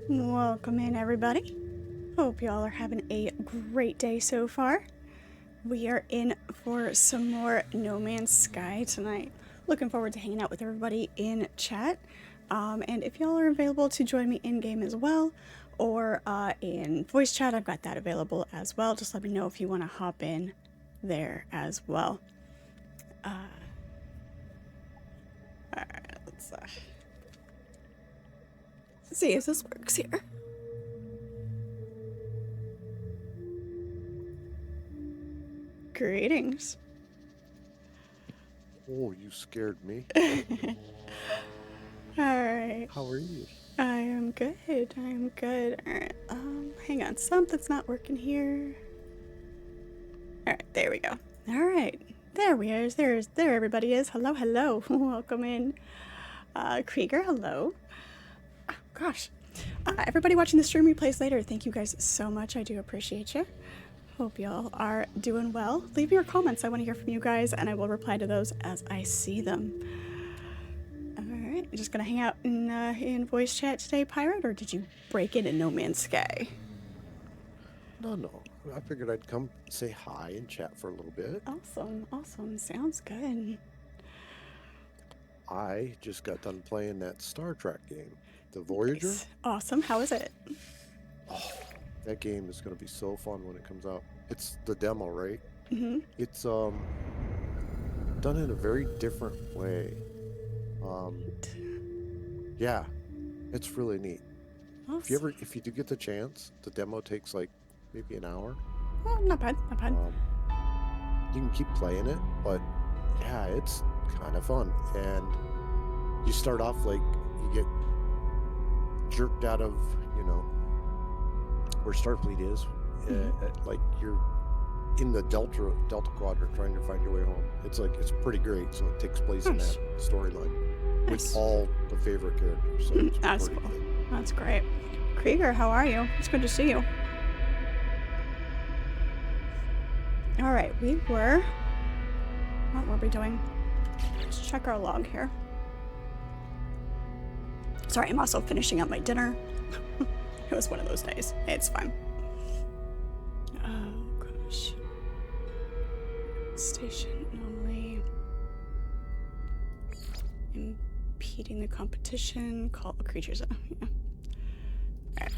Welcome in, everybody. Hope y'all are having a great day so far. We are in for some more No Man's Sky tonight. Looking forward to hanging out with everybody in chat. And if y'all are available to join me in-game as well, or in voice chat, I've got that available as well. Just let me know if you want to hop in there as well. Alright, let's see if this works here. Greetings. Oh, you scared me. Alright. How are you? I am good. I am good. Alright, hang on. Something's not working here. Alright, there we go. Alright. There we are. There everybody is. Hello, hello. Welcome in. Krieger, hello. Oh, gosh. Everybody watching the stream replays later, thank you guys so much. I do appreciate you. Hope y'all are doing well. Leave your comments. I want to hear from you guys, and I will reply to those as I see them. Alright, you're just gonna hang out in voice chat today, Pirate, or did you break into No Man's Sky? No. I figured I'd come say hi and chat for a little bit. Awesome, awesome. Sounds good. I just got done playing that Star Trek game, The Voyager. Nice. Awesome. How is it? Oh, that game is going to be so fun when it comes out. It's the demo, right? Mm-hmm. It's done in a very different way. Yeah, it's really neat. Awesome. If you do get the chance, the demo takes like maybe an hour. Oh, not bad, not bad. You can keep playing it, but yeah, it's kind of fun. And you start off like you get jerked out of, where Starfleet is. Like you're in the Delta Quadrant trying to find your way home. It's pretty great. So it takes place in that storyline with all the favorite characters. So it's That's cool. Good. That's great. Krieger, how are you? It's good to see you. All right, what were we doing? Let's check our log here. Sorry, I'm also finishing up my dinner. It was one of those days. It's fine. Oh, gosh. Station anomaly. Impeding the competition. Call the creatures. Yeah. Alright.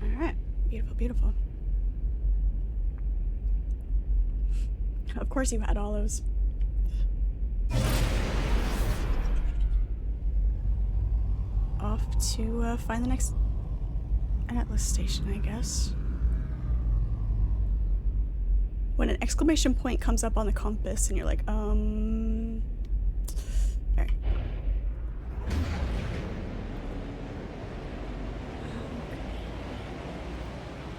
Alright. Beautiful, beautiful. Of course you had all those. Off to find the next Atlas station, I guess. When an exclamation point comes up on the compass and you're like, Alright.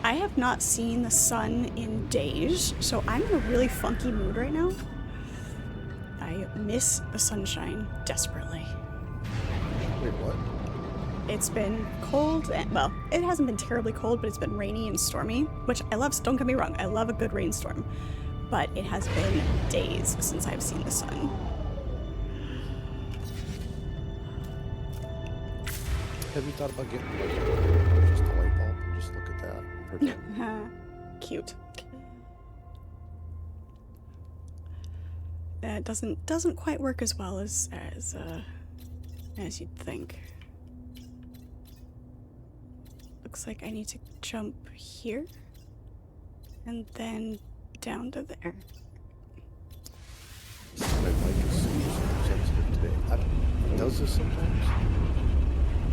I have not seen the sun in days, so I'm in a really funky mood right now. I miss the sunshine desperately. Wait, what? It's been cold, and, well, it hasn't been terribly cold, but it's been rainy and stormy, which I love. Don't get me wrong, I love a good rainstorm. But it has been days since I've seen the sun. Have you thought about getting just a light bulb and just look at that? Cute. That doesn't quite work as well as you'd think. Looks like I need to jump here and then down to there. My mic is super sensitive today. It does this sometimes.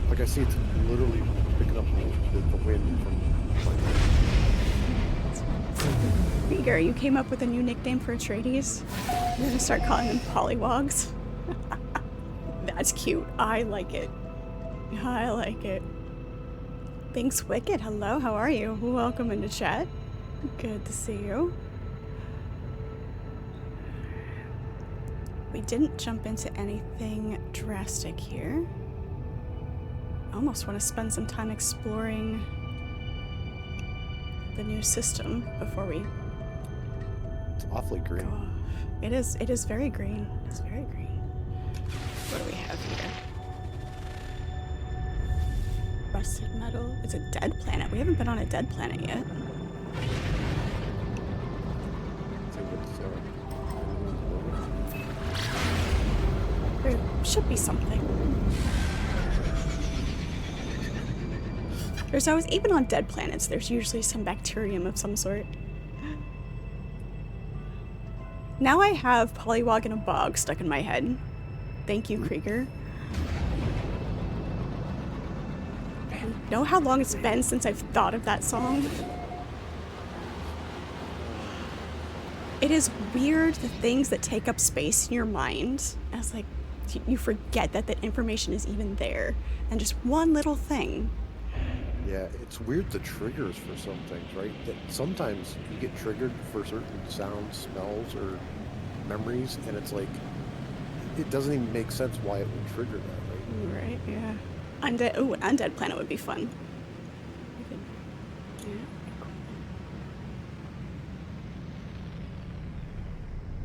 Like I see it's literally picking up the wind from my Krieger, you came up with a new nickname for Atreides? You're gonna start calling them Polywogs? That's cute. I like it. I like it. Thanks, Wicked. Hello, how are you? Welcome into chat. Good to see you. We didn't jump into anything drastic here. I almost want to spend some time exploring the new system before we It's awfully green. go off. It is very green. It's very green. What do we have here? frosted metal. It's a dead planet. We haven't been on a dead planet yet. There should be something. There's always, even on dead planets, there's usually some bacterium of some sort. Now I have Pollywog in a Bog stuck in my head. Thank you, Krieger. Man, know how long it's been since I've thought of that song? It is weird, the things that take up space in your mind. As like, you forget that that information is even there. And just one little thing. Yeah, it's weird the triggers for some things, right? That sometimes you get triggered for certain sounds, smells, or memories, and it's like, it doesn't even make sense why it would trigger that, right? Right, yeah. Undead, ooh, an undead planet would be fun.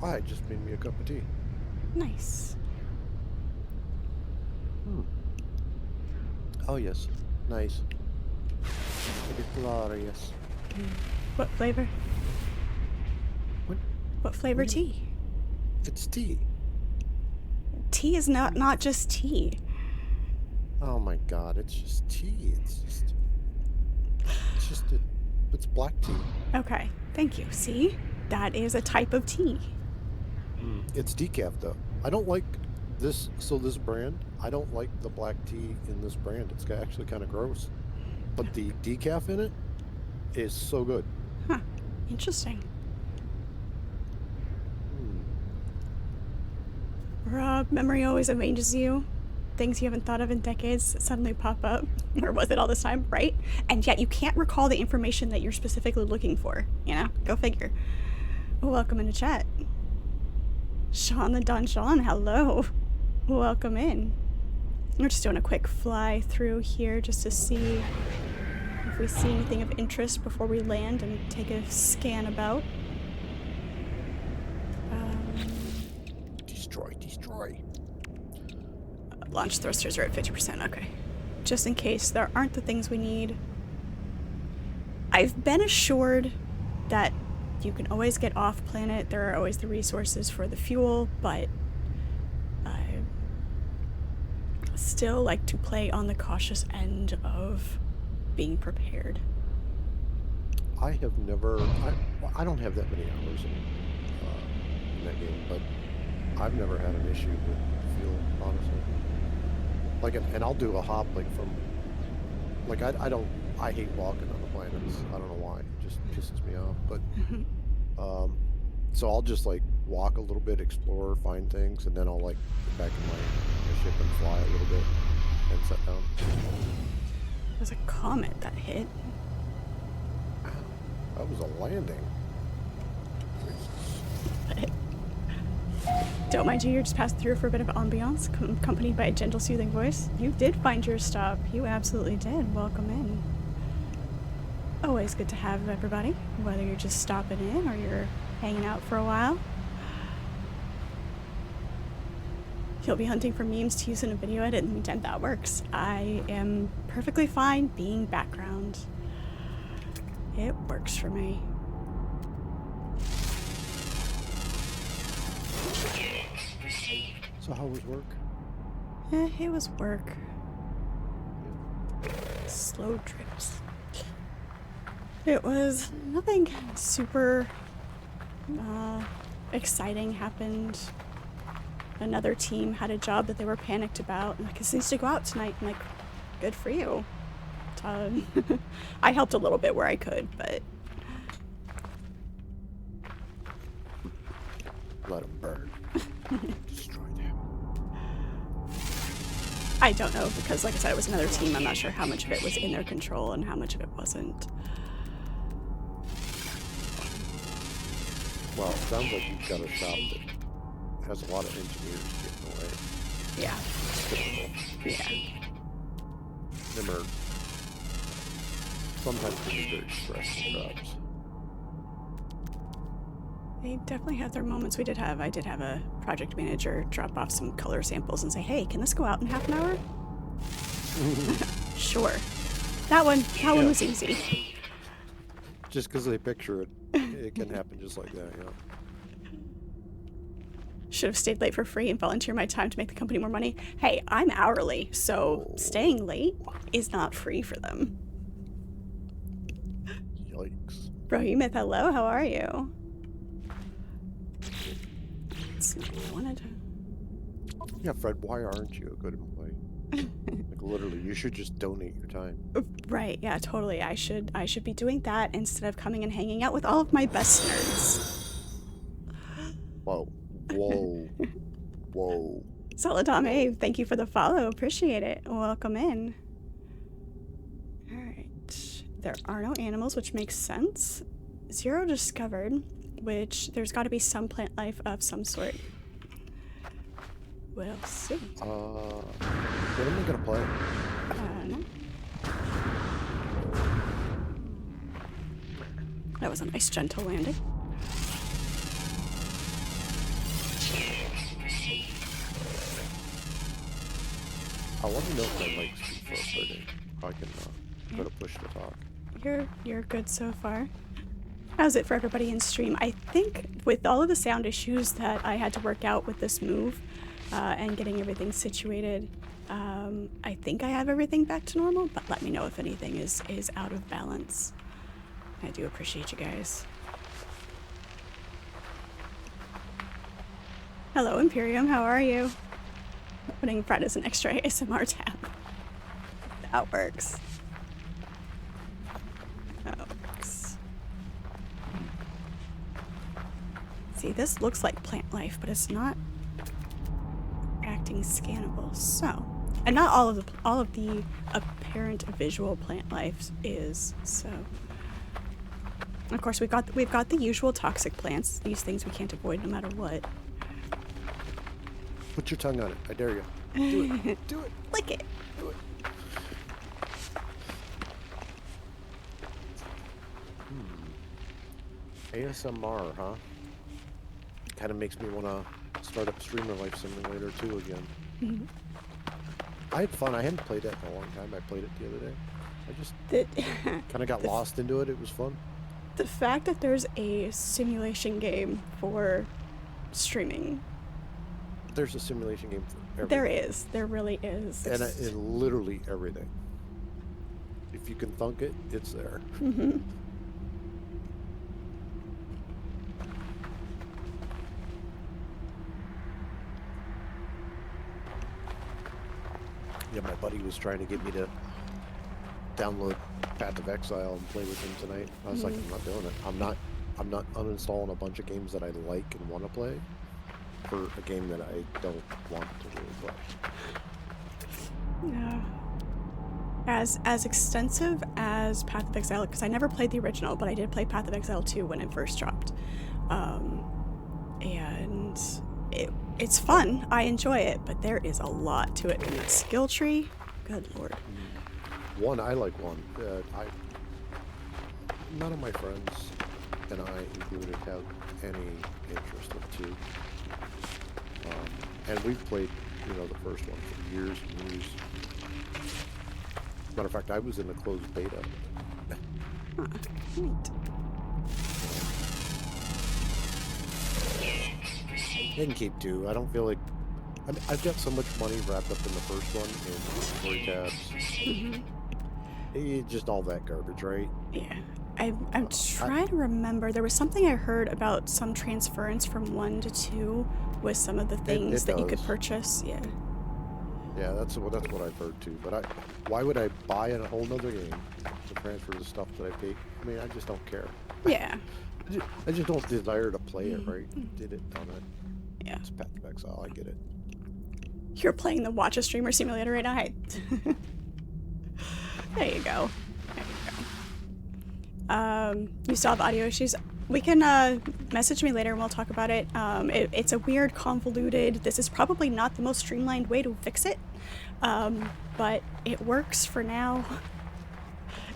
I just made me a cup of tea. Nice. Oh, yes. Nice. It is glorious. What flavor? What flavor tea? It's tea. Tea is not just tea. Oh my god, it's just tea. It's black tea. Okay, thank you. See? That is a type of tea. It's decaf though. I don't like this brand, I don't like the black tea in this brand. It's actually kind of gross. But the decaf in it is so good. Huh. Interesting. Rob, memory always amazes you. Things you haven't thought of in decades suddenly pop up. Or was it all this time, right? And yet you can't recall the information that you're specifically looking for. You know? Go figure. Welcome into chat. Sean the Don Sean, hello. Welcome in. We're just doing a quick fly through here just to see if we see anything of interest before we land and take a scan about. Destroy. Launch thrusters are at 50%, okay. Just in case there aren't the things we need. I've been assured that you can always get off planet. There are always the resources for the fuel, but I still like to play on the cautious end of being prepared. I have never... I don't have that many hours in that game, but I've never had an issue with fuel, honestly. Like, and I'll do a hop, like, from... Like, I hate walking on the planets. I don't know why. It just pisses me off. But, so I'll just, like, walk a little bit, explore, find things, and then I'll, like, get back in my ship and fly a little bit and set down. There's a comet that hit. That was a landing. Don't mind you just passed through for a bit of ambiance, accompanied by a gentle, soothing voice. You did find your stop. You absolutely did. Welcome in. Always good to have everybody, whether you're just stopping in or you're hanging out for a while. You'll be hunting for memes to use in a video edit, and that works. I am perfectly fine being background. It works for me. So how was work? It was work. Slow trips. It was nothing super exciting happened. Another team had a job that they were panicked about. Like, it needs to go out tonight. I'm like, good for you. I helped a little bit where I could, but... Let them burn. Destroy them. I don't know, because like I said, it was another team. I'm not sure how much of it was in their control and how much of it wasn't. Well, it sounds like you've got a shop that has a lot of engineers getting away. Yeah. Typical. Yeah. Them are sometimes can be very stressful jobs. They definitely have their moments. I did have a project manager drop off some color samples and say, hey, can this go out in half an hour? Sure. That one was easy. Just because they picture it, it can happen just like that, yeah. Should have stayed late for free and volunteered my time to make the company more money. Hey, I'm hourly, so staying late is not free for them. Yikes. Brohemith, hello, how are you? Let's see, I wanted to... Yeah, Fred, why aren't you a good employee? Like, literally, you should just donate your time. Right, yeah, totally. I should be doing that instead of coming and hanging out with all of my best nerds. Whoa. Whoa. Whoa. Saladame, thank you for the follow. Appreciate it. Welcome in. Alright. There are no animals, which makes sense. Zero discovered, which there's got to be some plant life of some sort. We'll see. When am I gonna play? No. That was a nice gentle landing. I want to know if my mic's too frustrating. I can go to push to talk. You're good so far. How's it for everybody in stream? I think with all of the sound issues that I had to work out with this move and getting everything situated, I think I have everything back to normal, but let me know if anything is out of balance. I do appreciate you guys. Hello, Imperium. How are you? Putting Fred as an extra ASMR tab. That works. That works. See, this looks like plant life, but it's not acting scannable. So, and not all of the apparent visual plant life is. So, of course, we've got the usual toxic plants. These things we can't avoid no matter what. Put your tongue on it. I dare you. Do it. Do it. Lick it. Do it. ASMR, huh? Kind of makes me want to start up Streamer Life Simulator 2 again. Mm-hmm. I had fun. I hadn't played it in a long time. I played it the other day. I just kind of got lost into it. It was fun. The fact that there's a simulation game for streaming. There's a simulation game for everything. There is. There really is. And in literally everything. If you can thunk it, it's there. Mm-hmm. Yeah, my buddy was trying to get me to download Path of Exile and play with him tonight. I was like, I'm not doing it. I'm not uninstalling a bunch of games that I like and want to play for a game that I don't want to really play. Yeah. As extensive as Path of Exile, because I never played the original, but I did play Path of Exile 2 when it first dropped. And it's fun. I enjoy it, but there is a lot to it in its skill tree. Good lord. I like one. None of my friends, and I included, have any interest in 2. And we've played, the first one for years and years. Matter of fact, I was in the closed beta. Huh, neat. I can keep 2. I don't feel like... I've got so much money wrapped up in the first one in inventory tabs. Mm-hmm. It's just all that garbage, right? Yeah. I'm trying to remember. There was something I heard about some transference from 1 to 2 with some of the things that you could purchase. Yeah. Yeah, that's what I've heard too. But why would I buy a whole nother game to transfer the stuff that I paid? I mean, I just don't care. Yeah. I just don't desire to play it, right? Did it, done it. Yeah. It's Path of Exile, I get it. You're playing the Watch a Streamer Simulator right now. There you go. You still have audio issues? We can message me later and we'll talk about it. It's a weird, convoluted, this is probably not the most streamlined way to fix it, but it works for now.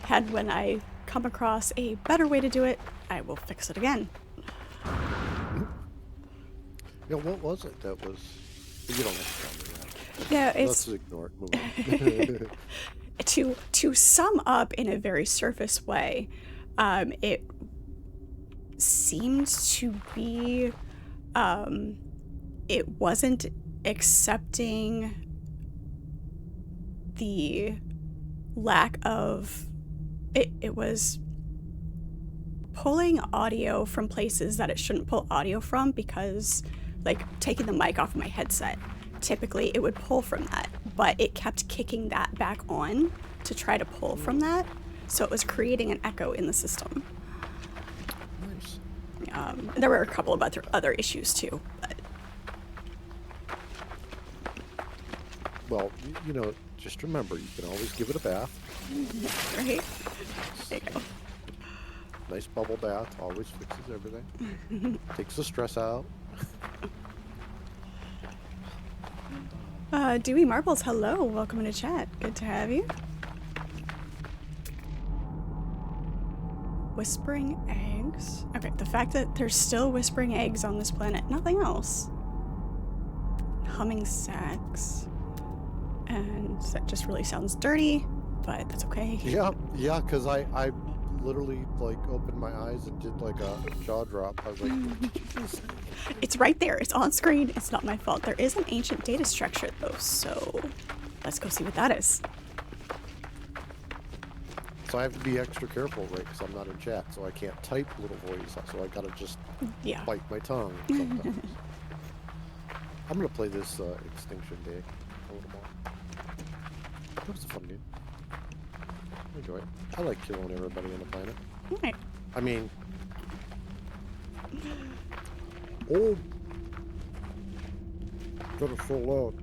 And when I come across a better way to do it, I will fix it again. Yeah, what was it that was... You don't have to tell me that. Yeah, Let's ignore it. Move on. to sum up in a very surface way, it seemed to be, it wasn't accepting the lack of, it was pulling audio from places that it shouldn't pull audio from, because, like, taking the mic off of my headset, typically it would pull from that, but it kept kicking that back on to try to pull from that, so it was creating an echo in the system. Nice. There were a couple of other issues too, but... Well, you know, just remember, you can always give it a bath. Right? There you go. Nice bubble bath always fixes everything. Takes the stress out. Dewey Marbles, hello. Welcome to chat. Good to have you. Whispering eggs. Okay, the fact that there's still whispering eggs on this planet, nothing else. Humming sacs. And that just really sounds dirty, but that's okay. Yeah, because I literally, like, opened my eyes and did, like, a jaw drop. I was like, what did you just... It's right there. It's on screen. It's not my fault. There is an ancient data structure, though, so let's go see what that is. So I have to be extra careful, right? Because I'm not in chat, so I can't type little voice. So I gotta just bite my tongue sometimes. I'm gonna play this Extinction Day a little more. That was a fun game. I enjoy it. I like killing everybody on the planet. Right. I mean... Oh! That is so loud.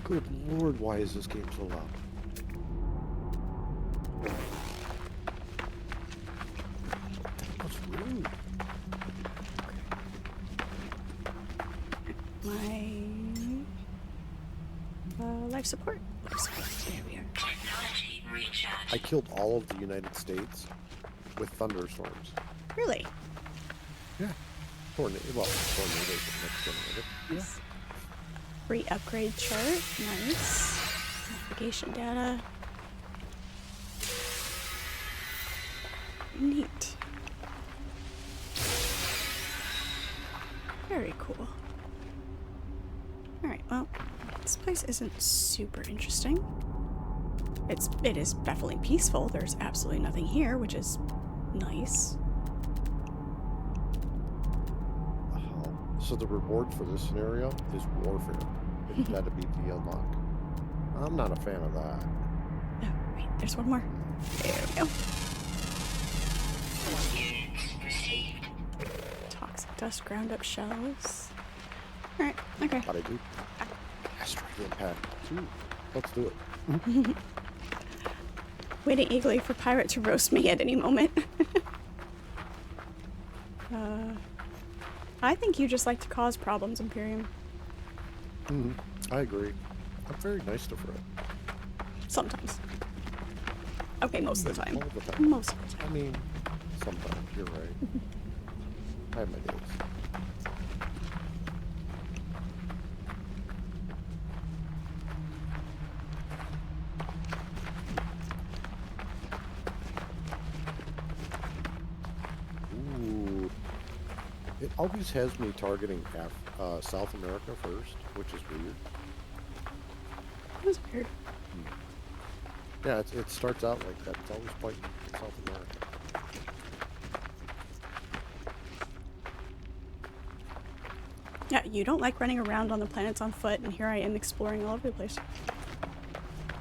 Good lord, why is this game so loud? That's rude. My life support. There we are. I killed all of the United States with thunderstorms. Really? Yeah. Tornadoes, next one of it. Yeah. Free upgrade chart. Nice. Navigation data. Neat. Very cool. Alright, well, this place isn't super interesting. It is definitely peaceful. There's absolutely nothing here, which is nice. So the reward for this scenario is warfare. It's gotta be the unlock. I'm not a fan of that. Oh, wait, there's one more. There we go. Toxic dust, ground up shells. Alright, okay. How'd I do? Asteroid impact. Ooh, let's do it. Waiting eagerly for Pirate to roast me at any moment. I think you just like to cause problems, Imperium. I agree. I'm very nice to Fred. Sometimes. Okay, most of the time. All the time. Most of the time. I mean, sometimes. You're right. I have my days. Ooh. It always has me targeting South America first, which is weird. That was weird. Yeah, it starts out like that. It's always pointing at South America. Yeah, you don't like running around on the planets on foot, and here I am exploring all over the place.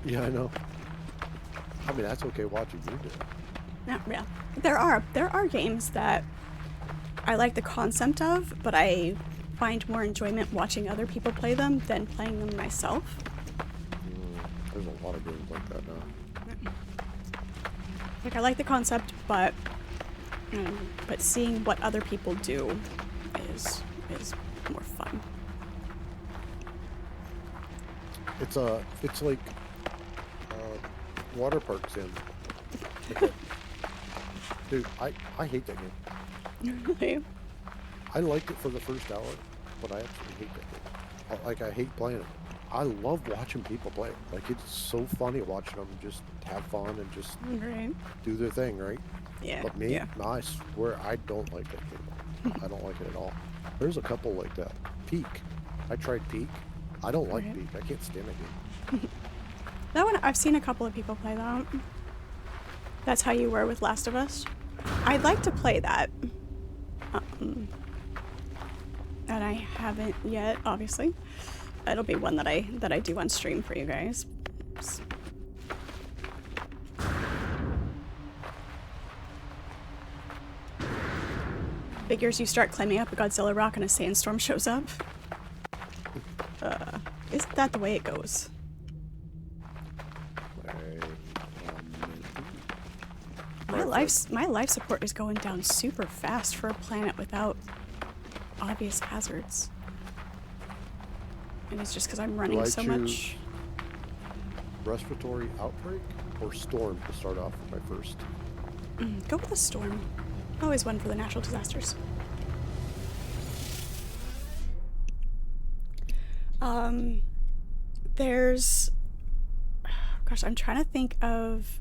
Yeah, I know. I mean, that's okay watching you do it. Yeah. There are games that I like the concept of, but I find more enjoyment watching other people play them than playing them myself. There's a lot of games like that now. Like, I like the concept, but seeing what other people do is more fun. It's like water park sim. Dude, I hate that game. Really? I liked it for the first hour, but I absolutely hate that game. I hate playing it. I love watching people play. Like, it's so funny watching them just have fun and just Right. do their thing, right? Yeah. But me, Yeah. no, I swear I don't like that game. I don't like it at all. There's a couple like that. Peak. I tried Peak. I don't like Right. Peak. I can't stand that game. That one, I've seen a couple of people play that. That's how you were with Last of Us. I'd like to play that. And I haven't yet, obviously. It'll be one that I do on stream for you guys. Oops. Figures you start climbing up a Godzilla rock and a sandstorm shows up. Isn't that the way it goes? My life support is going down super fast for a planet without obvious hazards. And it's just because I'm running so much. Respiratory outbreak or storm to start off with my first? Go with the storm. Always one for the natural disasters. There's... Gosh, I'm trying to think of...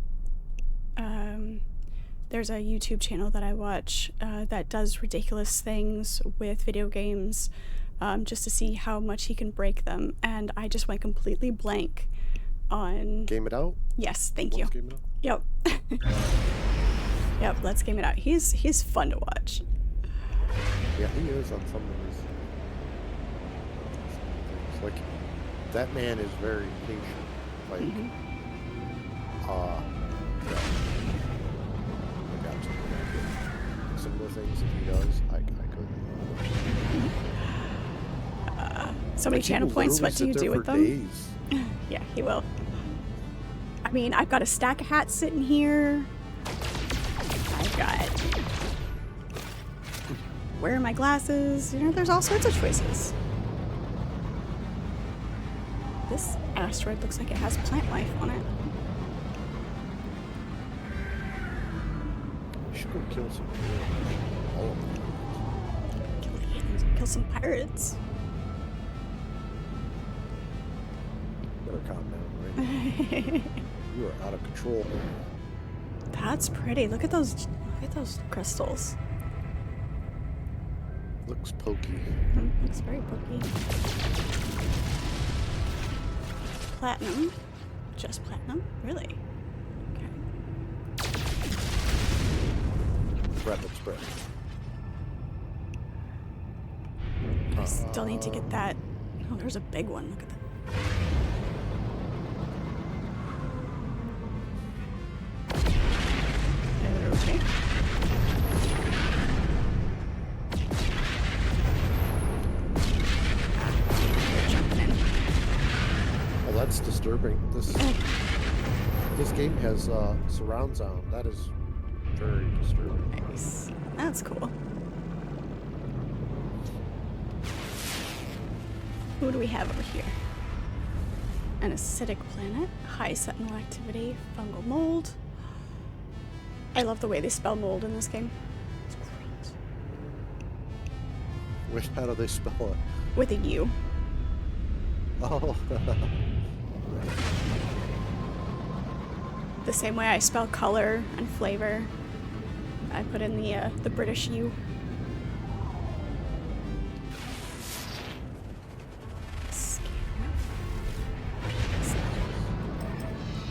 there's a YouTube channel that I watch that does ridiculous things with video games just to see how much he can break them. And I just went completely blank on... Game It Out? Yes, thank you. Game It Out? Yep. Yep, let's game it out. He's fun to watch. Yeah, he is on some of these things. Like, that man is very patient. Like, yeah. I got to some of the things that he does, I couldn't. So many channel points, what do you do with them? Days. Yeah, he will. I mean, I've got a stack of hats sitting here. I've got... Where are my glasses? You know, there's all sorts of choices. This asteroid looks like it has plant life on it. We should go kill some people. All of them. Kill the aliens, kill some pirates. Better calm down, right? You are out of control. That's pretty. Look at those crystals. Looks pokey. Looks very pokey. Platinum. Just platinum? Really? Okay. Rapid spread. I still need to get that. Oh, there's a big one. Look at that. Okay. Jumping in. Well, that's disturbing. This game has surround sound. That is very disturbing. Nice. That's cool. Who do we have over here? An acidic planet, high sentinel activity, fungal mold. I love the way they spell mold in this game. It's great. How do they spell it? With a U. Oh. The same way I spell color and flavor. I put in the British U.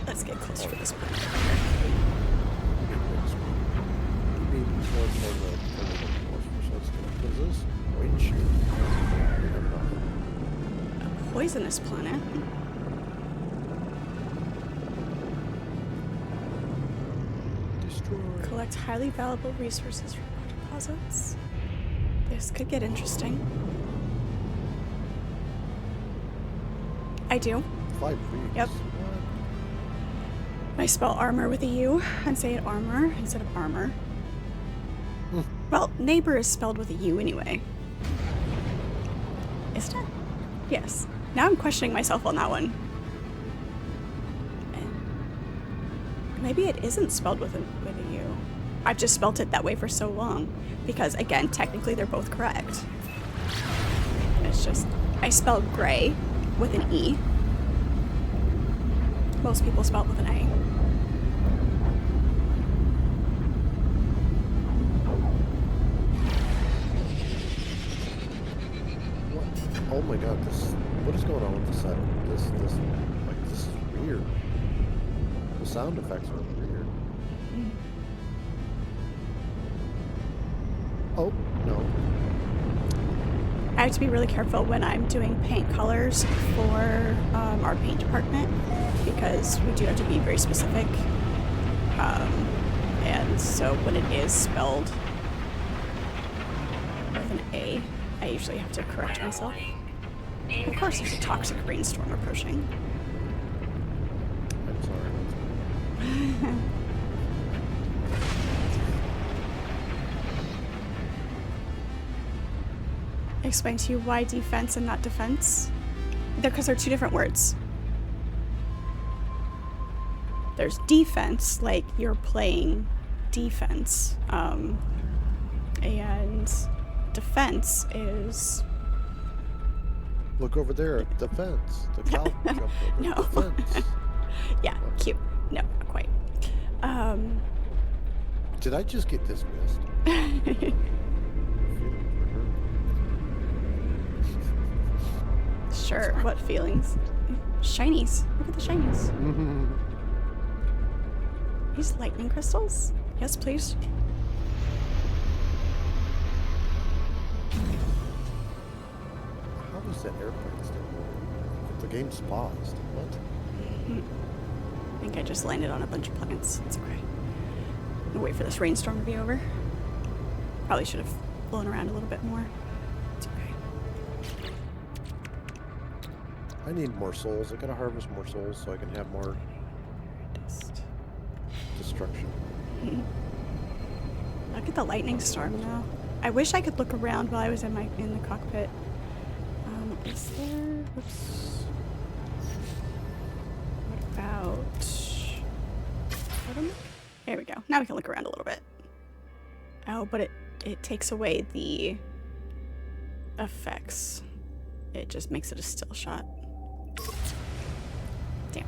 Let's get closer to this part. What is this? Windshield. A poisonous planet. Destroy. Collect highly valuable resources from deposits. This could get interesting. I do. 5 weeks. Yep. I spell armor with a U and say it armor instead of armor. Well, neighbor is spelled with a U anyway. Isn't it? Yes. Now I'm questioning myself on that one. Maybe it isn't spelled with a U. I've just spelt it that way for so long. Because, again, technically they're both correct. It's just, I spelled gray with an E. Most people spell it with an A. Oh my god, what is going on with the set? This is weird. The sound effects are weird. Oh, no. I have to be really careful when I'm doing paint colors for our paint department, because we do have to be very specific. And so when it is spelled with an A, I usually have to correct myself. Of course, there's a toxic rainstorm approaching. I'm sorry. Explain to you why defense and not defense. Because they're two different words. There's defense, like you're playing defense, and defense is... Look over there, defense. The cow jumped over. No. Defense. Yeah, cute. No, not quite. Did I just get dismissed? Sure, what feelings? Shinies. Look at the shinies. These lightning crystals? Yes, please. How is that airplane still moving? The game's paused. What? I think I just landed on a bunch of plants. It's okay. I'll wait for this rainstorm to be over. Probably should have flown around a little bit more. It's okay. I need more souls. I gotta harvest more souls so I can have more destruction. Look at the lightning storm now. I wish I could look around while I was in the cockpit. Is there... Oops. What about... There we go. Now we can look around a little bit. Oh, but it takes away the effects. It just makes it a still shot. Damn.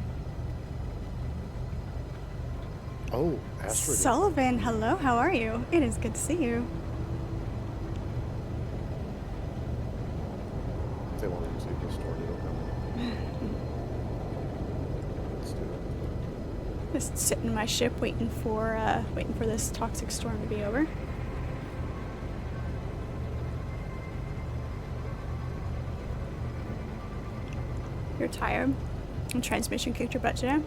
Oh, asteroid. Sullivan, hello, how are you? It is good to see you. They want to see this tornado coming. Let's do it. Just sitting in my ship waiting for this toxic storm to be over. You're tired? And transmission kicked your butt today?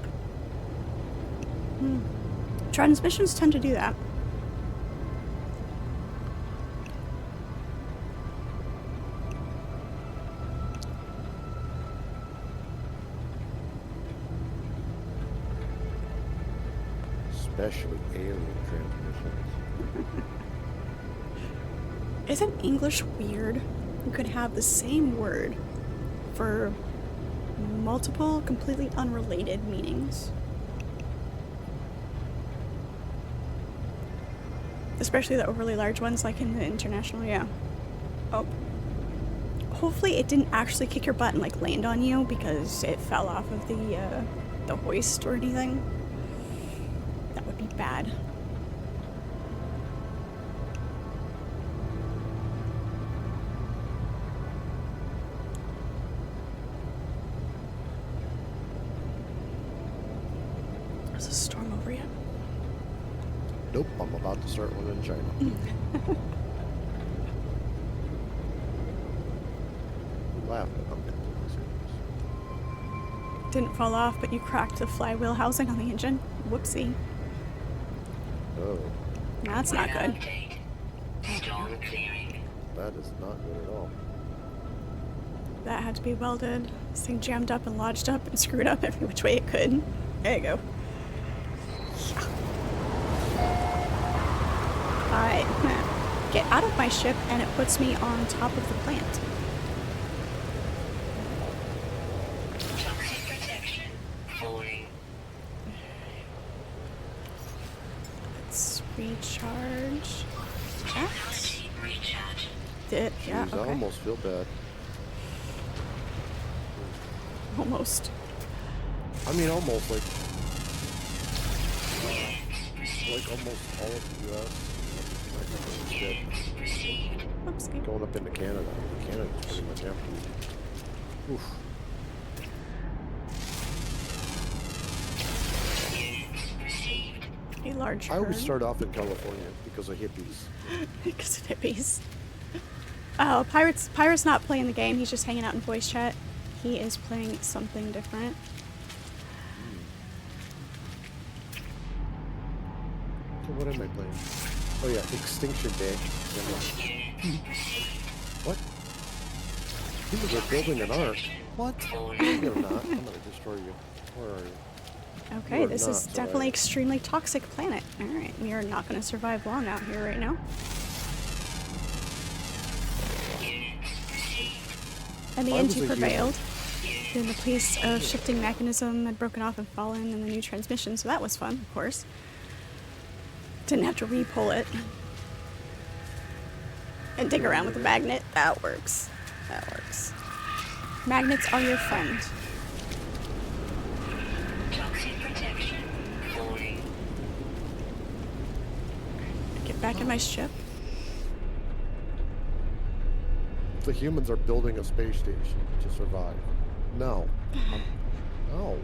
Transmissions tend to do that. Especially alien transmissions. Isn't English weird? You could have the same word for multiple, completely unrelated meanings. Especially the overly large ones, like in the international, yeah. Oh. Hopefully it didn't actually kick your butt and, like, land on you because it fell off of the hoist or anything. That would be bad. Is a storm over yet? Nope, I'm about to start one in China. Laugh, but I'm completely serious. Didn't fall off, but you cracked the flywheel housing on the engine. Whoopsie. Oh. That's not good. Storm clearing. That is not good at all. That had to be welded. This thing jammed up and lodged up and screwed up every which way it could. There you go. I get out of my ship and it puts me on top of the plant. Toxic protection falling. Let's recharge. That Recharge. did, yeah, Jeez, I okay. almost feel bad. Almost. I mean, almost like almost all of the U.S. Oopsie. Going up into Canada. Canada's pretty much empty. Oof. A large I always herd. start off in California because of hippies. Because of hippies. Oh, Pirate's not playing the game. He's just hanging out in voice chat. He is playing something different. So what am I playing? Oh yeah, Extinction Day. What? People are building an ark. What? No, they're not. I'm gonna destroy you. Where are you? Okay, You are this not is definitely surviving. extremely toxic planet. Alright, we are not going to survive long out here right now. And the Why was NT it prevailed. Then the piece of shifting mechanism had broken off and fallen in the new transmission, so that was fun, of course. Didn't have to re-pull it. And dig around with the magnet. That works. That works. Magnets are your friend. Toxic protection. Falling. Get back in my ship. The humans are building a space station to survive. No. No.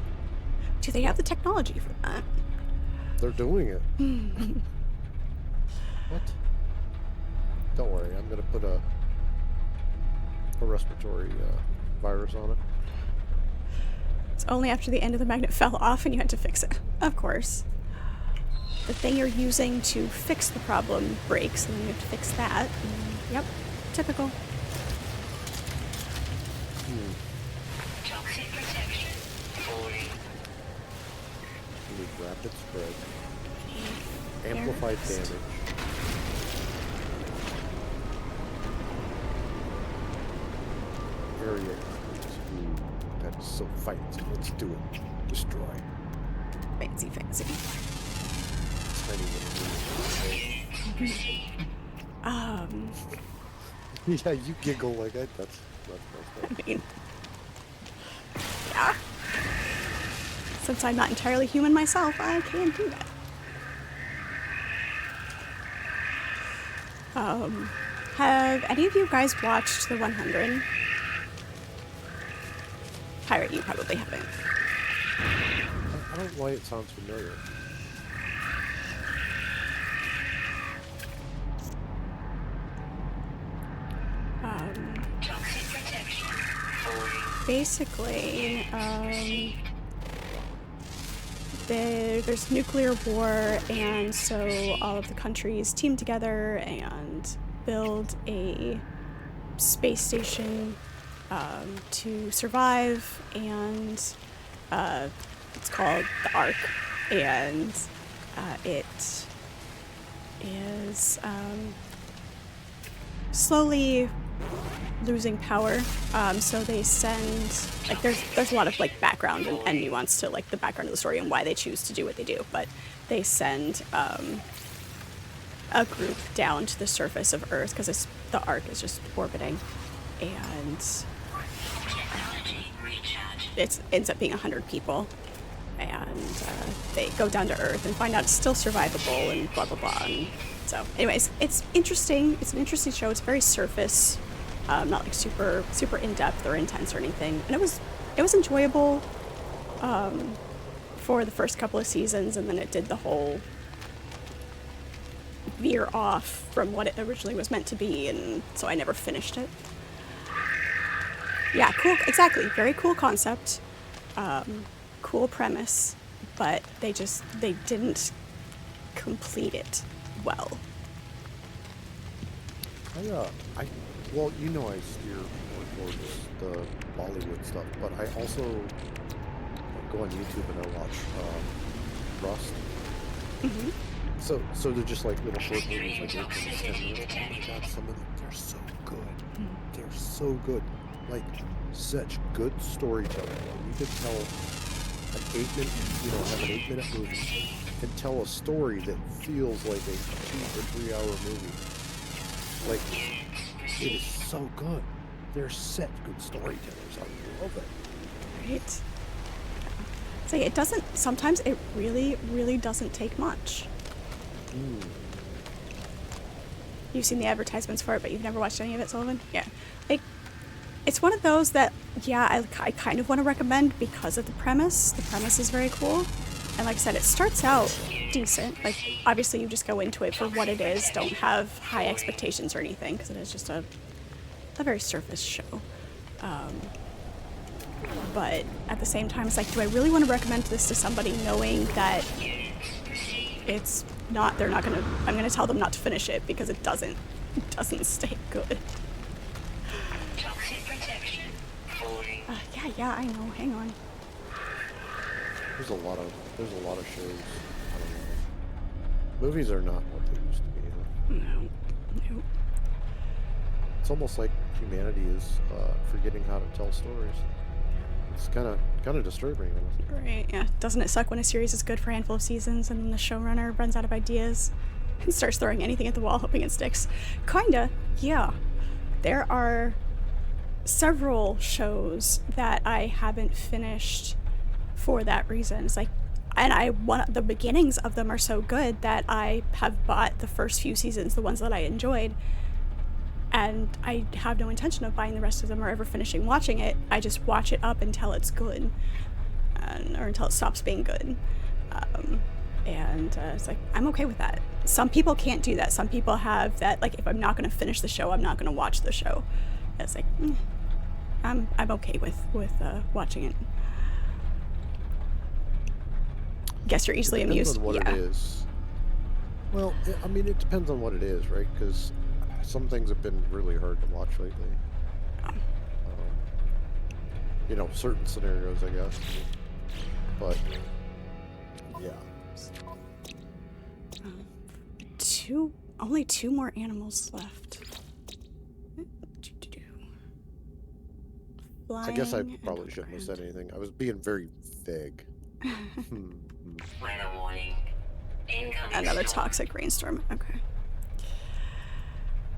Do they have the technology for that? They're doing it. What? Don't worry, I'm gonna put a respiratory virus on it. It's only after the end of the magnet fell off and you had to fix it. Of course. The thing you're using to fix the problem breaks, and then you have to fix that. Yep, typical. Toxic protection. Falling. We need rapid spread. Amplified First. damage. Area increase. Ooh, that is so fancy. Let's do it. Destroy. Fancy, fancy. Tiny little Yeah, you giggle like that. That's I mean, yeah. Since I'm not entirely human myself, I can do that. Have any of you guys watched The 100? Pirate, you probably haven't. I don't know why it sounds familiar. Toxic protection. Falling. Basically, there's nuclear war, and so all of the countries team together and build a space station to survive, and it's called the Ark, and it is slowly losing power, so they send, like, there's a lot of like background and nuance to like the background of the story and why they choose to do what they do, but they send a group down to the surface of Earth because the Ark is just orbiting, and Technology recharge. it ends up being 100 people, and they go down to Earth and find out it's still survivable and blah blah blah. And so, anyways, it's interesting. It's an interesting show. It's very surface, not like super in depth or intense or anything. And it was enjoyable for the first couple of seasons, and then it did the whole veer off from what it originally was meant to be, and so I never finished it. Yeah, cool. Exactly. Very cool concept. Cool premise, but they didn't complete it well. Well, you know, I steer more towards the Bollywood stuff, but I also go on YouTube and I watch Rust. Mm-hmm. So they're just like little short movies, like 8 minutes, 10 minutes. Oh my god, some of them, they're so good. They're so good. Like, such good storytelling. You could tell an 8-minute, have an 8-minute movie and tell a story that feels like a 2 or 3 hour movie. Like, it is so good. They're such good storytellers. I love it. Right. So it doesn't, sometimes it really, really doesn't take much. You've seen the advertisements for it, but you've never watched any of it, Sullivan? Yeah. Like, it's one of those that, yeah, I kind of want to recommend because of the premise. The premise is very cool. And like I said, it starts out decent. Like, obviously you just go into it for what it is. Don't have high expectations or anything, because it is just a very surface show. But at the same time, it's like, do I really want to recommend this to somebody knowing that it's not, they're not going to, I'm going to tell them not to finish it because it doesn't stay good. Toxic protection. Falling. Yeah, I know. Hang on. There's a lot of shows. I don't know. Movies are not what they used to be. Huh? No. It's almost like humanity is forgetting how to tell stories. It's kind of disturbing. Honestly. Right, yeah. Doesn't it suck when a series is good for a handful of seasons and then the showrunner runs out of ideas and starts throwing anything at the wall hoping it sticks? Kinda, yeah. There are several shows that I haven't finished for that reason. It's like, and the beginnings of them are so good that I have bought the first few seasons, the ones that I enjoyed, and I have no intention of buying the rest of them or ever finishing watching it. I just watch it up until it's good, or until it stops being good. It's like, I'm okay with that. Some people can't do that. Some people have that, like, if I'm not going to finish the show, I'm not going to watch the show. It's like, I'm okay with watching it. Guess you're easily amused. Depends on what it is. Well, I mean, it depends on what it is, right? Because some things have been really hard to watch lately. Certain scenarios, I guess. But yeah. Only two more animals left. I guess I probably shouldn't have said anything. I was being very vague. Weather warning. Incoming Another storm. toxic rainstorm. Okay.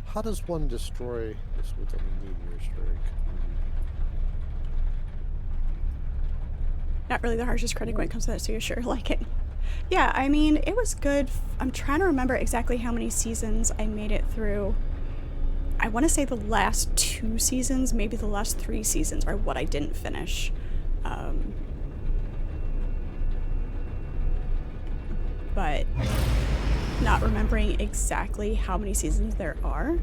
How does one destroy this with a meteor strike? Not really the harshest critic when it comes to that, so you sure like it. Yeah, I mean, it was good. I'm trying to remember exactly how many seasons I made it through. I want to say the last 2 seasons, maybe the last 3 seasons are what I didn't finish. But not remembering exactly how many seasons there are.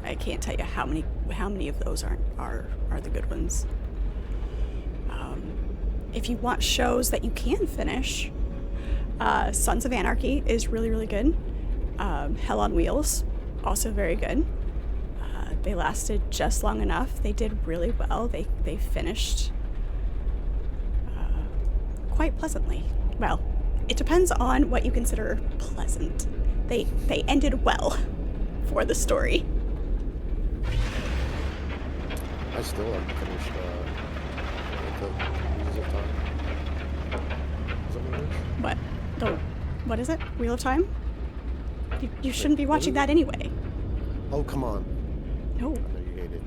I can't tell you how many of those are the good ones. If you want shows that you can finish, Sons of Anarchy is really, really good. Hell on Wheels, also very good. They lasted just long enough. They did really well. They finished quite pleasantly. Well, it depends on what you consider pleasant. They ended well for the story. I still haven't finished the Wheels of Time. Is that what it is? What is it? Wheel of Time? You shouldn't be watching that anyway. Oh, come on. No. I know you hate it.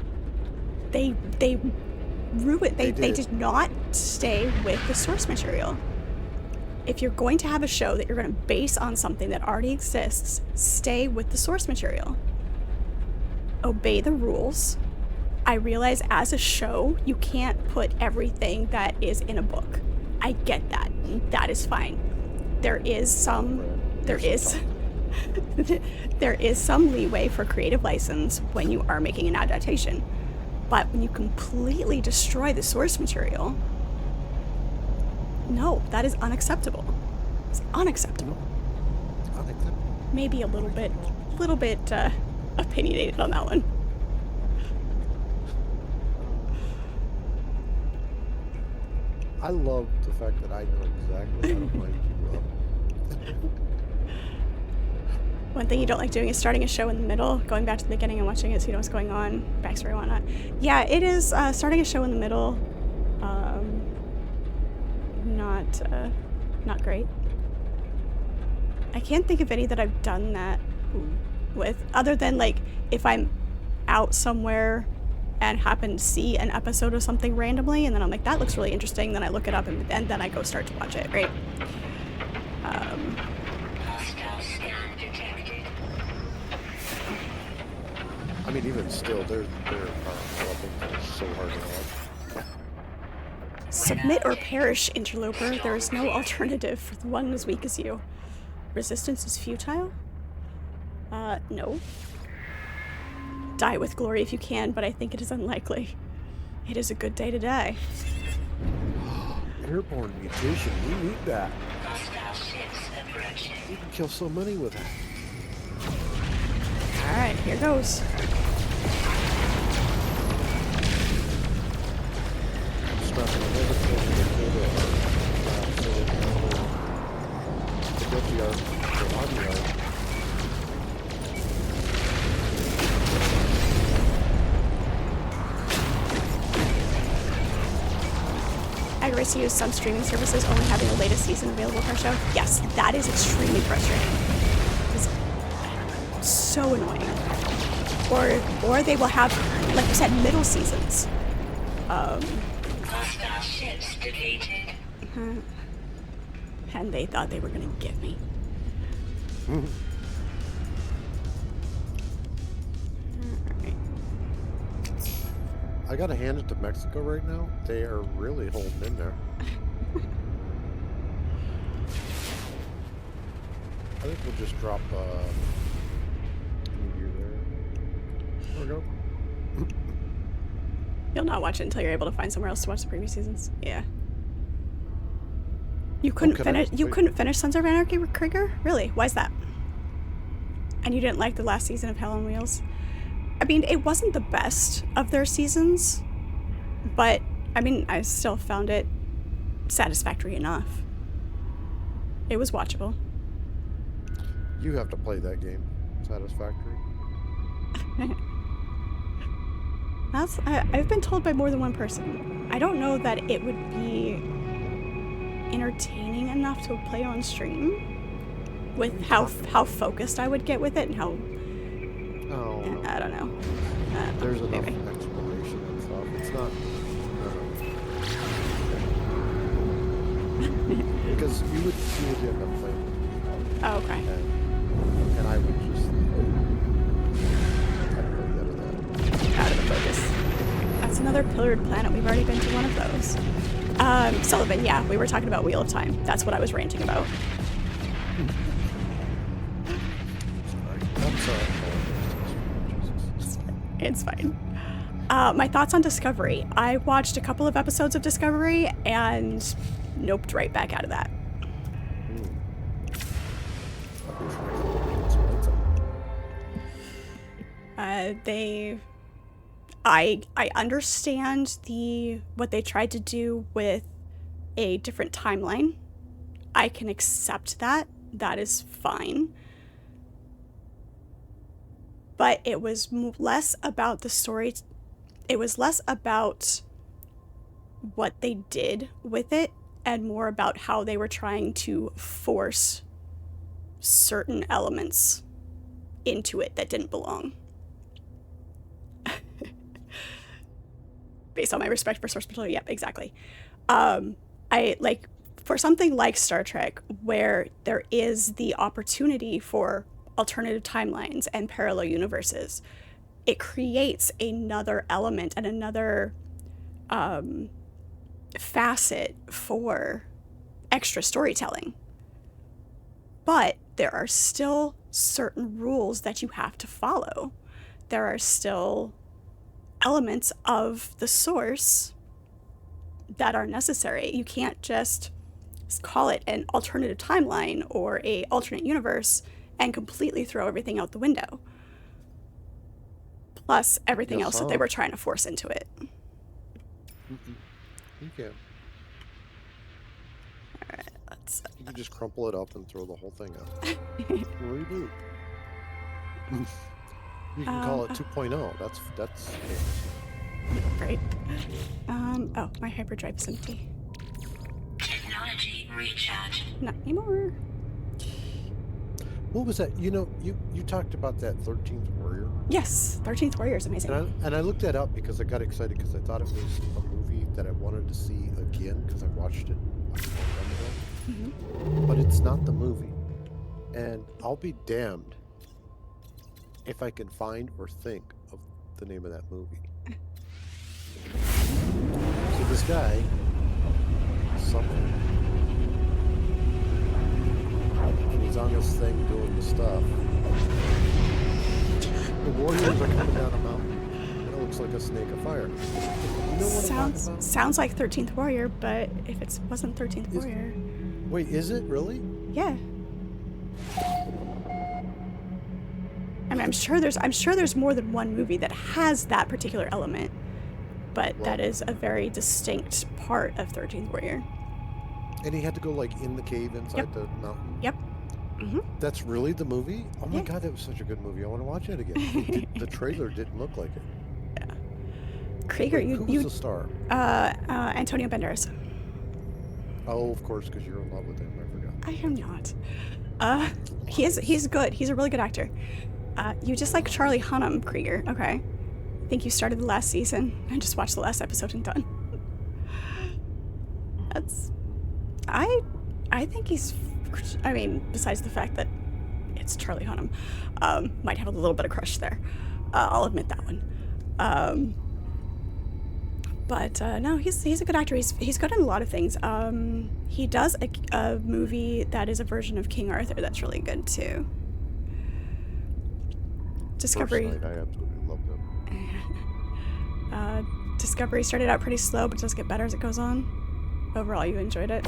They ruined. They did. did not stay with the source material. If you're going to have a show that you're going to base on something that already exists, stay with the source material. Obey the rules. I realize as a show, you can't put everything that is in a book. I get that. That is fine. There is some leeway for creative license when you are making an adaptation. But when you completely destroy the source material, no, that is unacceptable. It's unacceptable. Maybe a little bit opinionated on that one. I love the fact that I know exactly how to wind you up. One thing you don't like doing is starting a show in the middle, going back to the beginning and watching it so you know what's going on, backstory and whatnot. Yeah, it is starting a show in the middle. Not great. I can't think of any that I've done that with, other than like if I'm out somewhere and happen to see an episode of something randomly, and then I'm like, that looks really interesting, then I look it up, and then I go start to watch it, right? Hostile scan detected. I mean, even still, there are things that are so hard to watch. Submit or perish, interloper. There is no alternative for the one as weak as you. Resistance is futile? No. Die with glory if you can, but I think it is unlikely. It is a good day to die. Airborne mutation, we need that. Hostile ships approaching. You can kill so many with that. Alright, here goes. Smash my head, so the guilty art, the body art. I race to use some streaming services only having the latest season available per show. Yes, that is extremely frustrating. It's so annoying. Or they will have, like you said, middle seasons. Hostile ships defeated. And they thought they were gonna get me. Alright. I gotta hand it to Mexico right now. They are really holding in there. I think we'll just drop meteor there. There we go. You'll not watch it until you're able to find somewhere else to watch the previous seasons. Yeah. You couldn't finish. You couldn't finish Sons of Anarchy with Krieger? Really? Why's that? And you didn't like the last season of Hell on Wheels? I mean, it wasn't the best of their seasons, but I mean, I still found it satisfactory enough. It was watchable. You have to play that game. Satisfactory. I've been told by more than one person. I don't know that it would be entertaining enough to play on stream with how focused I would get with it and how... Oh, no. I don't know. There's enough maybe. exploration and stuff. It's not... Because you would end up playing with me. Oh, okay. And I would just... I'd really get out of that. Out of the focus. That's another pillared planet. We've already been to one of those. Sullivan, yeah, we were talking about Wheel of Time. That's what I was ranting about. I'm sorry. It's fine. My thoughts on Discovery. I watched a couple of episodes of Discovery and noped right back out of that. I understand what they tried to do with a different timeline. I can accept that. That is fine. But it was less about the story. It was less about what they did with it and more about how they were trying to force certain elements into it that didn't belong. Based on my respect for source material, yep, exactly. I like, for something like Star Trek, where there is the opportunity for alternative timelines and parallel universes, it creates another element and another facet for extra storytelling. But there are still certain rules that you have to follow. There are still elements of the source that are necessary. You can't just call it an alternative timeline or a alternate universe and completely throw everything out the window. Plus everything else that they were trying to force into it. You can. Alright, let's... You can just crumple it up and throw the whole thing out. Reboot. You can call it 2.0. That's Right. Oh, my hyperdrive is empty. Technology recharge. Not anymore. What was that? You know, you talked about that 13th Warrior, Yes, 13th Warrior is amazing. and I looked that up because I got excited because I thought it was a movie that I wanted to see again because I watched it like a long time ago. But it's not the movie, and I'll be damned if I can find or think of the name of that movie. So this guy, somewhere, and he's on this thing doing the stuff. The warriors are coming down a mountain, and it looks like a snake of fire. You know what I'm talking about? Sounds like 13th Warrior, but if it wasn't 13th Warrior, Wait, is it really? yeah. I mean, I'm sure there's more than one movie that has that particular element, but that is a very distinct part of 13th Warrior. And he had to go like in the cave inside the mountain. Yep. That's really the movie? Oh my Yeah. god, that was such a good movie. I want to watch it again. The trailer didn't look like it. Yeah. Krieger, Wait, who was the star? Antonio Banderas. Oh, of course, because you're in love with him. I forgot. I am not. He's good. He's a really good actor. You just like Charlie Hunnam, Krieger. Okay. I think you started the last season and just watched the last episode and done. I think he's, I mean, besides the fact that it's Charlie Hunnam, might have a little bit of crush there. I'll admit that one. But no, he's a good actor. He's good in a lot of things. He does a movie that is a version of King Arthur that's really good too. Discovery. First night, I absolutely loved it. Discovery started out pretty slow, but does get better as it goes on. Overall, you enjoyed it.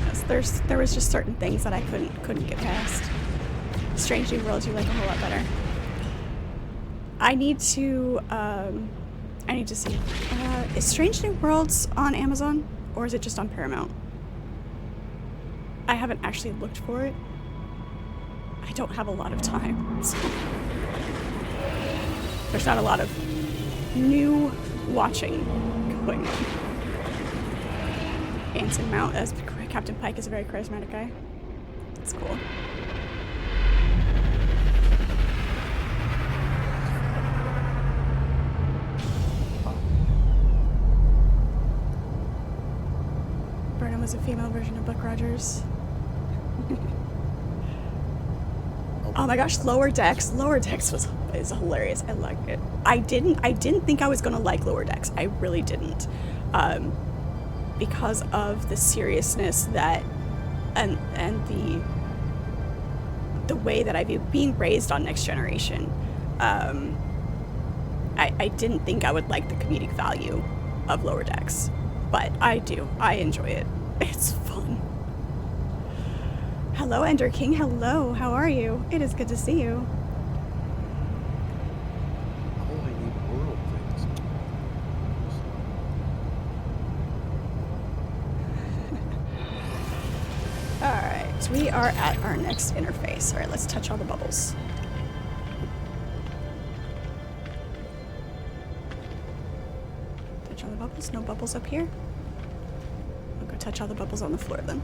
Yes, there was just certain things that I couldn't get past. Strange New Worlds you like a whole lot better. I need to see. Is Strange New Worlds on Amazon or is it just on Paramount? I haven't actually looked for it. I don't have a lot of time, so there's not a lot of new watching going on. Anson Mount as Captain Pike is a very charismatic guy. It's cool. Burnham was a female version of Buck Rogers. Oh my gosh, Lower Decks. Lower Decks is hilarious. I liked it. I didn't think I was gonna like Lower Decks. I really didn't. Because of the seriousness that and the way that I view being raised on Next Generation. I didn't think I would like the comedic value of Lower Decks, but I do. I enjoy it. It's fun. Hello, Ender King. Hello. How are you? It is good to see you. Oh, I need world things. Alright, we are at our next interface. Alright, let's touch all the bubbles. Touch all the bubbles? No bubbles up here? I'll go touch all the bubbles on the floor then.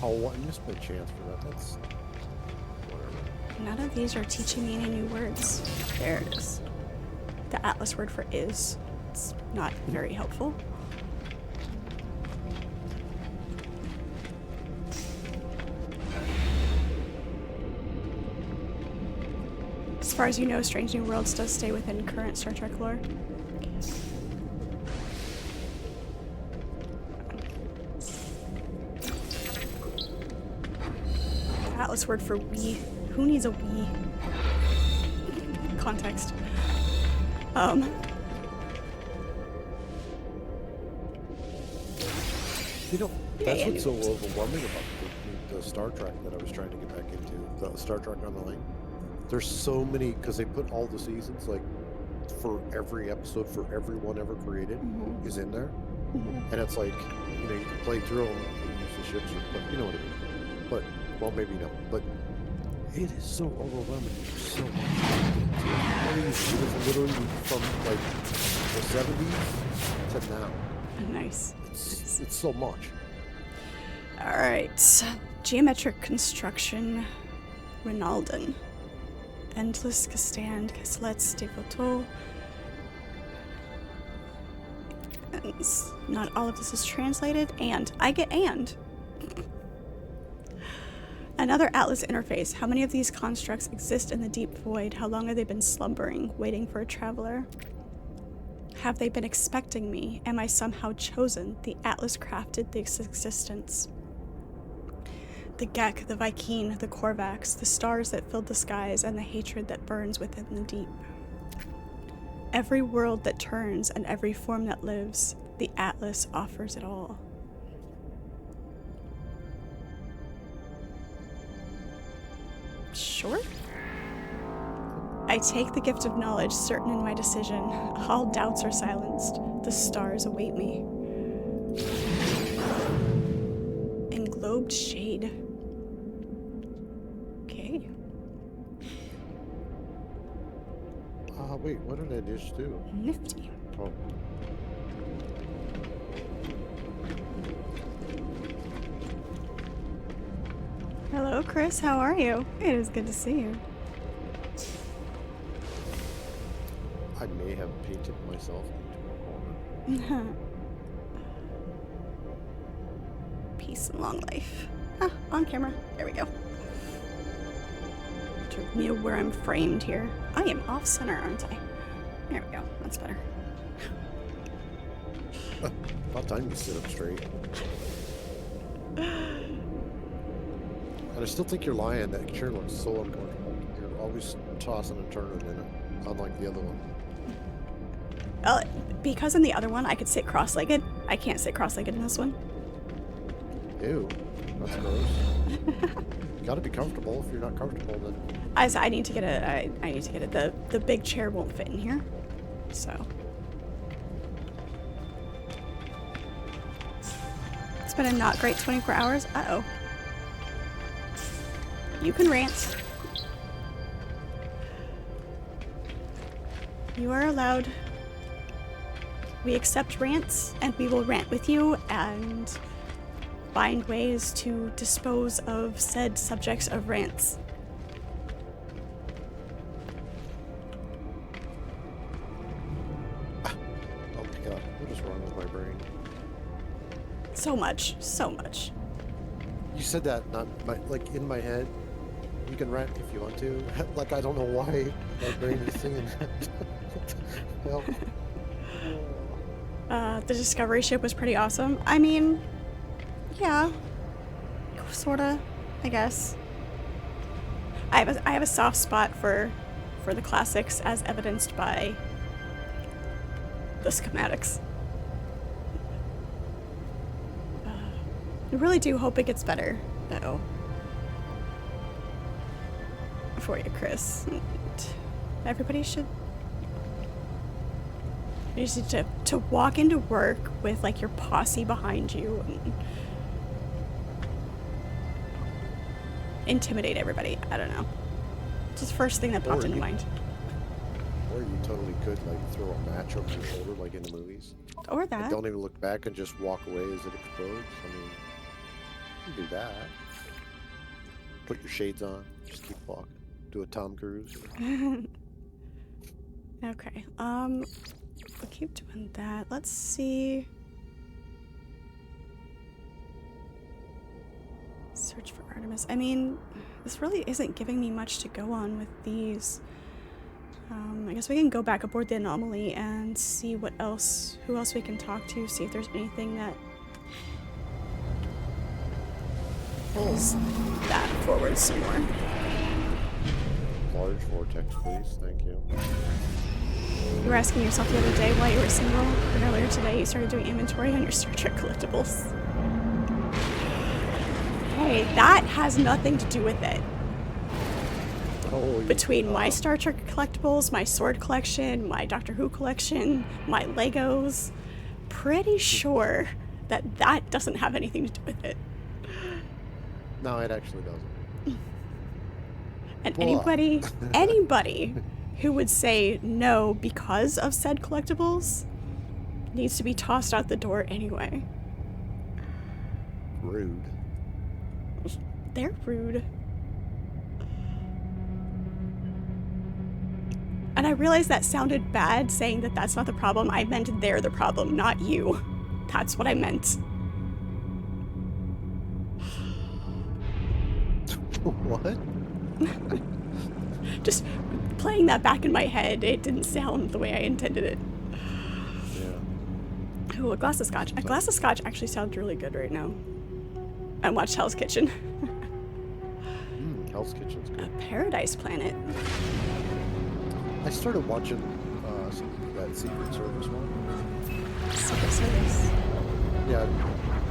Oh, I missed my chance for that. That's whatever. None of these are teaching me any new words. There it is. The Atlas word for is. It's not very helpful. As far as you know, Strange New Worlds does stay within current Star Trek lore. Atlas word for we. Who needs a we? Context. You know, that's what's so overwhelming about the Star Trek that I was trying to get back into. The Star Trek on the Line. There's so many, because they put all the seasons, like, for every episode, for everyone ever created, is in there. And it's like, you know, you can play through them and use the ships, or, you know what I mean. But, well, maybe no. But It is so overwhelming. There's so much. I mean, it was literally from like the 70s to now. Nice. It's so much. Alright. Geometric construction. Ronalden. Endless Gestand. Caslets de Photo. Not all of this is translated. And. I get and. Another Atlas interface. How many of these constructs exist in the deep void? How long have they been slumbering, waiting for a traveler? Have they been expecting me? Am I somehow chosen? The Atlas crafted this existence. The Gek, the Vy'keen, the Korvax, the stars that filled the skies, and the hatred that burns within the deep. Every world that turns and every form that lives, the Atlas offers it all. Sure. I take the gift of knowledge, certain in my decision. All doubts are silenced. The stars await me. Englobed shade. Okay. Wait, what did I just do? Nifty. Oh. Hello, Chris. How are you? It is good to see you. I may have painted myself into a corner. Peace and long life. Ah, on camera. There we go. To know where I'm framed here. I am off center, aren't I? There we go. That's better. About time you sit up straight. And I still think you're lying. That chair looks so uncomfortable. You're always tossing and turning in it, unlike the other one. Well, because in the other one I could sit cross-legged, I can't sit cross-legged in this one. Ew, that's gross. You gotta be comfortable. If you're not comfortable, then I need to get it. I need to get it. The big chair won't fit in here, so it's been a not great 24 hours. Uh-oh. You can rant. You are allowed. We accept rants, and we will rant with you and find ways to dispose of said subjects of rants. oh my god, what is wrong with my brain? So much, so much. You said that, not my, like in my head. You can rant if you want to. Like I don't know why my brain is singing that. Well. The Discovery ship was pretty awesome. I mean, yeah, sorta, I guess. I have a soft spot for the classics, as evidenced by the schematics. I really do hope it gets better, though. For you, Chris. Everybody should. You just need to walk into work with like your posse behind you and intimidate everybody. I don't know. Just first thing that popped into mind. Or you totally could like throw a match over your shoulder like in the movies. Or that. Like, don't even look back and just walk away as it explodes. I mean, you can do that. Put your shades on. Just keep walking. Do a Tom Cruise. Okay. We'll keep doing that. Let's see. Search for Artemis. I mean, this really isn't giving me much to go on with these. I guess we can go back aboard the anomaly and see who else we can talk to, see if there's anything that pulls that forward some more. Large vortex, please. Thank you. You were asking yourself the other day why you were single, and earlier today you started doing inventory on your Star Trek collectibles. Hey, that has nothing to do with it. Oh, Between my Star Trek collectibles, my sword collection, my Doctor Who collection, my Legos, pretty sure that doesn't have anything to do with it. No, it actually doesn't. And Blah. anybody who would say no because of said collectibles needs to be tossed out the door anyway. Rude. They're rude. And I realized that sounded bad, saying that that's not the problem. I meant they're the problem, not you. That's what I meant. What? Just playing that back in my head, it didn't sound the way I intended it. Yeah. Ooh, a glass of scotch. A glass of scotch actually sounds really good right now. And watch Hell's Kitchen. Hell's Kitchen's A good. Paradise Planet. I started watching that Secret Service one. Secret Service. Yeah,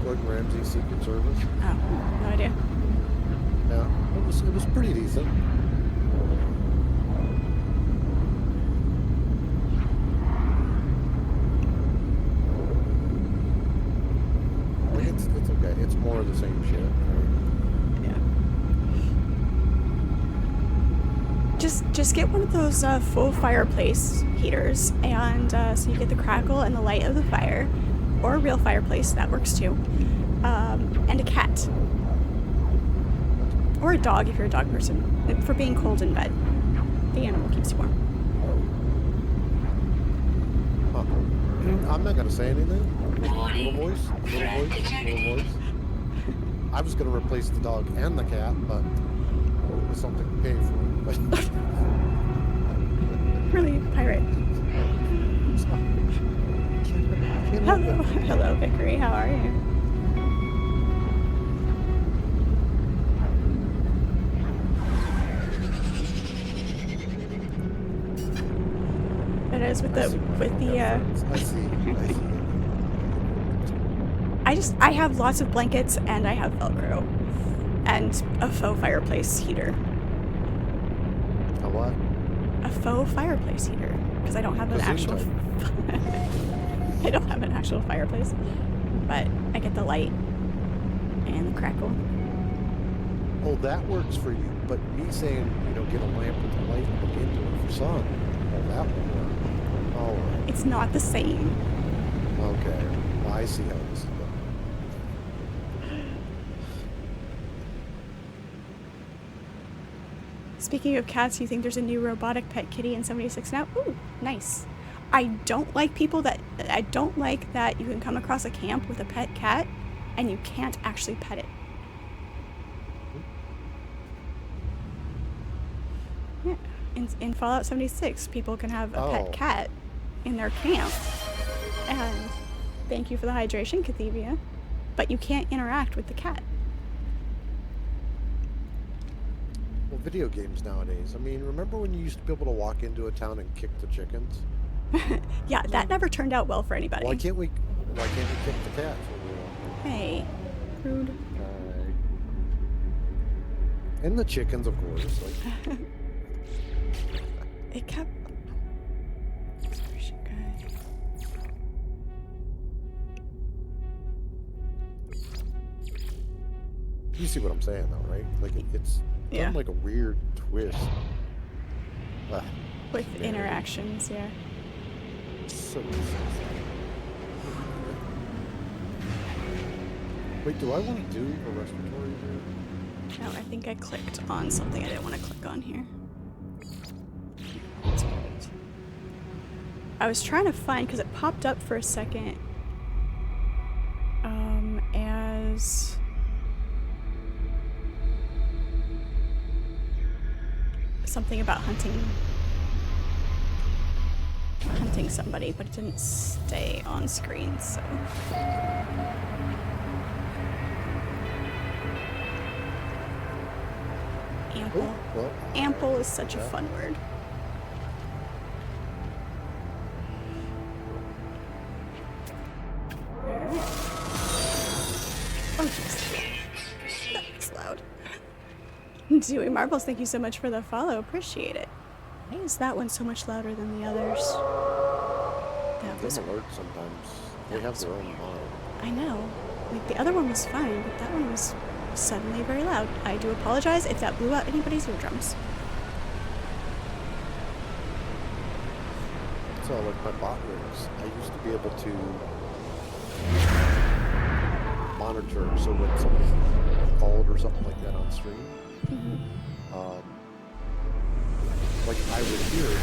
Gordon Ramsay's Secret Service. Oh, no idea. Yeah, it was pretty decent. Like it's okay. It's more of the same shit. Right? Yeah. Just get one of those full fireplace heaters, and so you get the crackle and the light of the fire, or a real fireplace, that works too, and a cat. Or a dog if you're a dog person, for being cold in bed. The animal keeps you warm. Huh. I'm not gonna say anything. Little Warning. voice. I was gonna replace the dog and the cat, but with something to pay for. But Really, pirate. Hello, Vickery. How are you? It is with the I see. I have lots of blankets and I have Velcro and a faux fireplace heater. A what? A faux fireplace heater because I don't have an actual. I don't have an actual fireplace, but I get the light and the crackle. Oh, that works for you. But me saying, get a lamp with a light and look into it for sun. Oh, that won't work. All right. It's not the same. Okay. Well, I see how this is going. Speaking of cats, you think there's a new robotic pet kitty in 76 now? Ooh, nice. I don't like that you can come across a camp with a pet cat and you can't actually pet it. Yeah. In Fallout 76, people can have a pet cat in their camp. And thank you for the hydration, Cathevia. But you can't interact with the cat. Well, video games nowadays. I mean, remember when you used to be able to walk into a town and kick the chickens? Yeah, that never turned out well for anybody. Why can't we kick the cats? Hey, rude. And the chickens, of course. Like. It kept. You see what I'm saying, though, right? Like it's done like a weird twist. With interactions, yeah. So wait, do I want to do a respiratory here? No, I think I clicked on something I didn't want to click on here. That's right. I was trying to find, because it popped up for a second, as something about hunting somebody, but it didn't stay on screen, so. Ample. Oh, well, Ample is such a fun word. Oh, jeez. That's loud. Dewey Marbles, thank you so much for the follow. Appreciate it. Why is that one so much louder than the others? That was alert sometimes. They have their own mind. I know. Like, the other one was fine, but that one was suddenly very loud. I do apologize if that blew out anybody's eardrums. So like my bot rigs, I used to be able to monitor, so when somebody called or something like that on stream, like I would hear it,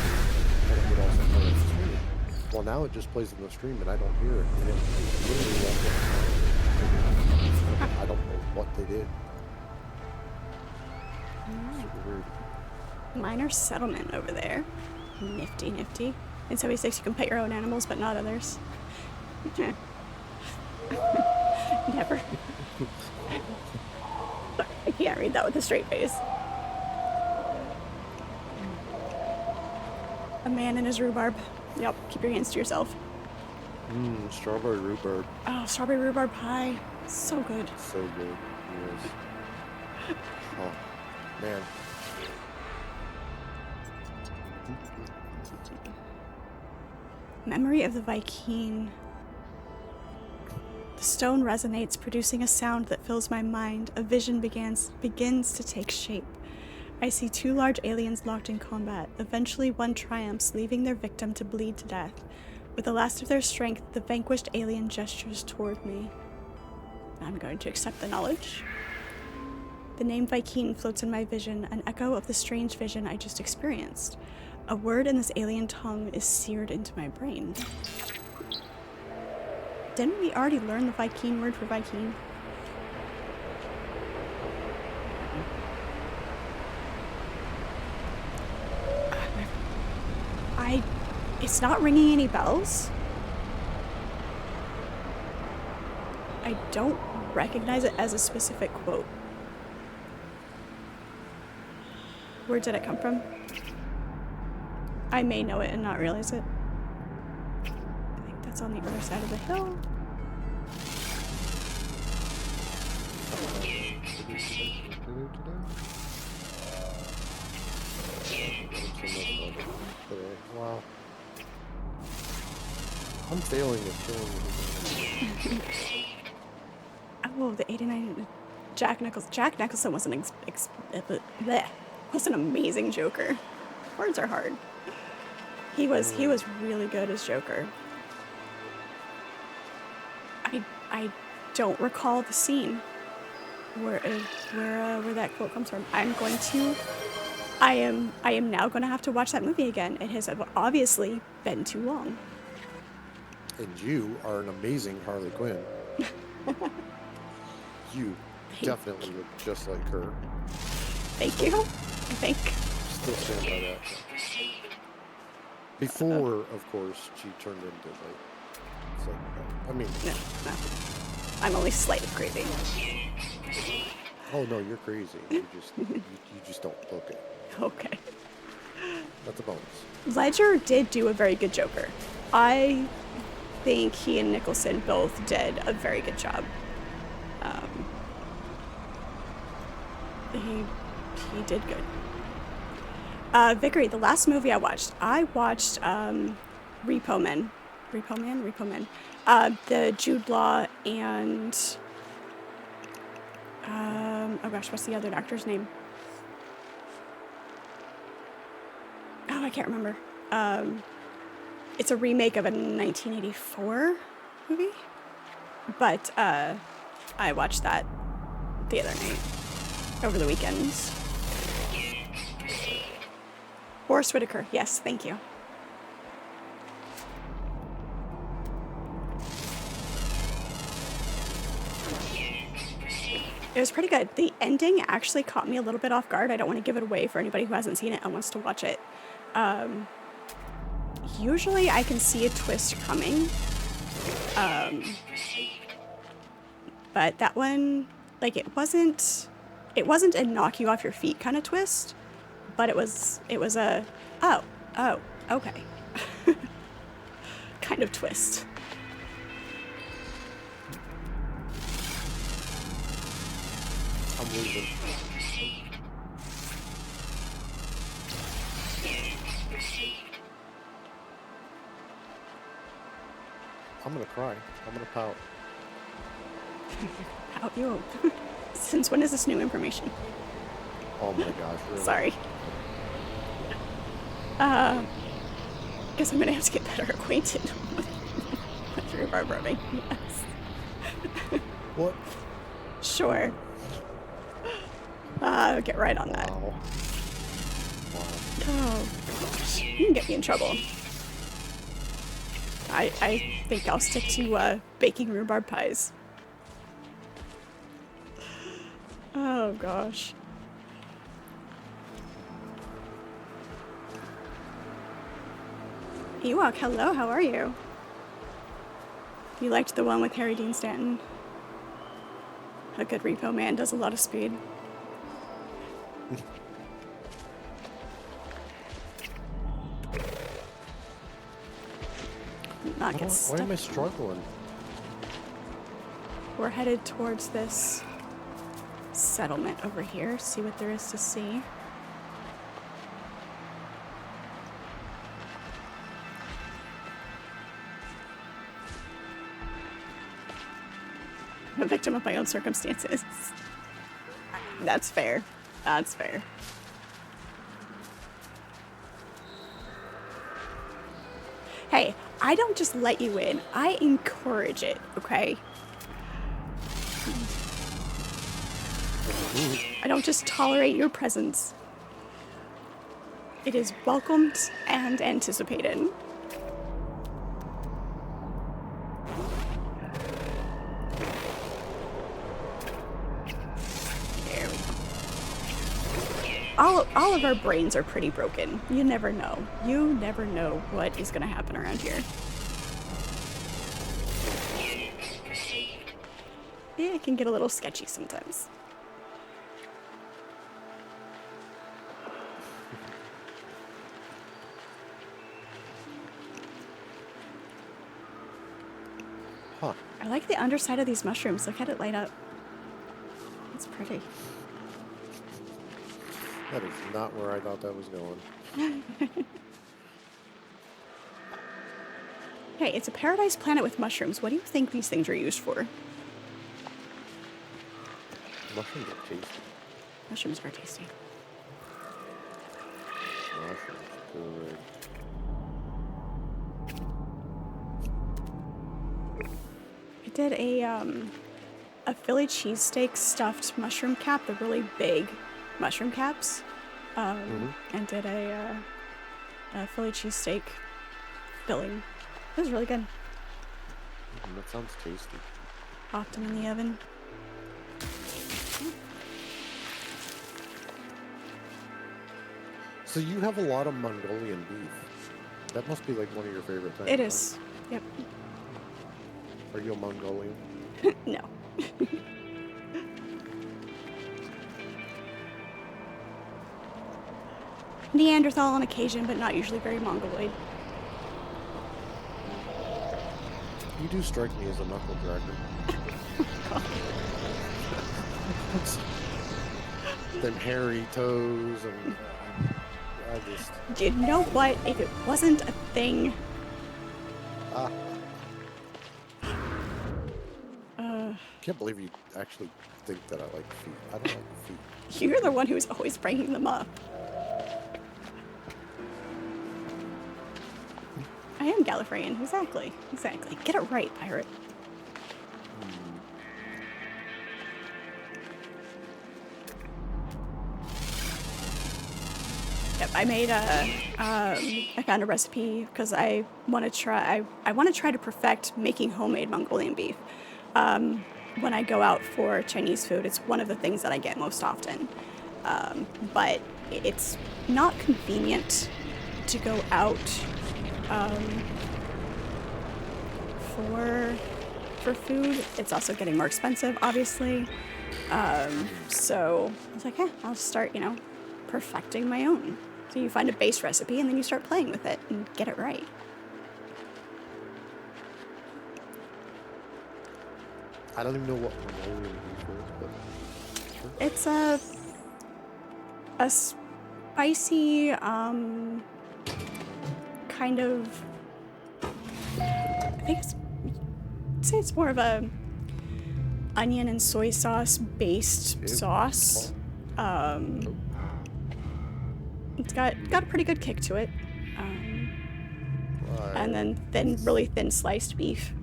and it would also play on the stream. Well, now it just plays on the stream, and I don't hear it, and it literally won't get I don't know what they did. Super weird. Minor settlement over there. Nifty, nifty. In 76, you can pet your own animals, but not others. Never. I can't read that with a straight face. A man and his rhubarb. Yep, keep your hands to yourself. Strawberry rhubarb. Oh, strawberry rhubarb pie. So good. So good. Yes. Oh, man. Memory of the Viking. The stone resonates, producing a sound that fills my mind. A vision begins to take shape. I see two large aliens locked in combat. Eventually, one triumphs, leaving their victim to bleed to death. With the last of their strength, the vanquished alien gestures toward me. I'm going to accept the knowledge. The name Viking floats in my vision, an echo of the strange vision I just experienced. A word in this alien tongue is seared into my brain. Didn't we already learn the Viking word for Viking? It's not ringing any bells. I don't recognize it as a specific quote. Where did it come from? I may know it and not realize it. I think that's on the other side of the hill. Wow. I'm failing at killing. Oh, the 89 Jack Nicholson was was an amazing Joker. Words are hard. He was really good as Joker. I don't recall the scene where that quote comes from. I am now going to have to watch that movie again. It has obviously been too long. And you are an amazing Harley Quinn. You definitely look just like her. Thank you. I think. Still stand by that. Before, of course, she turned into like. It's like I mean. No. I'm only slightly crazy. Oh no, you're crazy. You just don't look it. Okay. That's a bonus. Ledger did do a very good Joker. I think he and Nicholson both did a very good job. He did good. Vickery, the last movie I watched Repo Men. The Jude Law and oh gosh, what's the other actor's name? Oh, I can't remember. It's a remake of a 1984 movie, but I watched that the other night over the weekends. Forrest Whitaker, yes, thank you. It was pretty good. The ending actually caught me a little bit off guard. I don't want to give it away for anybody who hasn't seen it and wants to watch it. Usually I can see a twist coming. But that one, like, it wasn't a knock you off your feet kind of twist, but it was a, oh, okay, kind of twist. I'm leaving. I'm gonna cry. I'm gonna pout. Pout you. Since when is this new information? Oh my gosh, really? Sorry. guess I'm gonna have to get better acquainted with rhubarb rubbing. Yes. What? Sure. Get right on that. Wow. Wow. Oh, gosh. You can get me in trouble. I think I'll stick to baking rhubarb pies. Oh gosh. Ewok, hello, how are you? You liked the one with Harry Dean Stanton? A good repo man does a lot of speed. Not get Why stuck. am I struggling? We're headed towards this settlement over here. See what there is to see. I'm a victim of my own circumstances. That's fair. That's fair. Hey, I don't just let you in. I encourage it, okay? I don't just tolerate your presence. It is welcomed and anticipated. There we go. All of our brains are pretty broken. You never know. You never know what is going to happen around here. Yeah, it can get a little sketchy sometimes. Huh. I like the underside of these mushrooms. Look at it light up. It's pretty. That is not where I thought that was going. Hey, it's a paradise planet with mushrooms. What do you think these things are used for? Mushrooms are tasty. Mushrooms are tasty. Mushrooms, good. I did a Philly cheesesteak stuffed mushroom cap, the really big mushroom caps, and did a Philly cheesesteak filling. It was really good. That sounds tasty. Popped them in the oven. So you have a lot of Mongolian beef. That must be like one of your favorite things. It is. Yep. Are you a Mongolian? No. Neanderthal on occasion, but not usually very Mongoloid. You do strike me as a knuckle dragger. Them hairy toes and I just You know what? If it wasn't a thing, can't believe you actually think that I like feet. I don't like feet. you're the one who's always bringing them up. I am Gallifreyan. Exactly. Exactly. Get it right, pirate. Yep, I made I found a recipe because I want to try. I want to try to perfect making homemade Mongolian beef. When I go out for Chinese food, it's one of the things that I get most often. But it's not convenient to go out for food. It's also getting more expensive, obviously. So I was like, I'll start, perfecting my own. So you find a base recipe and then you start playing with it and get it right. I don't even know what Mongolian beef is, but sure. It's a spicy, kind of, I think I'd say it's more of a onion and soy sauce based sauce. It's got a pretty good kick to it. And then really thin sliced beef.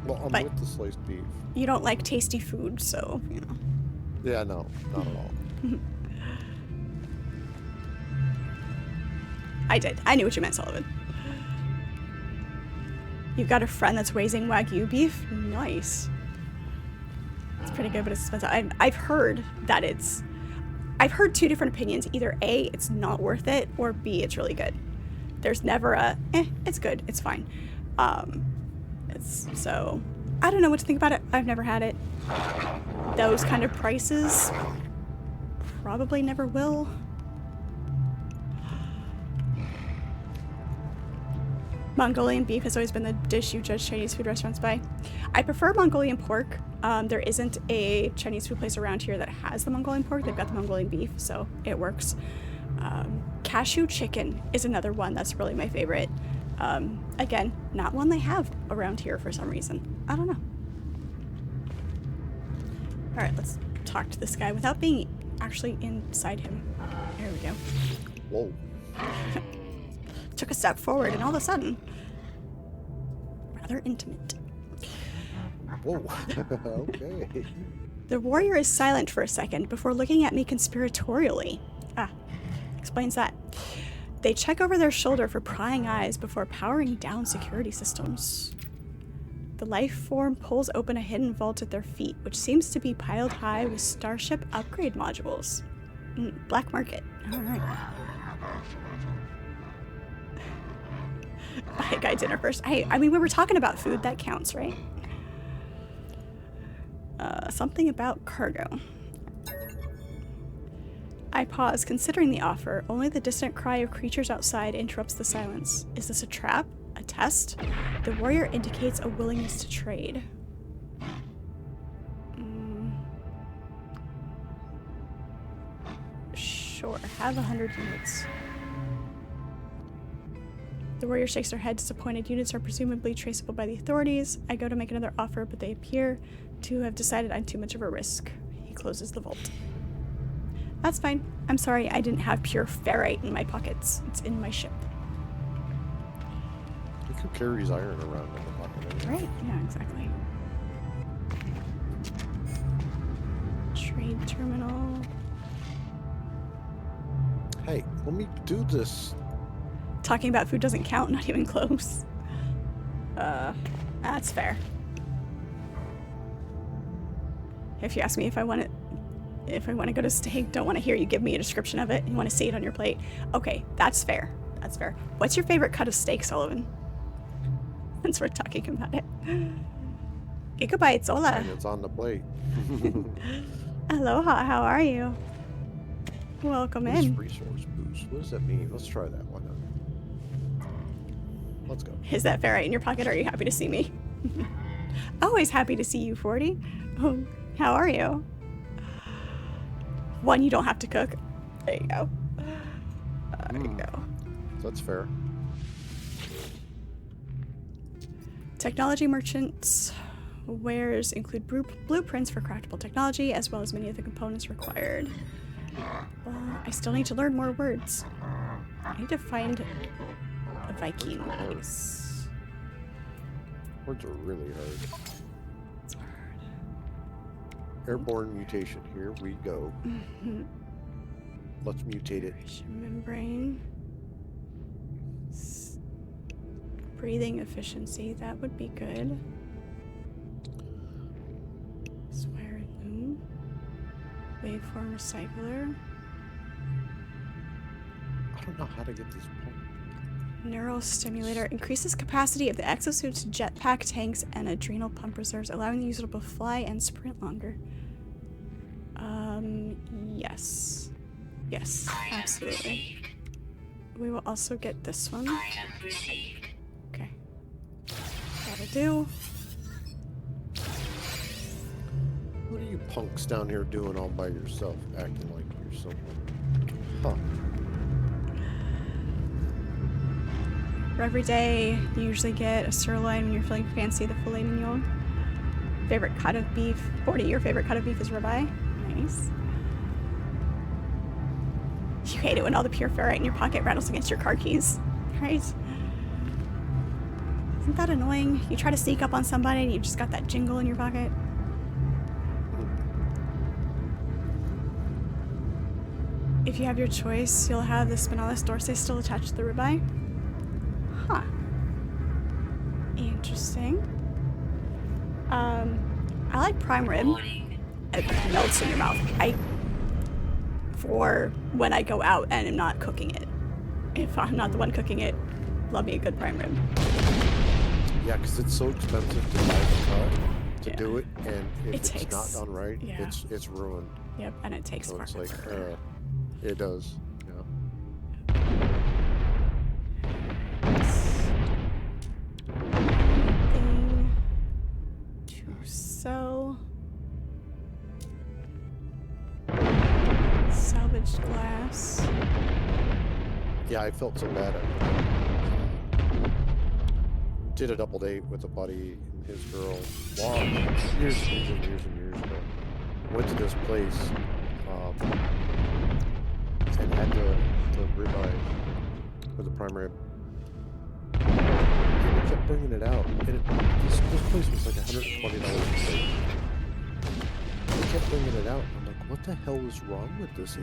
Well, I'm But with the sliced beef. you don't like tasty food, so, you know. Yeah, no, not at all. I did. I knew what you meant, Sullivan. You've got a friend that's raising Wagyu beef? Nice. It's pretty good, but it's expensive. I've heard that I've heard two different opinions. Either A, it's not worth it, or B, it's really good. There's never a, it's good, it's fine. So, I don't know what to think about it. I've never had it. Those kind of prices, probably never will. Mongolian beef has always been the dish you judge Chinese food restaurants by. I prefer Mongolian pork. There isn't a Chinese food place around here that has the Mongolian pork. They've got the Mongolian beef, so it works. Cashew chicken is another one that's really my favorite. Again, not one they have around here for some reason. I don't know. Alright, let's talk to this guy without being actually inside him. There we go. Whoa. Took a step forward and all of a sudden, rather intimate. Whoa. Okay. The warrior is silent for a second before looking at me conspiratorially. Explains that. They check over their shoulder for prying eyes before powering down security systems. The life form pulls open a hidden vault at their feet, which seems to be piled high with Starship upgrade modules. Black market. All right. Buy a guy dinner first. I mean, we were talking about food. That counts, right? Something about cargo. I pause, considering the offer. Only the distant cry of creatures outside interrupts the silence. Is this a trap? A test? The warrior indicates a willingness to trade. Sure, have 100 units. The warrior shakes her head, disappointed. Units are presumably traceable by the authorities. I go to make another offer, but they appear to have decided I'm too much of a risk. He closes the vault. That's fine. I'm sorry I didn't have pure ferrite in my pockets. It's in my ship. Look who carries iron around in the pocket. Right? Yeah, exactly. Trade terminal. Hey, let me do this. Talking about food doesn't count, not even close. That's fair. If you ask me if I want to go to steak, don't want to hear you give me a description of it. You want to see it on your plate. Okay, that's fair. That's fair. What's your favorite cut of steak, Sullivan? Since we're talking about it. Gigabytes, hola. And it's on the plate. Aloha, how are you? Welcome in. Resource boost. What does that mean? Let's try that one out. Let's go. Is that ferrite in your pocket, or are you happy to see me? Always happy to see you, 40. Oh, how are you? One you don't have to cook. There you go. There you go. That's fair. Technology merchants. Wares include blueprints for craftable technology, as well as many of the components required. Well, I still need to learn more words. I need to find a Viking place. Words are really hard. It's hard. Airborne mutation. Here we go. Let's mutate it. Membrane. Breathing efficiency. That would be good. Swear loom. Waveform recycler. I don't know how to get these points. Neural stimulator increases capacity of the exosuit's jetpack tanks and adrenal pump reserves, allowing the user to both fly and sprint longer. Yes. Yes, absolutely. We will also get this one. Okay. That'll do. What are you punks down here doing all by yourself, acting like you're someone? Huh. For every day, you usually get a sirloin when you're feeling fancy, the filet mignon. Favorite cut of beef? 40, your favorite cut of beef is ribeye? Nice. You hate it when all the pure ferrite in your pocket rattles against your car keys, right? Isn't that annoying? You try to sneak up on somebody and you've just got that jingle in your pocket. If you have your choice, you'll have the spinalis dorsi still attached to the ribeye. Huh. Interesting. I like prime rib. It melts in your mouth. For when I go out and am not cooking it. If I'm not the one cooking it, love me a good prime rib. Yeah, because it's so expensive to buy the cut to do it, and if it's not done right, yeah. it's ruined. Yep, and it takes So forever. it's like, it does. Yeah. Thing to sell. Salvaged glass. Yeah, I felt so bad. Did a double date with a buddy and his girl long years and years ago. Went to this place and had the ribeye or the prime rib. And they kept bringing it out. And this place was like $120 a plate. They kept bringing it out. I'm like, what the hell is wrong with this?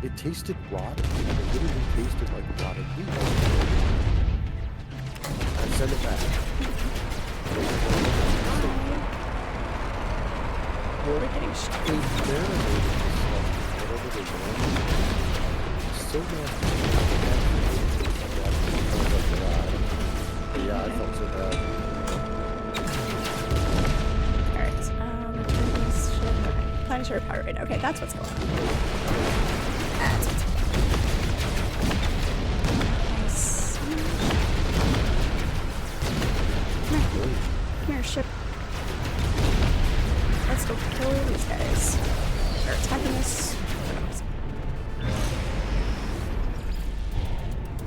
It tasted rotten. It literally tasted like rotted meat. I sent it back. We're getting They marinated this stuff, whatever they want. Still not but yeah, I felt so bad. Alright, planetary power rate. Okay, that's what's going on. That's what's going on. Nice. Come here, ship. Let's go kill these guys. They're attacking us.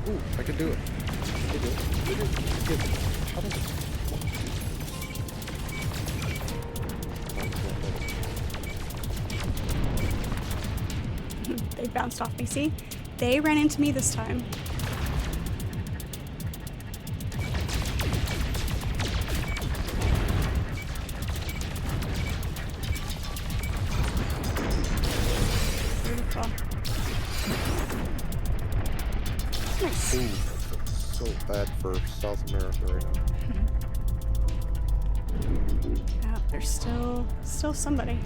Ooh, I can do it. I can do it. How does it? They bounced off me, see? They ran into me this time. Beautiful. Nice. Ooh, that's so bad for South America right now. Yeah, there's still somebody.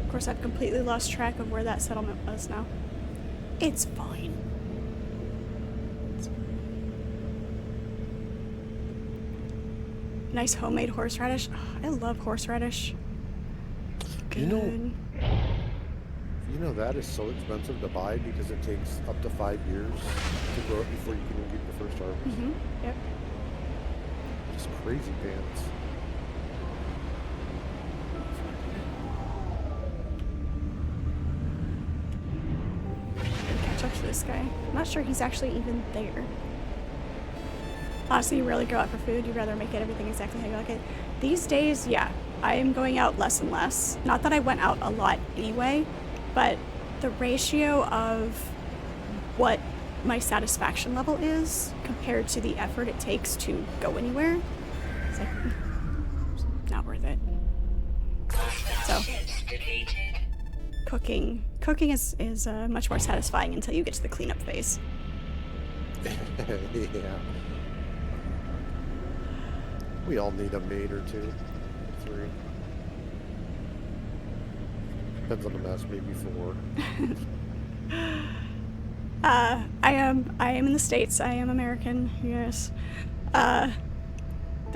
Of course, I've completely lost track of where that settlement was now. It's fine. Nice homemade horseradish. Oh, I love horseradish. Good. You know that is so expensive to buy because it takes up to 5 years to grow it before you can even get the first harvest. Yep. It's crazy pants. Catch up to this guy. I'm not sure he's actually even there. Honestly, you rarely go out for food. You'd rather make it everything exactly how you like it. These days, yeah, I am going out less and less. Not that I went out a lot anyway, but the ratio of what my satisfaction level is compared to the effort it takes to go anywhere, it's like, it's not worth it. So, cooking is much more satisfying until you get to the cleanup phase. Yeah. We all need a maid or 2, 3. Depends on the mess, maybe 4. I am in the States. I am American, yes. The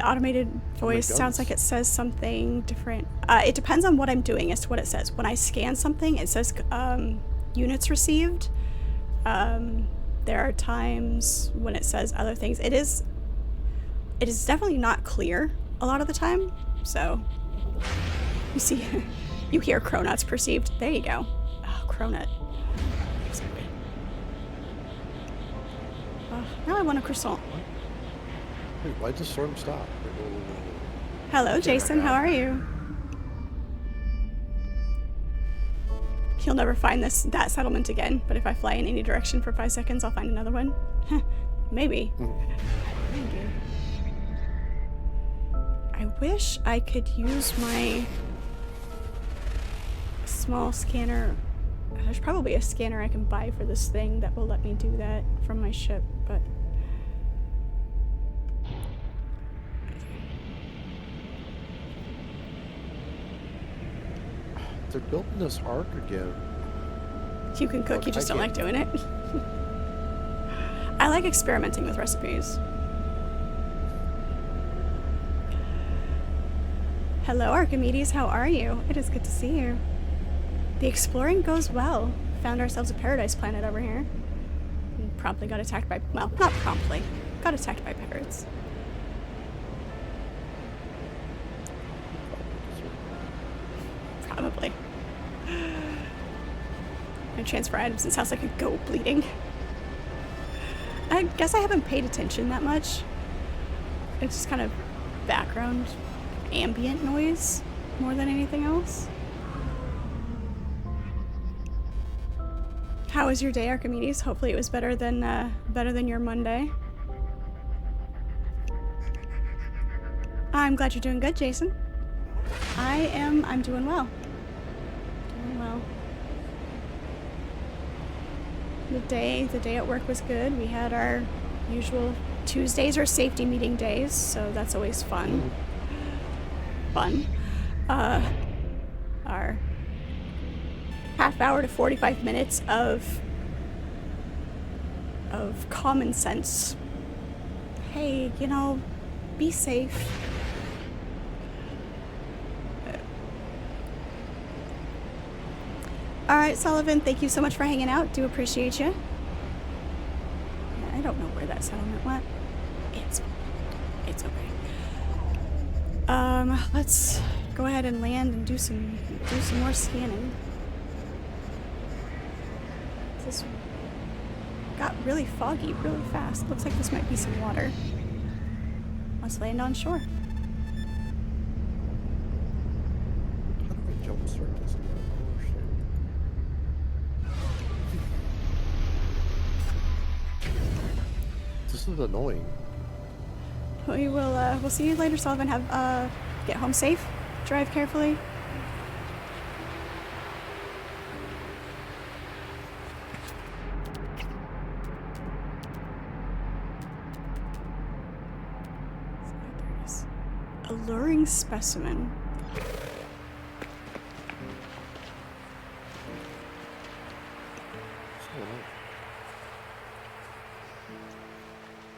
automated voice sounds like it says something different. It depends on what I'm doing as to what it says. When I scan something, it says units received. There are times when it says other things. It is definitely not clear a lot of the time. So you see, you hear cronut's perceived. There you go. Oh, cronut. Exactly. Now I want a croissant. Wait, why did the storm stop? Hello, Jason. How are you? You'll never find that settlement again, but if I fly in any direction for 5 seconds, I'll find another one. Maybe. Maybe. I wish I could use my small scanner. There's probably a scanner I can buy for this thing that will let me do that from my ship, but... They're building this arc again. You can cook, you just don't like doing it. I like experimenting with recipes. Hello, Archimedes, how are you? It is good to see you. The exploring goes well. Found ourselves a paradise planet over here. And promptly got attacked by, well, not promptly. Got attacked by pirates. Probably. I transfer items and it sounds like a goat bleeding. I guess I haven't paid attention that much. It's just kind of background ambient noise more than anything else. How was your day, Archimedes? Hopefully it was better than your Monday. I'm glad you're doing good, Jason. I'm doing well. Doing well. The day at work was good. We had our usual Tuesdays are safety meeting days, so that's always fun. Our half hour to 45 minutes of common sense. Hey, you know, be safe. Alright, Sullivan, thank you so much for hanging out. Do appreciate you. I don't know where that settlement went. It's okay. Let's go ahead and land and do some more scanning. This got really foggy really fast. Looks like this might be some water. Let's land on shore. How do I jumpstart this? This is annoying. We'll see you later, Sullivan. Get home safe. Drive carefully. Alluring specimen.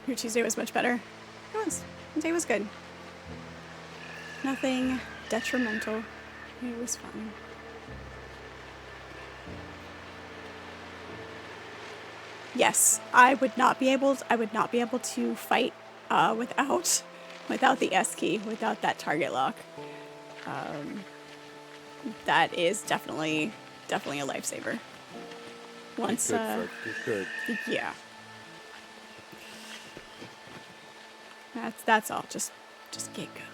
Your Tuesday was much better. It was. The day was good. Nothing detrimental. It was fine. Yes, I would not be able to fight without the S key, without that target lock. That is definitely a lifesaver. Once good. Yeah. That's all. Just get going.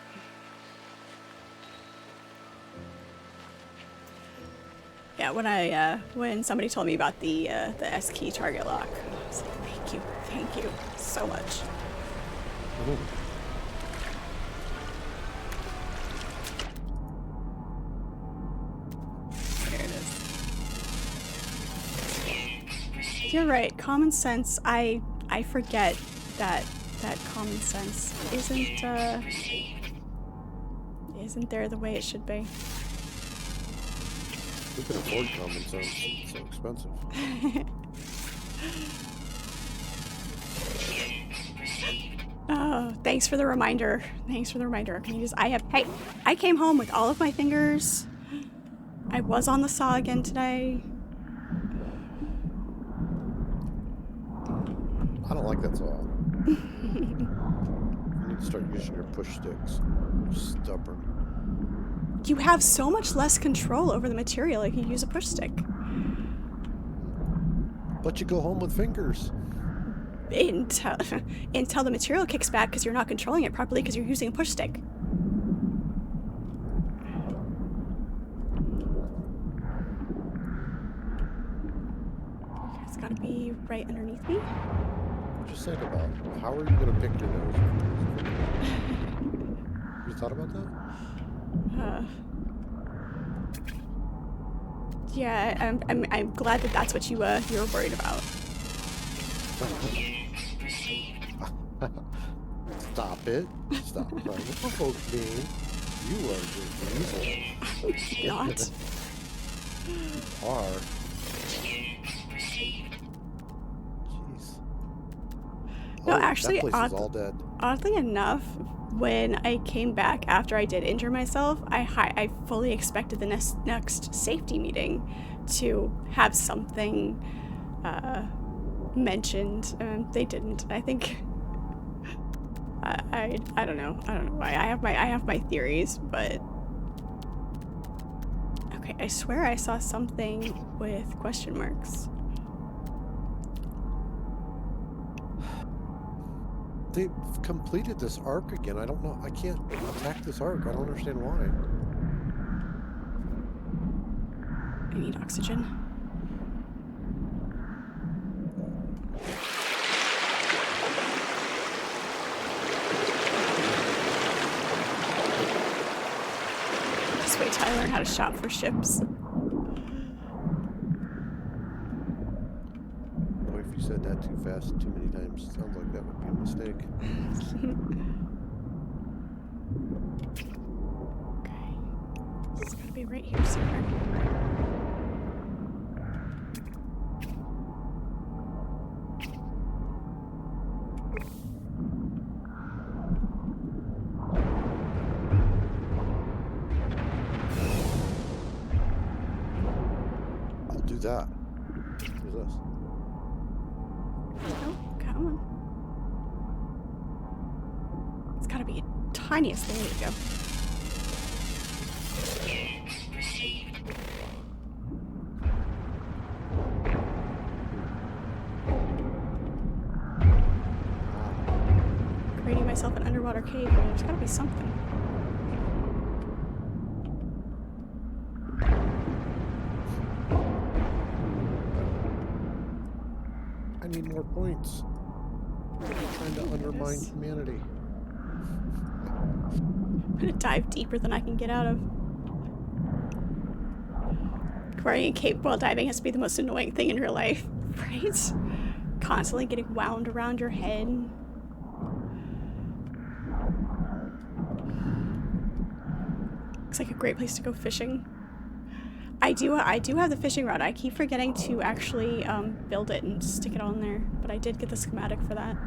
Yeah, when somebody told me about the S key target lock, I was like, thank you so much. Mm-hmm. There it is. You're right. Common sense. I forget that common sense isn't there the way it should be. We can afford common sense. It's so expensive. Oh, thanks for the reminder. Archimedes. I came home with all of my fingers. I was on the saw again today. I don't like that saw. You need to start using your push sticks. You're stubborn. You have so much less control over the material if you use a push stick. But you go home with fingers. Until the material kicks back because you're not controlling it properly because you're using a push stick. gotta be right underneath me. Just think about how are you gonna pick your nose? You thought about that? Yeah, I'm glad that that's what you're worried about. Stop it. Stop trying to provoke me. You are just evil. Not. You are. Jeez. No, Oh, actually, that place is all dead. Oddly enough, when I came back after I did injure myself, I fully expected the next safety meeting to have something mentioned. They didn't. I think. I don't know. I don't know why. I have my theories, but okay. I swear I saw something with question marks. They've completed this arc again. I don't know. I can't attack this arc. I don't understand why. I need oxygen. Just wait till I learn how to shop for ships. Boy, if you said that too fast too many times, it sounds like that would be a mistake. Okay. It's gotta be right here somewhere. I'll do that. Who's this? Oh, come on. It's gotta be a tiniest thing. There you go. Creating myself an underwater cave, but there's gotta be something. I need more points. You're trying to undermine humanity. I'm gonna dive deeper than I can get out of. Wearing a cape while diving has to be the most annoying thing in your life, right? Constantly getting wound around your head. Looks like a great place to go fishing. I do have the fishing rod. I keep forgetting to actually build it and stick it on there, but I did get the schematic for that.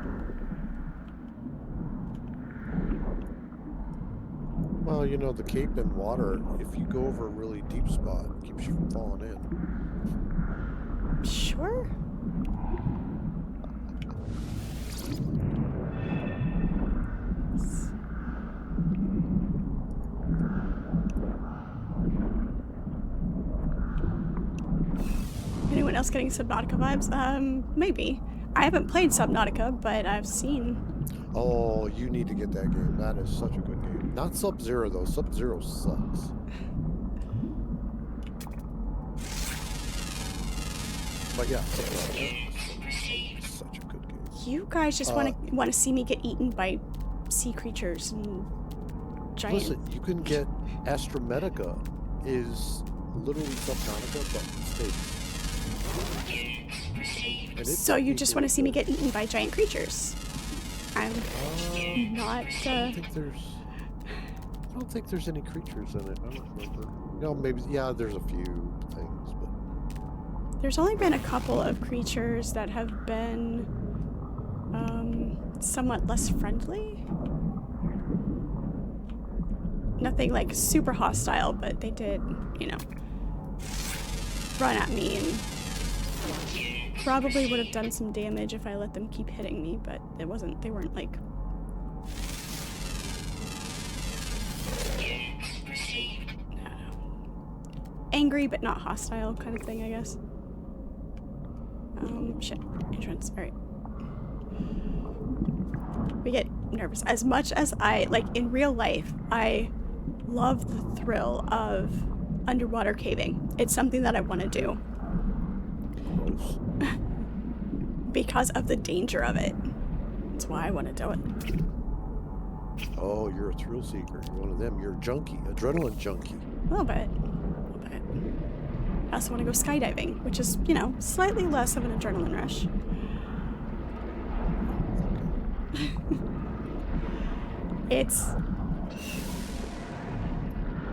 Well, you know, the cape in water, if you go over a really deep spot, it keeps you from falling in. Sure. Anyone else getting Subnautica vibes? Maybe. I haven't played Subnautica, but I've seen. Oh, you need to get that game. That is such a good game. Not Sub-Zero, though. Sub-Zero sucks. But yeah, Subnautica is such a good game. You guys just want to see me get eaten by sea creatures and giant. Listen, you can get Astromedica is literally Subnautica, but in space. So you just want to see me get eaten by giant creatures? I'm not. I don't think there's any creatures in it. I don't remember. No, maybe. Yeah, there's a few things, but There's only been a couple of creatures that have been somewhat less friendly. Nothing like super hostile, but they did, you know, run at me and probably would have done some damage if I let them keep hitting me, but they weren't like... angry but not hostile kind of thing, I guess. Shit. Entrance. Alright. We get nervous. As much as I, like, in real life, I love the thrill of underwater caving. It's something that I want to do. because of the danger of it. That's why I want to do it. Oh, you're a thrill seeker. You're one of them. You're a junkie, adrenaline junkie. A little bit. I also want to go skydiving, which is, you know, slightly less of an adrenaline rush.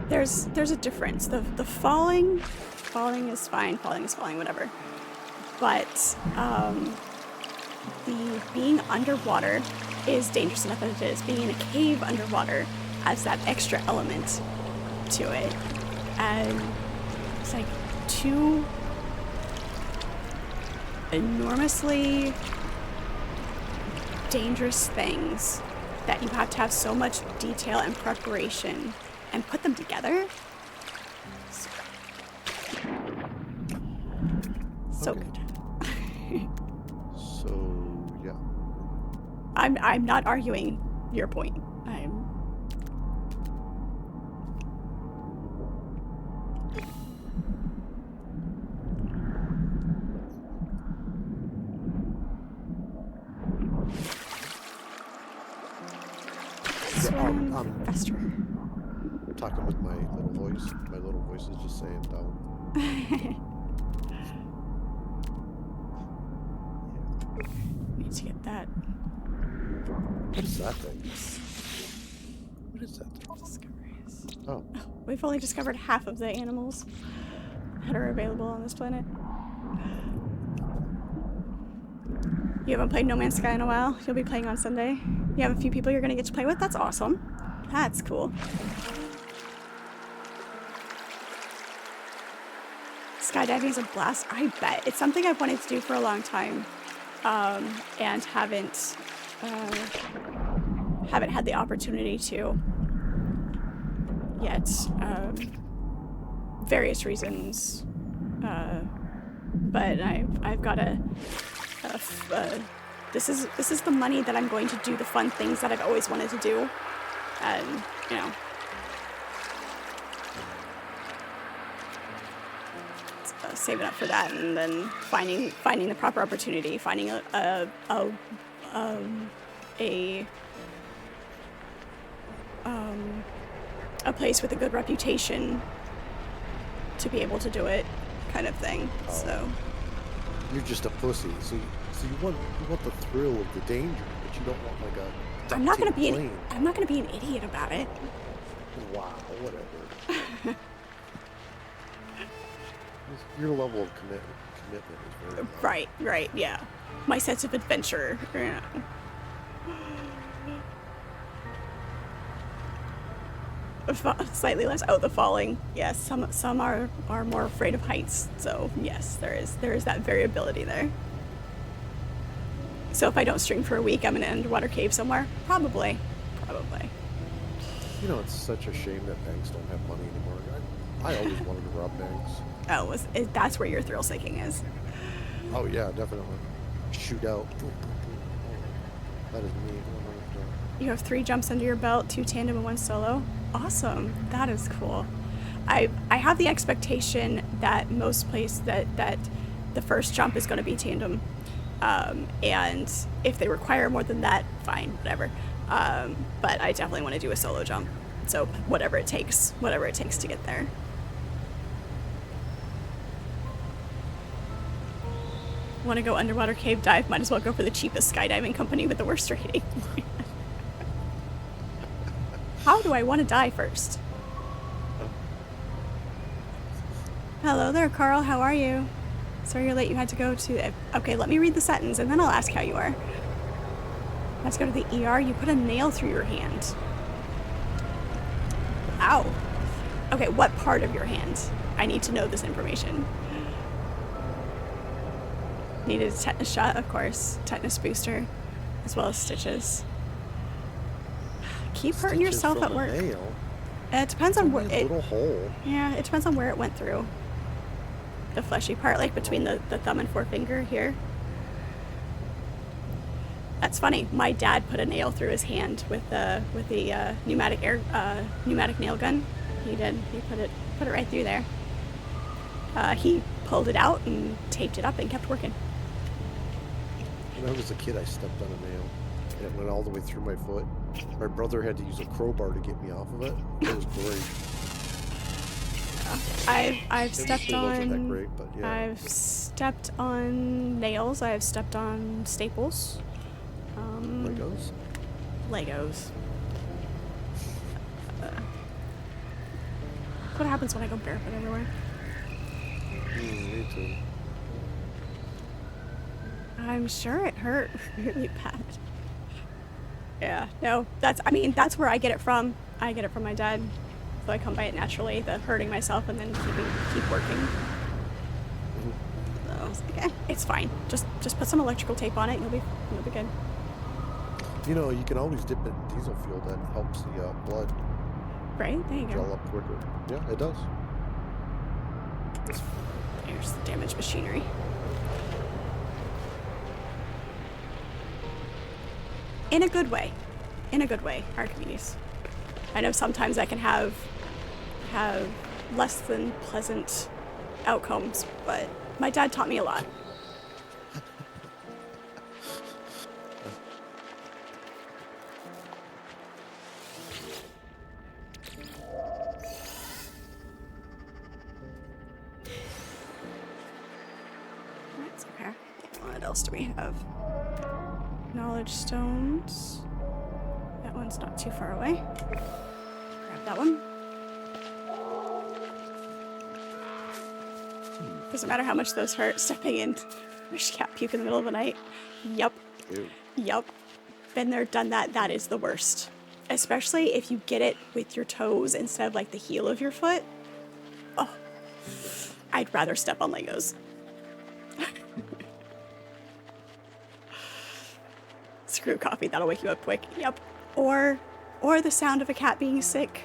There's a difference. The falling is fine. Falling is falling, whatever. But the being underwater is dangerous enough as it is. Being in a cave underwater adds that extra element to it, and it's like two enormously dangerous things that you have to have so much detail and preparation and put them together. So Okay. good. So, yeah. I'm not arguing your point. Swim faster. Talking with my little voice. My little voice is just saying down. Need to get that. What is that thing? What is that thing? Discoveries. Oh. We've only discovered half of the animals that are available on this planet. You haven't played No Man's Sky in a while. You'll be playing on Sunday. You have a few people you're going to get to play with. That's awesome. That's cool. Skydiving is a blast. I bet. It's something I've wanted to do for a long time, and haven't had the opportunity to yet. Various reasons, but I've got this is the money that I'm going to do the fun things that I've always wanted to do, and you know, saving up for that, and then finding the proper opportunity, finding a place with a good reputation to be able to do it, kind of thing. Oh. So You're just a pussy. So you want the thrill of the danger, but you don't want like a. I'm not gonna be plane. I'm not gonna be an idiot about it. Wow, whatever. Your level of commitment is very low. Right, yeah. My sense of adventure, you know. Slightly less. Oh, the falling. Yes, some are more afraid of heights. So yes, there is that variability there. So if I don't stream for a week, I'm in an underwater cave somewhere. Probably. You know, it's such a shame that banks don't have money anymore. I always wanted to rob banks. Oh, that's where your thrill seeking is. Oh yeah, definitely. Shoot out. That is me. You have 3 jumps under your belt, 2 tandem and 1 solo. Awesome. That is cool. I have the expectation that most places that the first jump is going to be tandem, and if they require more than that, fine, whatever. But I definitely want to do a solo jump. So whatever it takes to get there. Want to go underwater cave dive? Might as well go for the cheapest skydiving company with the worst rating. How do I want to die first? Hello there, Carl. How are you? Sorry you're late. You had to go to... Okay, let me read the sentence, and then I'll ask how you are. Let's go to the ER. You put a nail through your hand. Ow. Okay, what part of your hand? I need to know this information. Needed a tetanus shot, of course. Tetanus booster, as well as stitches. Keep hurting Stitches yourself from at work. a nail? It depends on where A it. little hole. Yeah, it depends on where it went through. The fleshy part, like between the thumb and forefinger here. That's funny. My dad put a nail through his hand with the pneumatic nail gun. He did. He put it right through there. He pulled it out and taped it up and kept working. When I was a kid, I stepped on a nail, and it went all the way through my foot. My brother had to use a crowbar to get me off of it. It was great. I've stepped It wasn't that on. great, but yeah. I've stepped on nails. I've stepped on staples. Legos? Legos. What happens when I go barefoot everywhere? Me too. I'm sure it hurt really bad. Yeah, no, that's where I get it from. I get it from my dad. So I come by it naturally, the hurting myself and then keep working. So I was like, it's fine. Just put some electrical tape on it, you'll be good. You know, you can always dip it in diesel fuel. That helps the blood Right? There you gel go. up quicker. Yeah, it does. There's the damaged machinery. In a good way. Archimedes. I know sometimes I can have less than pleasant outcomes, but my dad taught me a lot. That's okay. What else do we have? Knowledge stones. That one's not too far away. Grab that one. Doesn't matter how much those hurt. Stepping in fish cat puke in the middle of the night. Yup. Ew. Yup. Been there, done that. That is the worst. Especially if you get it with your toes instead of like the heel of your foot. Oh. I'd rather step on Legos. Screw coffee, that'll wake you up quick. Yep. Or the sound of a cat being sick.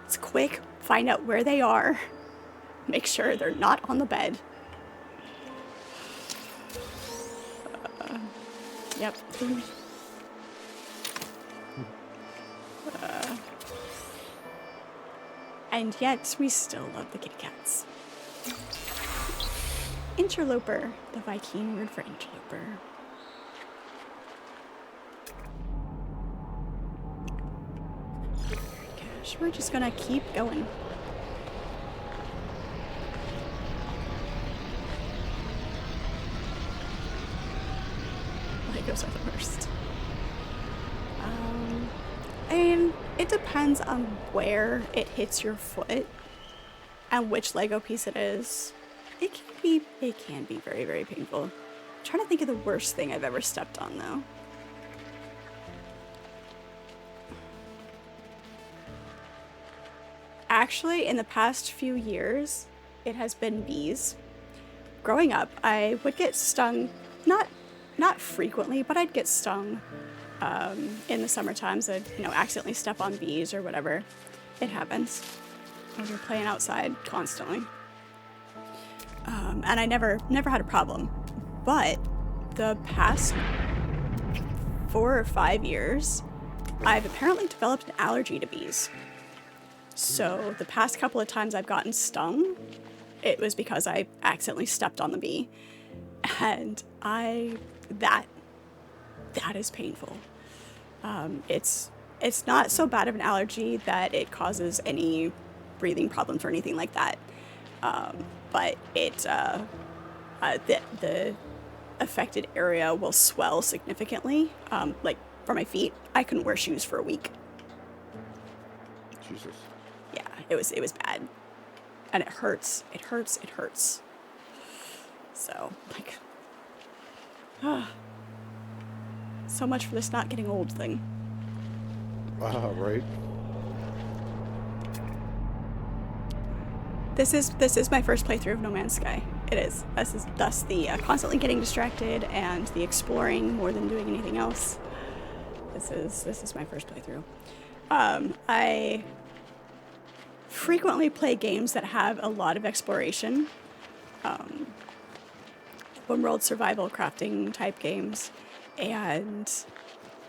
It's quick. Find out where they are. Make sure they're not on the bed. Yep. And yet, we still love the kitty cats. Interloper, the Viking word for interloper. Gosh, we're just gonna keep going. Legos are the worst. I mean, it depends on where it hits your foot and which Lego piece it is. It can be very, very painful. I'm trying to think of the worst thing I've ever stepped on though. Actually, in the past few years, it has been bees. Growing up, I would get stung, not frequently, but I'd get stung in the summer times. I'd, accidentally step on bees or whatever. It happens. We were playing outside constantly. And I never had a problem. But the past 4 or 5 years, I've apparently developed an allergy to bees. So the past couple of times I've gotten stung, it was because I accidentally stepped on the bee. And that is painful. It's not so bad of an allergy that it causes any breathing problems or anything like that. But the affected area will swell significantly. Like for my feet, I couldn't wear shoes for a week. Jesus. Yeah, it was bad. And it hurts. It hurts. So, like, so much for this not getting old thing. Right. This is my first playthrough of No Man's Sky. It is. This is thus the constantly getting distracted and the exploring more than doing anything else. This is my first playthrough. I frequently play games that have a lot of exploration. Open world survival crafting type games. And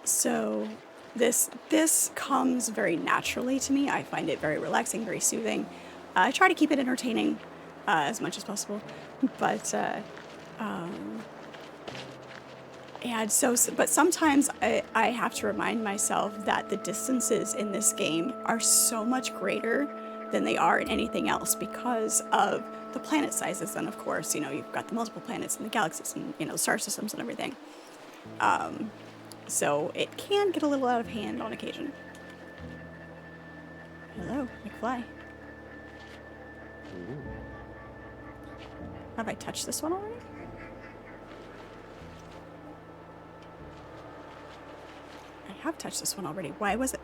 so this comes very naturally to me. I find it very relaxing, very soothing. I try to keep it entertaining as much as possible, but And so, but sometimes I have to remind myself that the distances in this game are so much greater than they are in anything else because of the planet sizes. And of course, you know, you've got the multiple planets and the galaxies and, you know, star systems and everything. So it can get a little out of hand on occasion. Hello, McFly. Ooh. Have I touched this one already? I have touched this one already. Why is it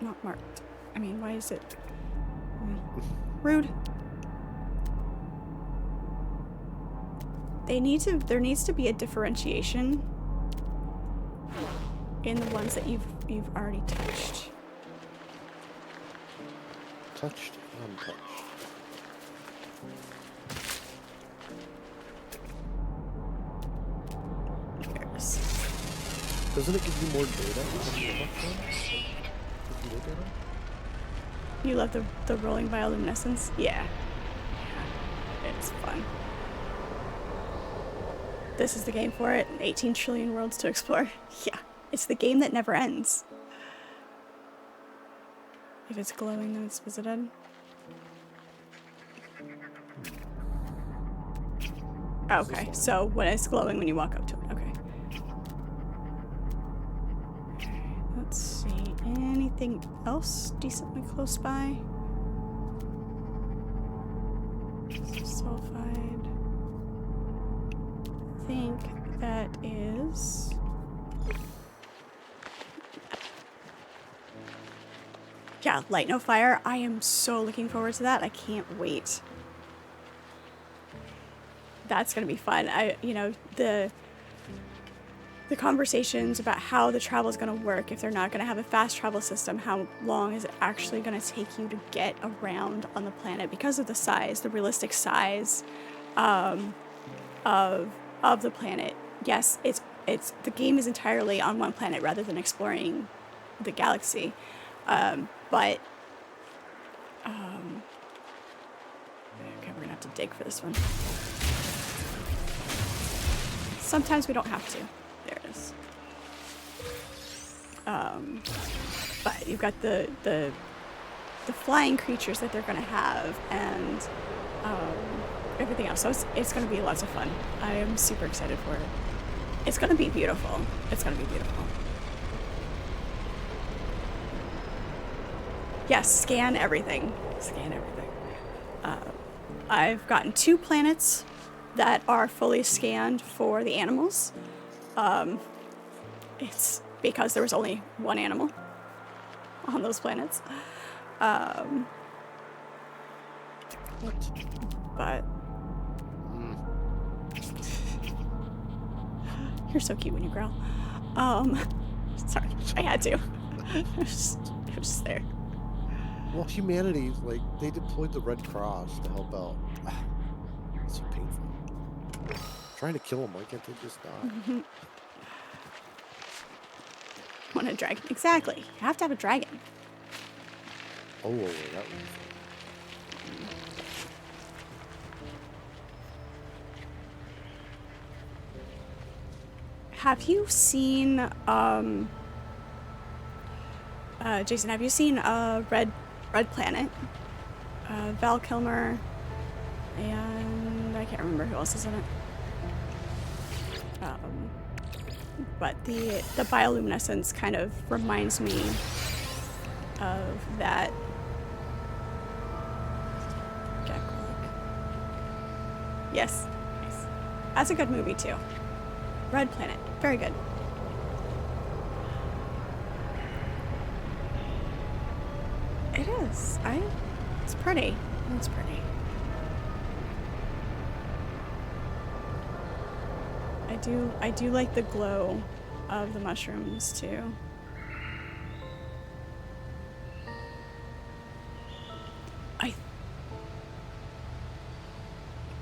not marked? I mean, why is it rude? There needs to be a differentiation in the ones that you've already touched. Touched, untouched. Here it is. Doesn't it give you more data? If you look at it? You love the rolling bioluminescence? Yeah. It's fun. This is the game for it. 18 trillion worlds to explore. Yeah. It's the game that never ends. If it's glowing, then it's visited. Okay, so when it's glowing when you walk up to it. Okay. Let's see. Anything else decently close by? Sulfide. I think that is... Yeah, Light No Fire. I am so looking forward to that. I can't wait. That's gonna be fun. You know, the conversations about how the travel is gonna work, if they're not gonna have a fast travel system, how long is it actually gonna take you to get around on the planet because of the size, the realistic size of the planet. Yes, it's the game is entirely on one planet rather than exploring the galaxy. But okay, we're gonna have to dig for this one. Sometimes we don't have to. There it is. But you've got the flying creatures that they're gonna have and everything else. So it's gonna be lots of fun. I am super excited for it. It's gonna be beautiful. It's gonna be beautiful. Yes, scan everything. Scan everything. I've gotten 2 planets that are fully scanned for the animals. It's because there was only one animal on those planets. But you're so cute when you growl. Sorry, I had to. it was just there. Well, humanity, like, they deployed the Red Cross to help out. It's so painful. Trying to kill them, why can't they just die? Want a dragon? Exactly. You have to have a dragon. Oh, that would be fun. Have you seen, Jason, have you seen, Red Planet? Val Kilmer, and I can't remember who else is in it. But the bioluminescence kind of reminds me of that. Yes, nice. That's a good movie too. Red Planet, very good. It is. It's pretty. It's pretty. I do like the glow of the mushrooms too.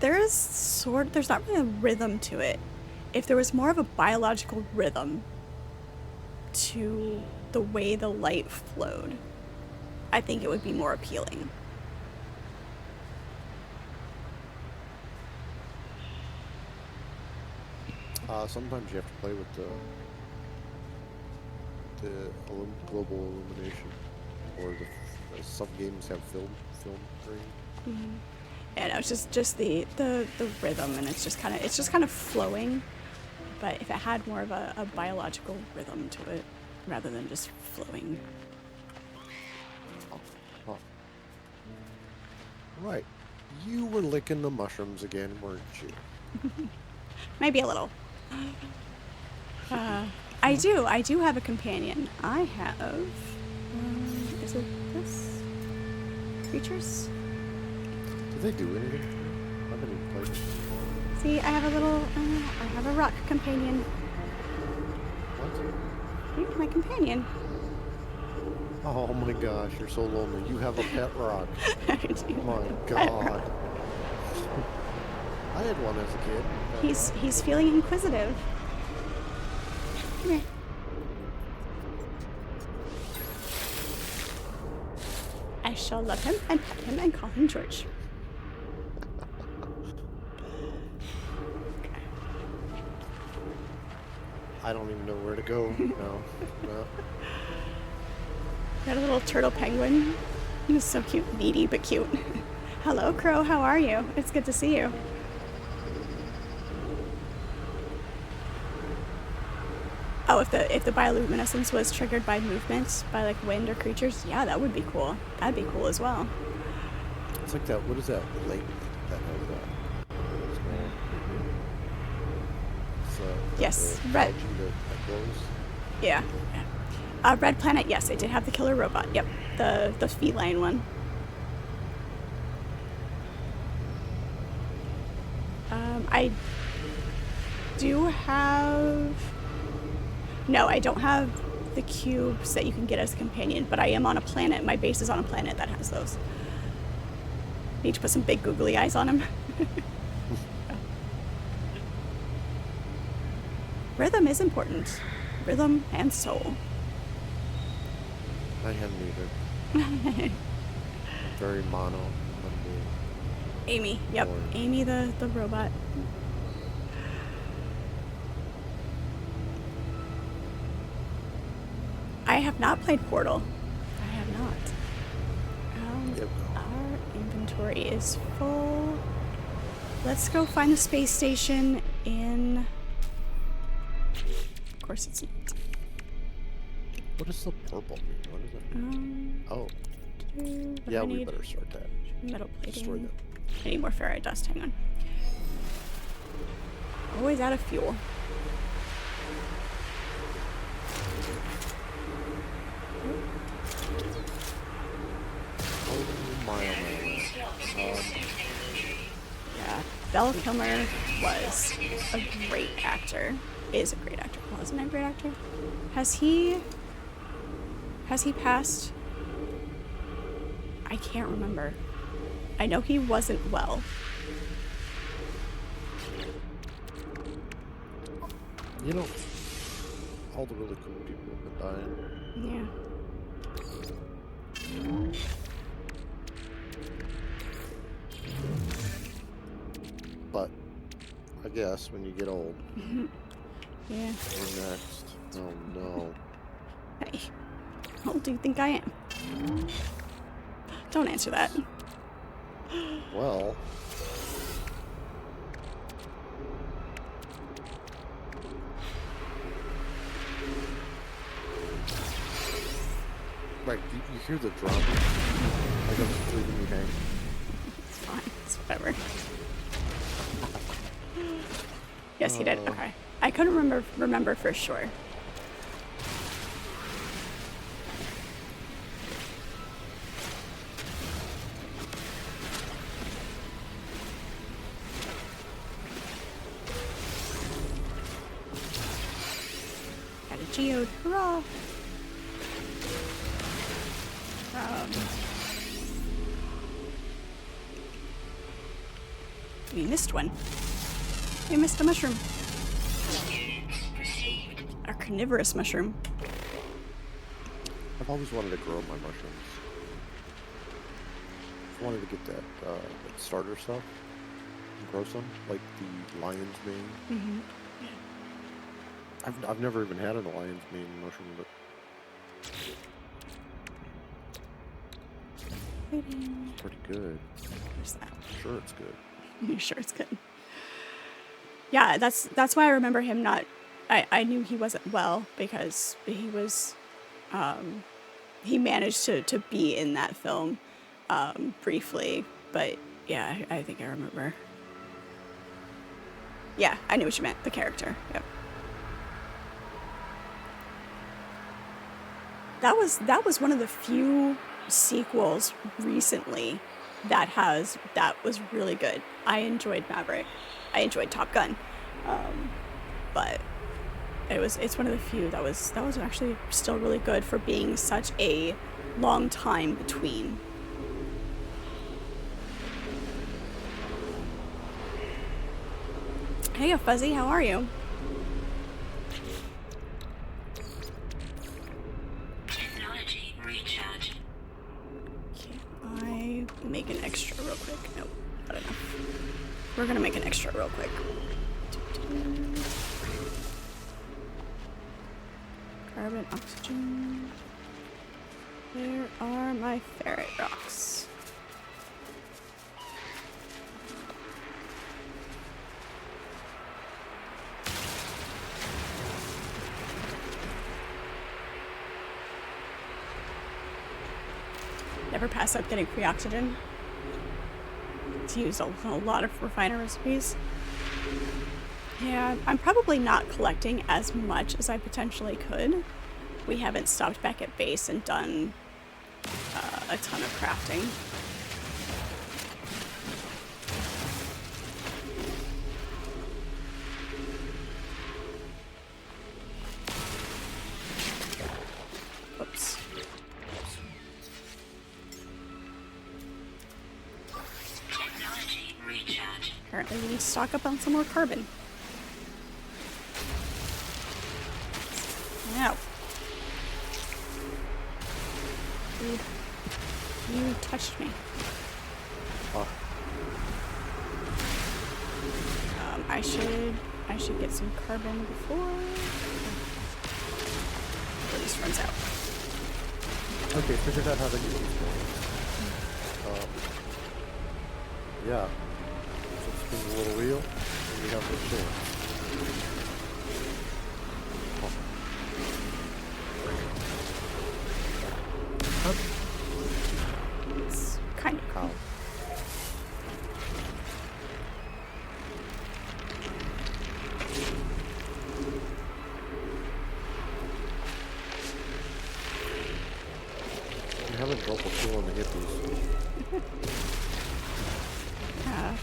There's not really a rhythm to it. If there was more of a biological rhythm to the way the light flowed, I think it would be more appealing. Sometimes you have to play with the global illumination, or some games have film grade. Mm-hmm. Yeah, no, it's just the rhythm, and it's just kind of flowing. But if it had more of a biological rhythm to it, rather than just flowing. Oh. Right. You were licking the mushrooms again, weren't you? Maybe a little. I do have a companion. I have. Is it this? Creatures? Do they do anything for you? I haven't even played it. See, I have a little. I have a rock companion. What? Here's my companion. Oh my gosh, you're so lonely. You have a pet rock. I do. My God. I had one as a kid. He's feeling inquisitive. Come here. I shall love him and pet him and call him George. I don't even know where to go. No. Got a little turtle penguin. He's so cute, needy but cute. Hello, Crow. How are you? It's good to see you. Oh, if the bioluminescence was triggered by movement, by like wind or creatures, yeah, that would be cool. That'd be cool as well. It's like that. What is that lake that has that? Yes, red. That glows. Yeah. Red Planet. Yes, they did have the killer robot. Yep, the feline one. I do have. No, I don't have the cubes that you can get as a companion, but I am on a planet. My base is on a planet that has those. Need to put some big googly eyes on him. Rhythm is important. Rhythm and soul. I haven't either. Very mono. Amy. Yep. Amy the robot. I have not played Portal. I have not. Yep. Our inventory is full. Let's go find the space station in... Of course it's not. What does the purple mean? What is it? Oh. Yeah, we better start that. Metal Destroy plating. that. I need more ferrite dust. Hang on. Always out of fuel. Oh my. Yeah, Val Kilmer was a great actor. Is a great actor. Wasn't a great actor? Has he passed? I can't remember. I know he wasn't well. You know, all the really cool people have been dying. Yeah. But I guess when you get old, Yeah. we're next. Oh no. Hey, how old do you think I am? Don't answer that. Well. Right, you hear the drum? Like I'm leaving you hang. It's fine. It's whatever. Yes, he did. Okay. I couldn't remember for sure. Got a geode. Hurrah! We missed one. We missed a mushroom. A carnivorous mushroom. I've always wanted to grow my mushrooms. I wanted to get that starter stuff and grow some, like the lion's mane. Mm-hmm. I've never even had an lion's mane mushroom, but Waiting. it's pretty good. Where's that? I'm sure it's good. I'm sure it's good. Yeah, that's why I remember him not. I knew he wasn't well because he was. He managed to be in that film briefly, but yeah, I think I remember. Yeah, I knew what you meant. The character. Yep. That was one of the few sequels recently that was really good. I enjoyed Maverick. I enjoyed Top Gun, but it's one of the few that was actually still really good for being such a long time between. Hey, Fuzzy, how are you? Technology recharge. Can I make an extra real quick? Nope, not enough. We're gonna make an extra real quick. Carbon, oxygen. Where are my ferrite rocks? Never pass up getting free oxygen. It's used a lot of refiner recipes. Yeah, I'm probably not collecting as much as I potentially could. We haven't stopped back at base and done a ton of crafting. Oops. Technology recharge. Apparently we need to stock up on some more carbon. Ow. Dude, you touched me. Oh, I should get some carbon before this runs out. okay, figured out how to use these. Yeah. So spin the little wheel, and you have the sword. It's kind of cool. How? You haven't trouble killing the hippies.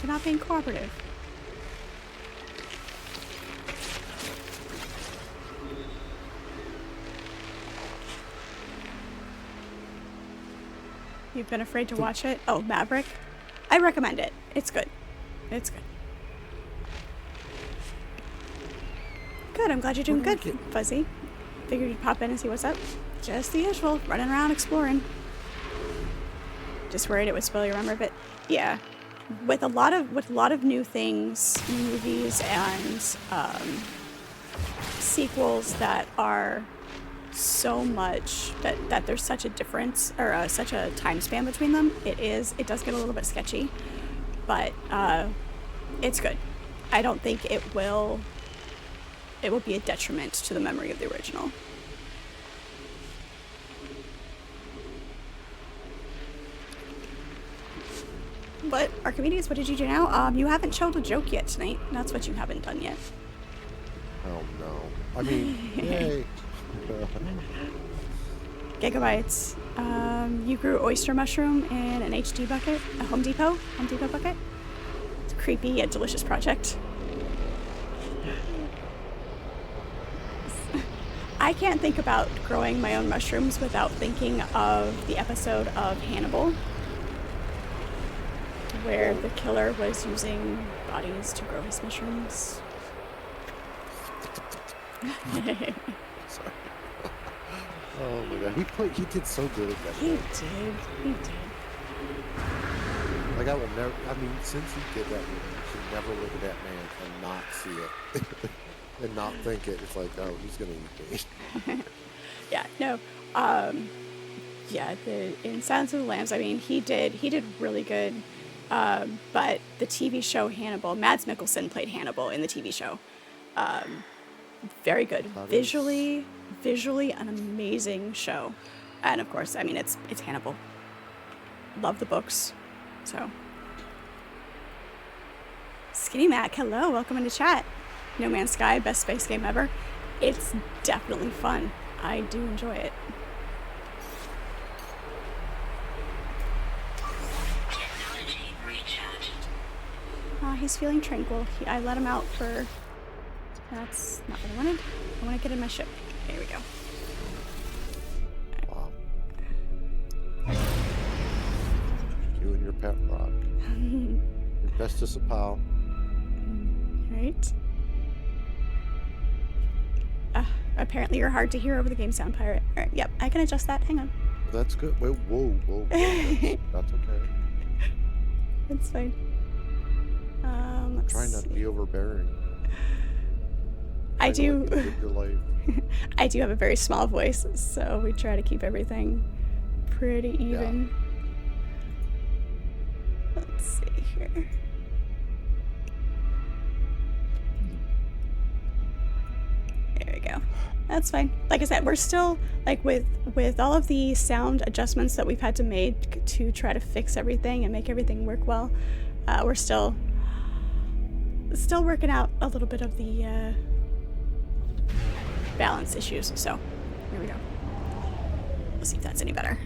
For not being cooperative. You've been afraid to watch it? Oh, Maverick? I recommend it. It's good. It's good. Good, I'm glad you're doing good, Fuzzy. Figured you'd pop in and see what's up. Just the usual, running around exploring. Just worried it would spoil your memory of it. Yeah. With a lot of new things, movies and sequels that are so much that there's such a difference or such a time span between them, it does get a little bit sketchy, but it's good. I don't think it will be a detriment to the memory of the original. But Archimedes, what did you do now? You haven't told a joke yet tonight. That's what you haven't done yet. Oh no. I mean, yay. Gigabytes. You grew oyster mushroom in an HD bucket, a Home Depot bucket. It's a creepy yet delicious project. I can't think about growing my own mushrooms without thinking of the episode of Hannibal, where the killer was using bodies to grow his mushrooms. Sorry. Oh my god, he did so good at that. He did. Like I will never. I mean, since he did that movie, you can never look at that man and not see it. and not think it. It's like, oh, he's gonna eat me. Yeah, no. Yeah, in Silence of the Lambs, I mean, he did really good. But the TV show Hannibal, Mads Mikkelsen played Hannibal in the TV show. Very good. Visually, an amazing show. And of course, I mean, it's Hannibal. Love the books. So, Skinny Mac, hello, welcome into chat. No Man's Sky, best space game ever. It's definitely fun. I do enjoy it. Technology recharge. He's feeling tranquil. I let him out for... That's not what I wanted. I want to get in my ship. There we go. Wow. You and your pet rock. Your bestest of pal. Right. Apparently you're hard to hear over the game sound, Pirate. All right, yep, I can adjust that. Hang on. That's good. Wait, whoa. That's okay. It's fine. Let's Trying not to be overbearing. I do. Live your life. I do have a very small voice, so we try to keep everything pretty even. Yeah. Let's see here. There we go. That's fine. Like I said, we're still like with all of the sound adjustments that we've had to make to try to fix everything and make everything work well. We're still working out a little bit of the balance issues. So here we go. We'll see if that's any better.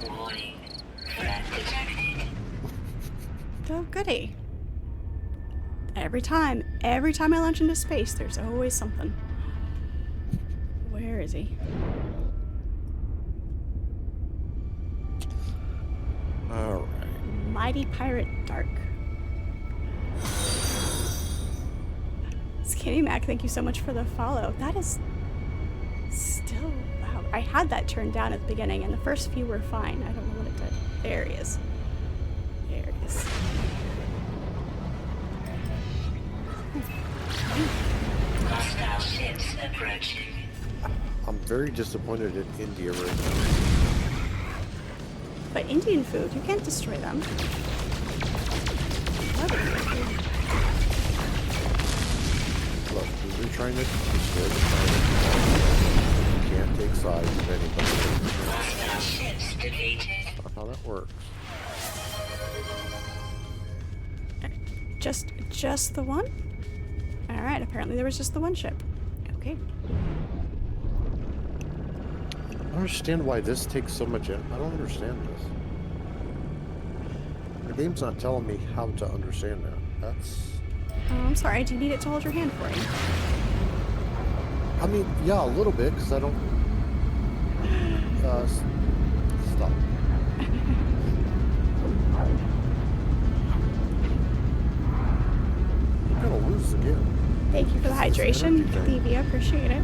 Warning. Threat detected. Oh, goody. Every time I launch into space, there's always something. Where is he? All right. Mighty Pirate Dark. Skinny Mac, thank you so much for the follow. That is still loud. I had that turned down at the beginning, and the first few were fine. I don't know what it did. There he is. There he is. Hostile ships approaching. I'm very disappointed in India right now. But Indian food, you can't destroy them. Look, when you're trying to destroy the planet, you can't take sides with anybody. Hostile ships defeated. That's not how that works. Just the one? Alright, apparently there was just the one ship. Okay. I don't understand why this takes so much. I don't understand this. The game's not telling me how to understand that. That's. Oh, I'm sorry. Do you need it to hold your hand for you? I mean, yeah, a little bit, because I don't. Stop. I'm gonna lose again. Thank you for the hydration, Levy. I appreciate it.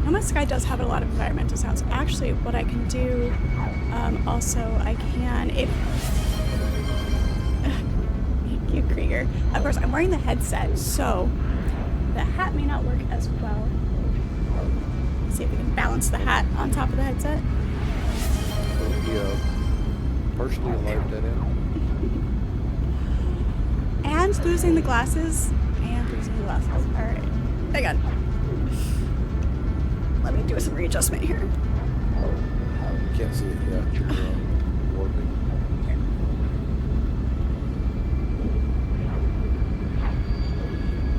No Man's Sky does have a lot of environmental sounds. Actually, what I can do, also, I can, if... Thank you, Krieger. Of course, I'm wearing the headset, so the hat may not work as well. Let's see if we can balance the hat on top of the headset. Partially alive dead end. And losing the glasses. Alright. Hang on. Let me do some readjustment here. You can't see it yet. You're warping.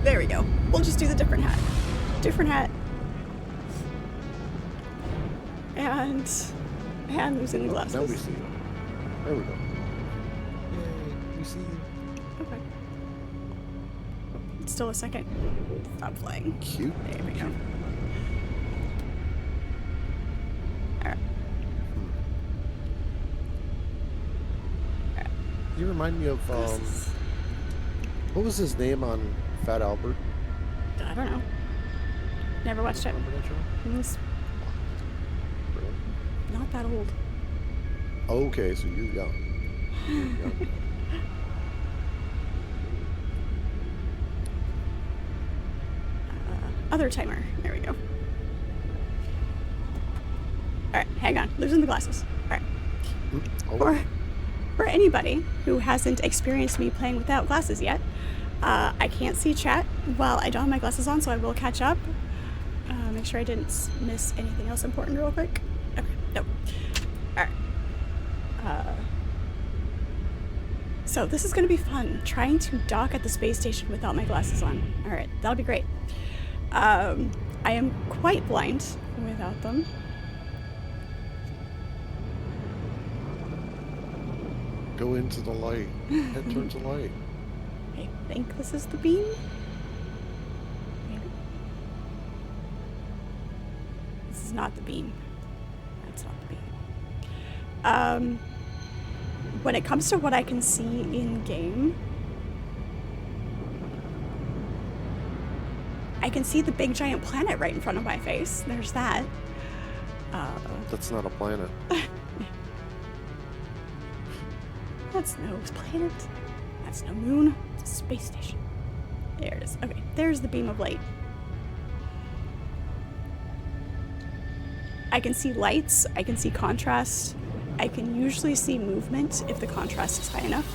There we go. We'll just do the different hat. Different hat. And losing the glasses. Now we see you. There we go. Yay, we see you. Okay. It's still a second. Stop flying. Cute. There we go. Alright. You remind me of what was his name on Fat Albert? I don't know. Never watched it. Remember that show? It's Really? not that old. Okay, so you're young. You're young. Other timer. There we go. Alright, hang on. Losing the glasses. Alright. Oh, For anybody who hasn't experienced me playing without glasses yet, I can't see chat while I don't have my glasses on, so I will catch up. Make sure I didn't miss anything else important real quick. Okay, no. Alright. So this is going to be fun, trying to dock at the space station without my glasses on. Alright, that'll be great. I am quite blind without them. go into the light. Head towards the light. I think this is the beam. Maybe. This is not the beam. That's not the beam. When it comes to what I can see in game, I can see the big giant planet right in front of my face. There's that. That's not a planet. That's no planet. That's no moon. It's a space station. There it is. Okay, there's the beam of light. I can see lights. I can see contrast. I can usually see movement if the contrast is high enough.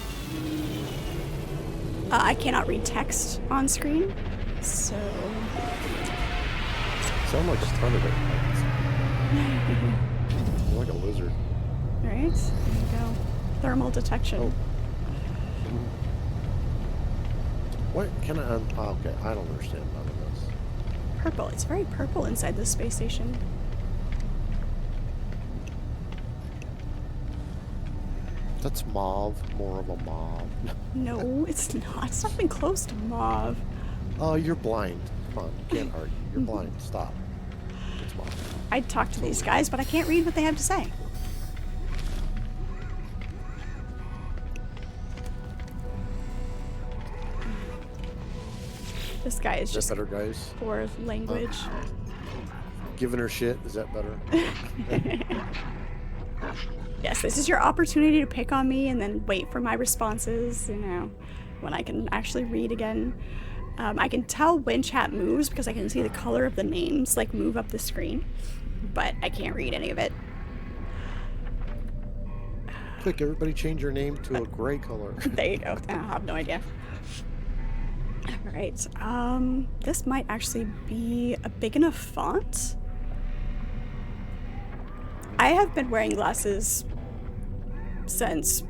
I cannot read text on screen, so... Sound like a ton of it. You're like a lizard. Right? There you go. Thermal detection. Oh. What can I... okay, I don't understand none of this. Purple. It's very purple inside this space station. That's mauve. More of a mauve. No, it's not. It's not even close to mauve. Oh, you're blind. Come on, you can't argue. You're blind. Stop. It's mauve. I'd talk to these guys, but I can't read what they have to say. This guy is Is just that better, guys? poor language. Giving her shit? Is that better? Yes, this is your opportunity to pick on me and then wait for my responses, you know, when I can actually read again. I can tell when chat moves because I can see the color of the names, like, move up the screen, but I can't read any of it. Quick, everybody change your name to a gray color. There you go. I have no idea. Alright, this might actually be a big enough font. I have been wearing glasses since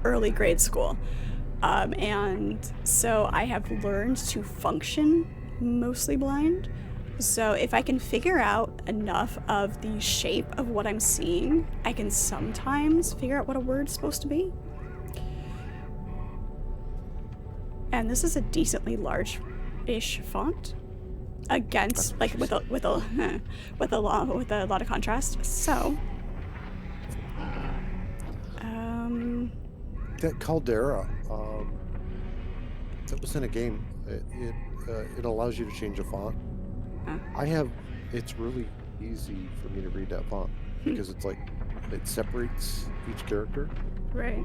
early grade school, and so I have learned to function mostly blind. So if I can figure out enough of the shape of what I'm seeing, I can sometimes figure out what a word's supposed to be. And this is a decently large-ish font against, like, with a lot of contrast. So, That caldera, that was in a game. It allows you to change a font. It's really easy for me to read that font because it's like it separates each character right.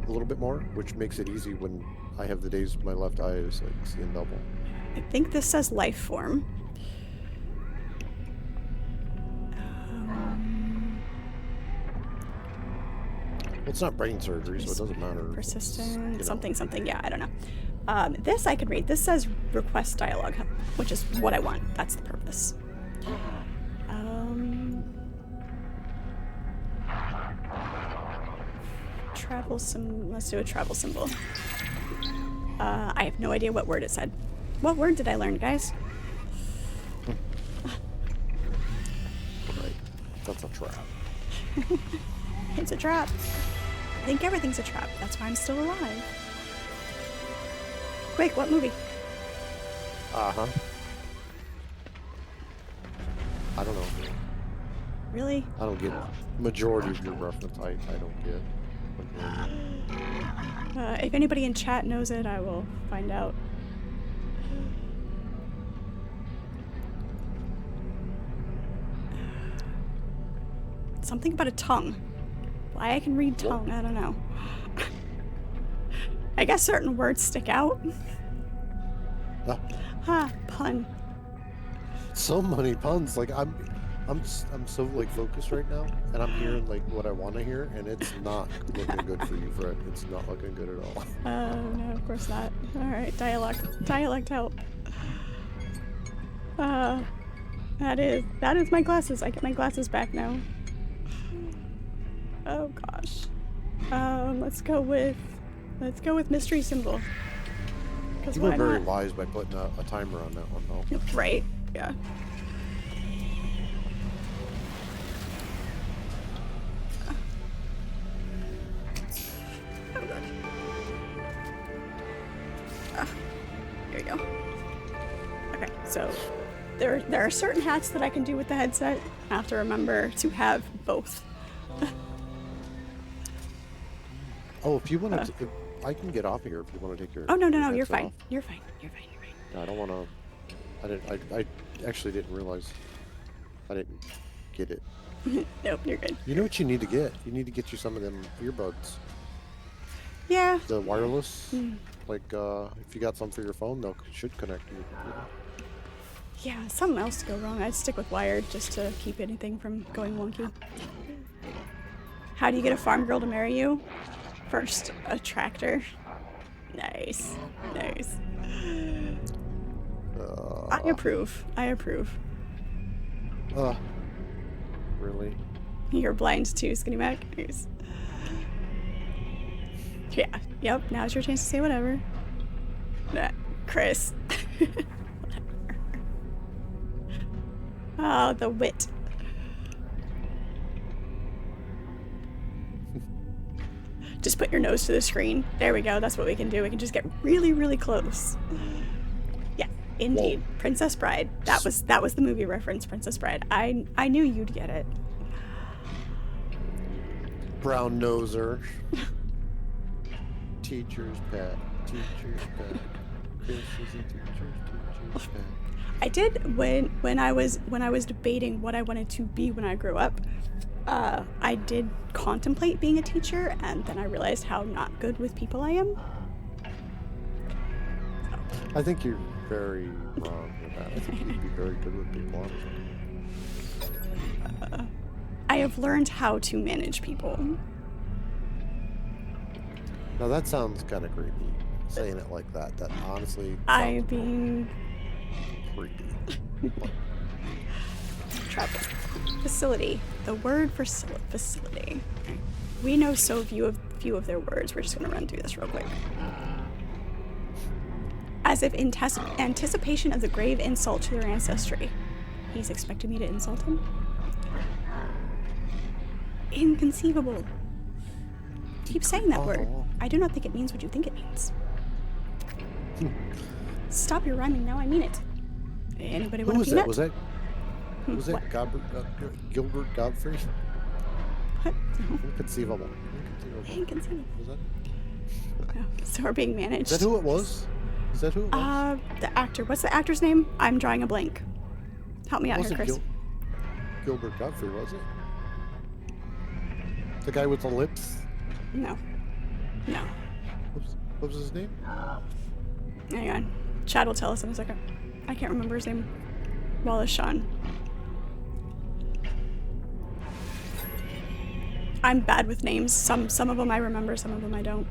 a little bit more, which makes it easy when I have the days my left eye is like seeing double. I think this says life form. Well, it's not brain surgery, so it doesn't matter. Persistent, It's, something, yeah, I don't know. This I could read. This says request dialogue, which is what I want. That's the purpose. Travel symbol. Let's do a travel symbol. I have no idea what word it said. What word did I learn, guys? Right. That's a trap. It's a trap. I think everything's a trap. That's why I'm still alive. Quick, what movie? Uh-huh. I don't know. Really? I don't get majority of your reference. I don't get. If anybody in chat knows it, I will find out. something about a tongue. Why I can read tongue, I don't know. I guess certain words stick out. Pun. So many puns. Like I'm so like focused right now, and I'm hearing like what I want to hear, and it's not looking good for you, Fred. It's not looking good at all. No, of course not. All right, dialect help. That is my glasses. I get my glasses back now. Oh gosh. Let's go with mystery symbol. You were very wise by putting a timer on that one, though. Right. Yeah. Oh god. Here we go. Okay, so there are certain hats that I can do with the headset. I have to remember to have both. Oh, if you want to, I can get off of here if you want to take your. Oh no, you're headset fine. off. You're fine. I don't want to. I actually didn't realize. I didn't get it. Nope, you're good. You know what you need to get? You need to get you some of them earbuds. Yeah. The wireless. Like, if you got some for your phone, they should connect to your computer. Yeah, something else to go wrong. I'd stick with wired just to keep anything from going wonky. How do you get a farm girl to marry you? First, a tractor. Nice. I approve. Really? You're blind too, Skinny Mac. Nice. Yeah. Yep. Now's your chance to say whatever. Chris. Oh, the wit. Just put your nose to the screen. There we go. That's what we can do. We can just get really, really close. Yeah, indeed. Whoa. Princess Bride. That was the movie reference, Princess Bride. I knew you'd get it. Brown noser. Teacher's pet. Chris is a teacher's pet. I did when I was debating what I wanted to be when I grew up. I did contemplate being a teacher, and then I realized how not good with people I am. I think you're very wrong with that. I think you'd be very good with people, honestly. I have learned how to manage people. Now that sounds kind of creepy, saying it like that. That honestly I mean, creepy. travel facility. The word for facility. We know so few of their words. We're just gonna run through this real quick. As if in anticipation of the grave insult to their ancestry. He's expecting me to insult him? Inconceivable. Keep saying that word. I do not think it means what you think it means. Stop your rhyming now, I mean it. Anybody want Who to was that? peanut? Was that Gilbert Godfrey? What? No. Inconceivable. Inconceivable. Was that? No. So we're being managed. Is that who it was? The actor. What's the actor's name? I'm drawing a blank. Help me out here, Chris. Gilbert Godfrey, was it? The guy with the lips? No. What was his name? Hang on. Chad will tell us in a second. I can't remember his name. Wallace Shawn. I'm bad with names. Some of them I remember, some of them I don't.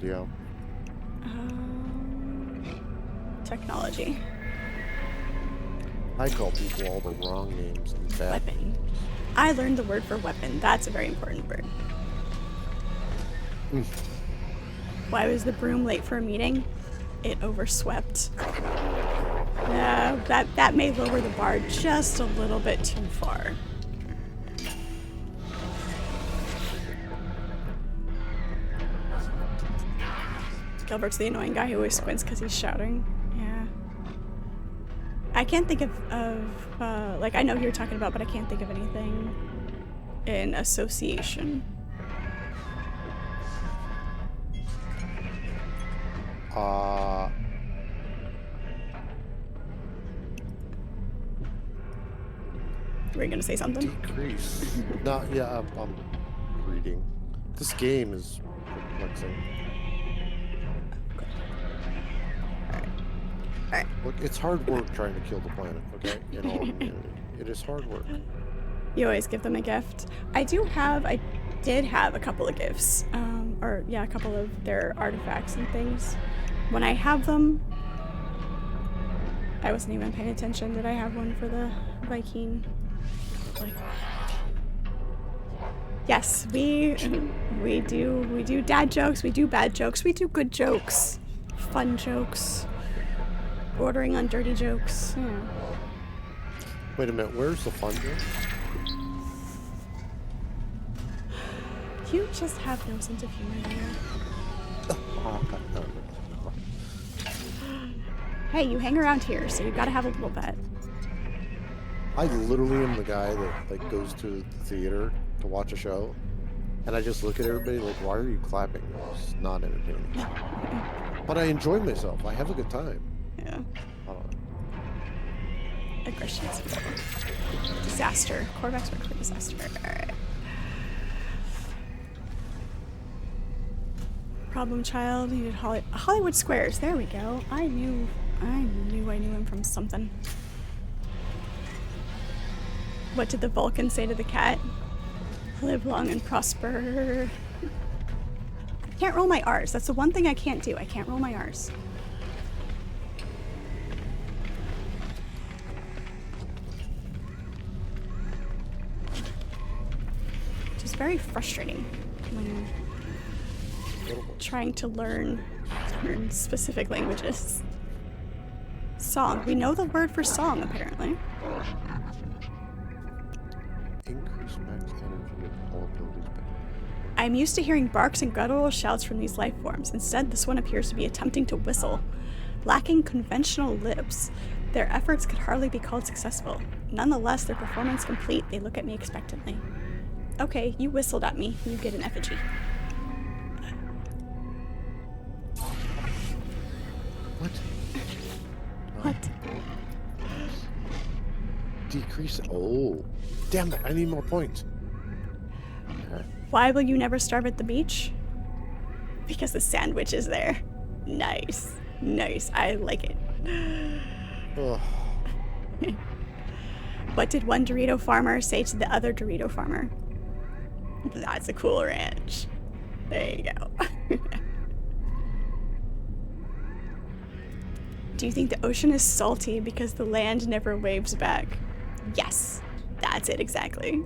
Yeah. Technology. I call people all the wrong names and bad. Weapon. I learned the word for weapon. That's a very important word. Why was the broom late for a meeting? It overswept. That may lower the bar just a little bit too far. Gilbert's the annoying guy who always squints because he's shouting. Yeah. I can't think of like, I know who you're talking about, but I can't think of anything in association. Were you gonna say something? Decrease. No, yeah, I'm reading. This game is perplexing. Alright. Look, it's hard work trying to kill the planet, okay? In all humanity. It is hard work. You always give them a gift. I did have a couple of gifts. A couple of their artifacts and things. When I have them, I wasn't even paying attention. Did I have one for the Viking? Like, yes, we do dad jokes, we do bad jokes, we do good jokes, fun jokes, bordering on dirty jokes. Yeah. Wait a minute, where's the fun joke? You just have no sense of humor. Hey, you hang around here, so you gotta have a little bit. I literally am the guy that like goes to the theater to watch a show, and I just look at everybody like, why are you clapping? It's not entertaining. But I enjoy myself. I have a good time. Yeah. I don't know. Aggression is evil. Disaster. Corvax work for disaster. Alright. Problem child needed Hollywood Squares. There we go. I knew him from something. What did the Vulcan say to the cat? Live long and prosper. I can't roll my R's. That's the one thing I can't do. I can't roll my R's. Which is very frustrating when trying to learn specific languages. Song. We know the word for song, apparently. Increase max energy of all abilities. I'm used to hearing barks and guttural shouts from these life forms. Instead, this one appears to be attempting to whistle. Lacking conventional lips, their efforts could hardly be called successful. Nonetheless, their performance complete, they look at me expectantly. Okay, you whistled at me. You get an effigy. What? What? Decrease. Oh, damn it! I need more points. Why will you never starve at the beach? Because the sandwich is there. Nice. Nice. I like it. Oh. What did one Dorito farmer say to the other Dorito farmer? That's a cool ranch. There you go. Do you think the ocean is salty because the land never waves back? Yes. That's it exactly.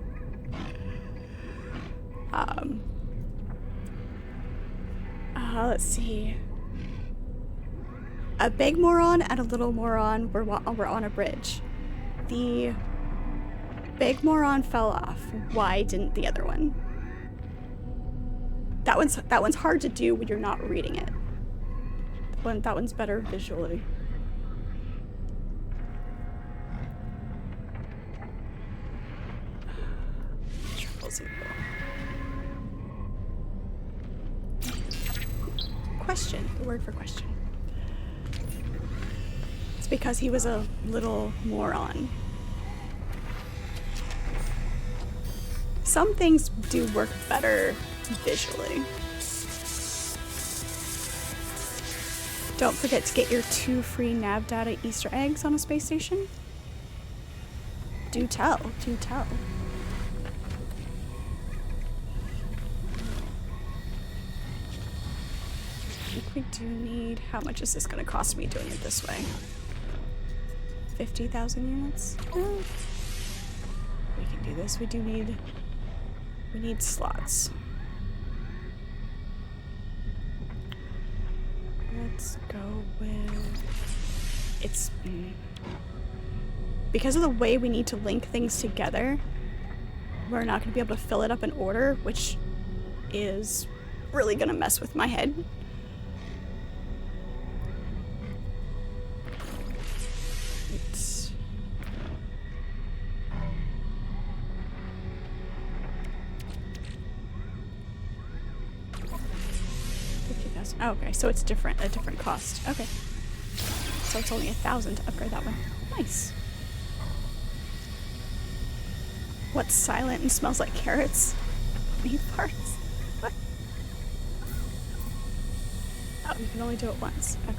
Let's see. A big moron and a little moron were on a bridge. The big moron fell off. Why didn't the other one? That one's hard to do when you're not reading it. That one's better visually. Question. The word for question. It's because he was a little moron. Some things do work better visually. Don't forget to get your 2 free nav data Easter eggs on a space station. Do tell. Do tell. I think we do need... How much is this going to cost me doing it this way? 50,000 units? Oh. We can do this. We do need... We need slots. Let's go with... It's... Because of the way we need to link things together, we're not going to be able to fill it up in order, which is really going to mess with my head. It's... Oh, okay, so it's a different cost. Okay. So it's only 1,000 to upgrade that one. Nice. What's silent and smells like carrots? Meat parts. What? Oh, you can only do it once. Okay.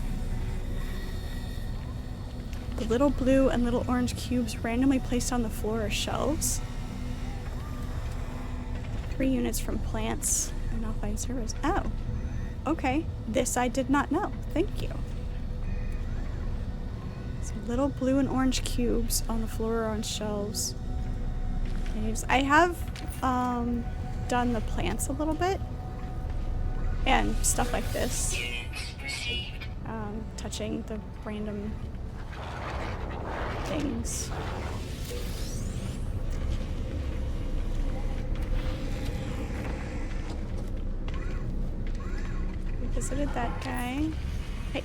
The little blue and little orange cubes randomly placed on the floor are shelves. 3 units from plants and offline service. Oh. Okay. This I did not know. Thank you. So little blue and orange cubes on the floor or on shelves. I have done the plants a little bit. And stuff like this. Touching the random things. We visited that guy. Hey.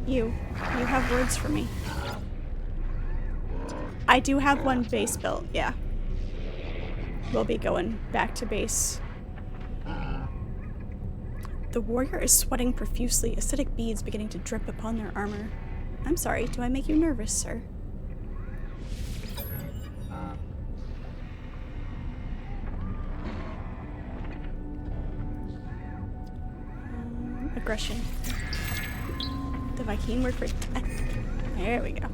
You have words for me. I do have one base built, yeah. We'll be going back to base. The warrior is sweating profusely, acidic beads beginning to drip upon their armor. I'm sorry, do I make you nervous, sir? Aggression. The Viking word for death. There we go.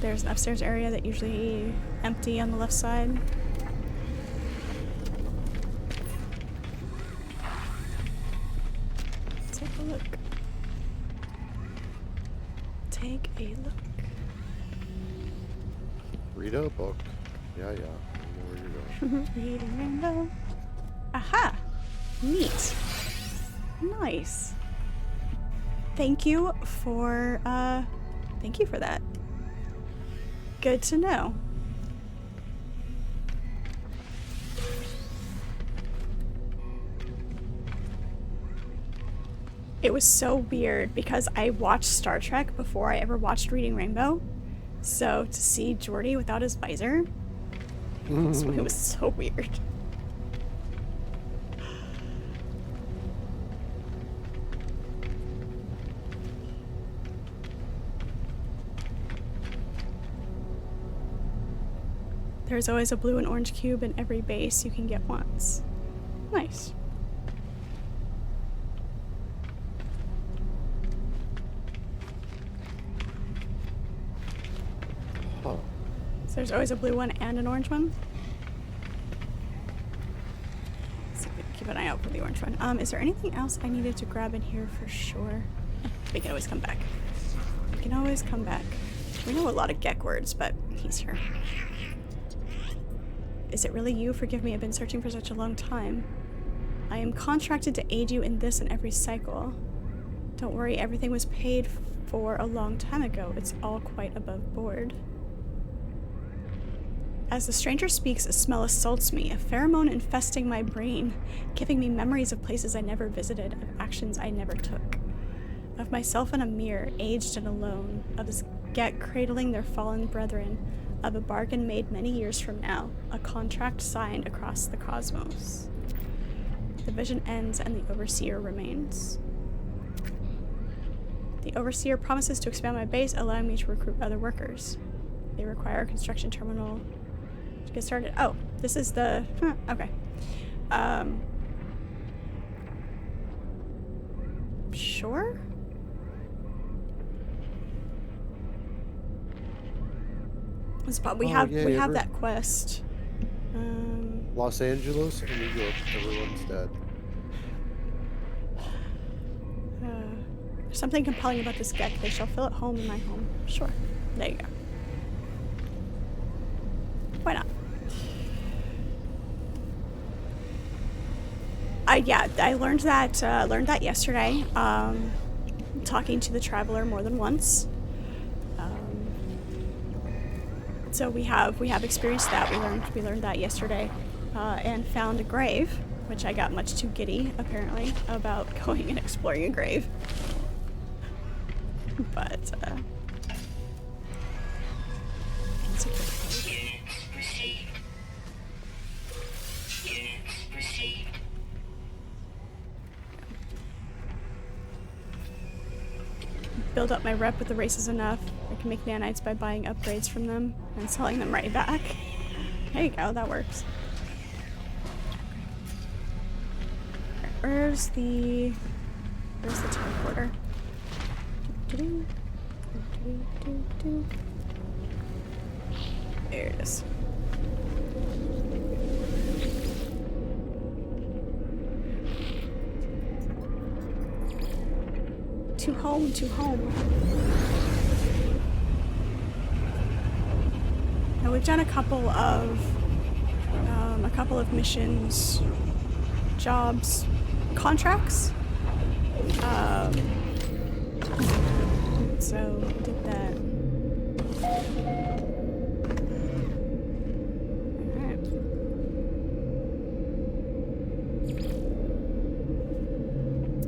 There's an upstairs area that usually empty on the left side. Take a look. Take a look. Read a book. Yeah. I know where you're going. Reading rainbow. Aha! Neat. Nice. Thank you for that. Good to know. It was so weird because I watched Star Trek before I ever watched Reading Rainbow. So to see Geordi without his visor, it was so weird. There's always a blue and orange cube in every base you can get once. Nice. Huh. So there's always a blue one and an orange one? So keep an eye out for the orange one. Is there anything else I needed to grab in here for sure? We can always come back. We can always come back. We know a lot of Gek words, but he's here. Is it really you? Forgive me, I've been searching for such a long time. I am contracted to aid you in this and every cycle. Don't worry, everything was paid for a long time ago. It's all quite above board. As the stranger speaks, a smell assaults me, a pheromone infesting my brain, giving me memories of places I never visited, of actions I never took. Of myself in a mirror, aged and alone, of this Gek cradling their fallen brethren, of a bargain made many years from now, a contract signed across the cosmos. The vision ends and the overseer remains. The overseer promises to expand my base, allowing me to recruit other workers. They require a construction terminal to get started. Oh, this is the... okay. Sure? But we have that quest. Los Angeles and New York, everyone's dead. There's something compelling about this Gek. They shall feel at home in my home. Sure. There you go. Why not? I learned that yesterday. Talking to the traveler more than once. So we have experienced that. We learned that yesterday, and found a grave, which I got much too giddy apparently about going and exploring a grave. But it's a good place. Units received. Units received. Build up my rep with the races enough. can make nanites by buying upgrades from them and selling them right back. There you go, that works. Where's the teleporter? There it is. To home, to home. Now we've done a couple of missions, jobs, contracts. So we did that. Alright.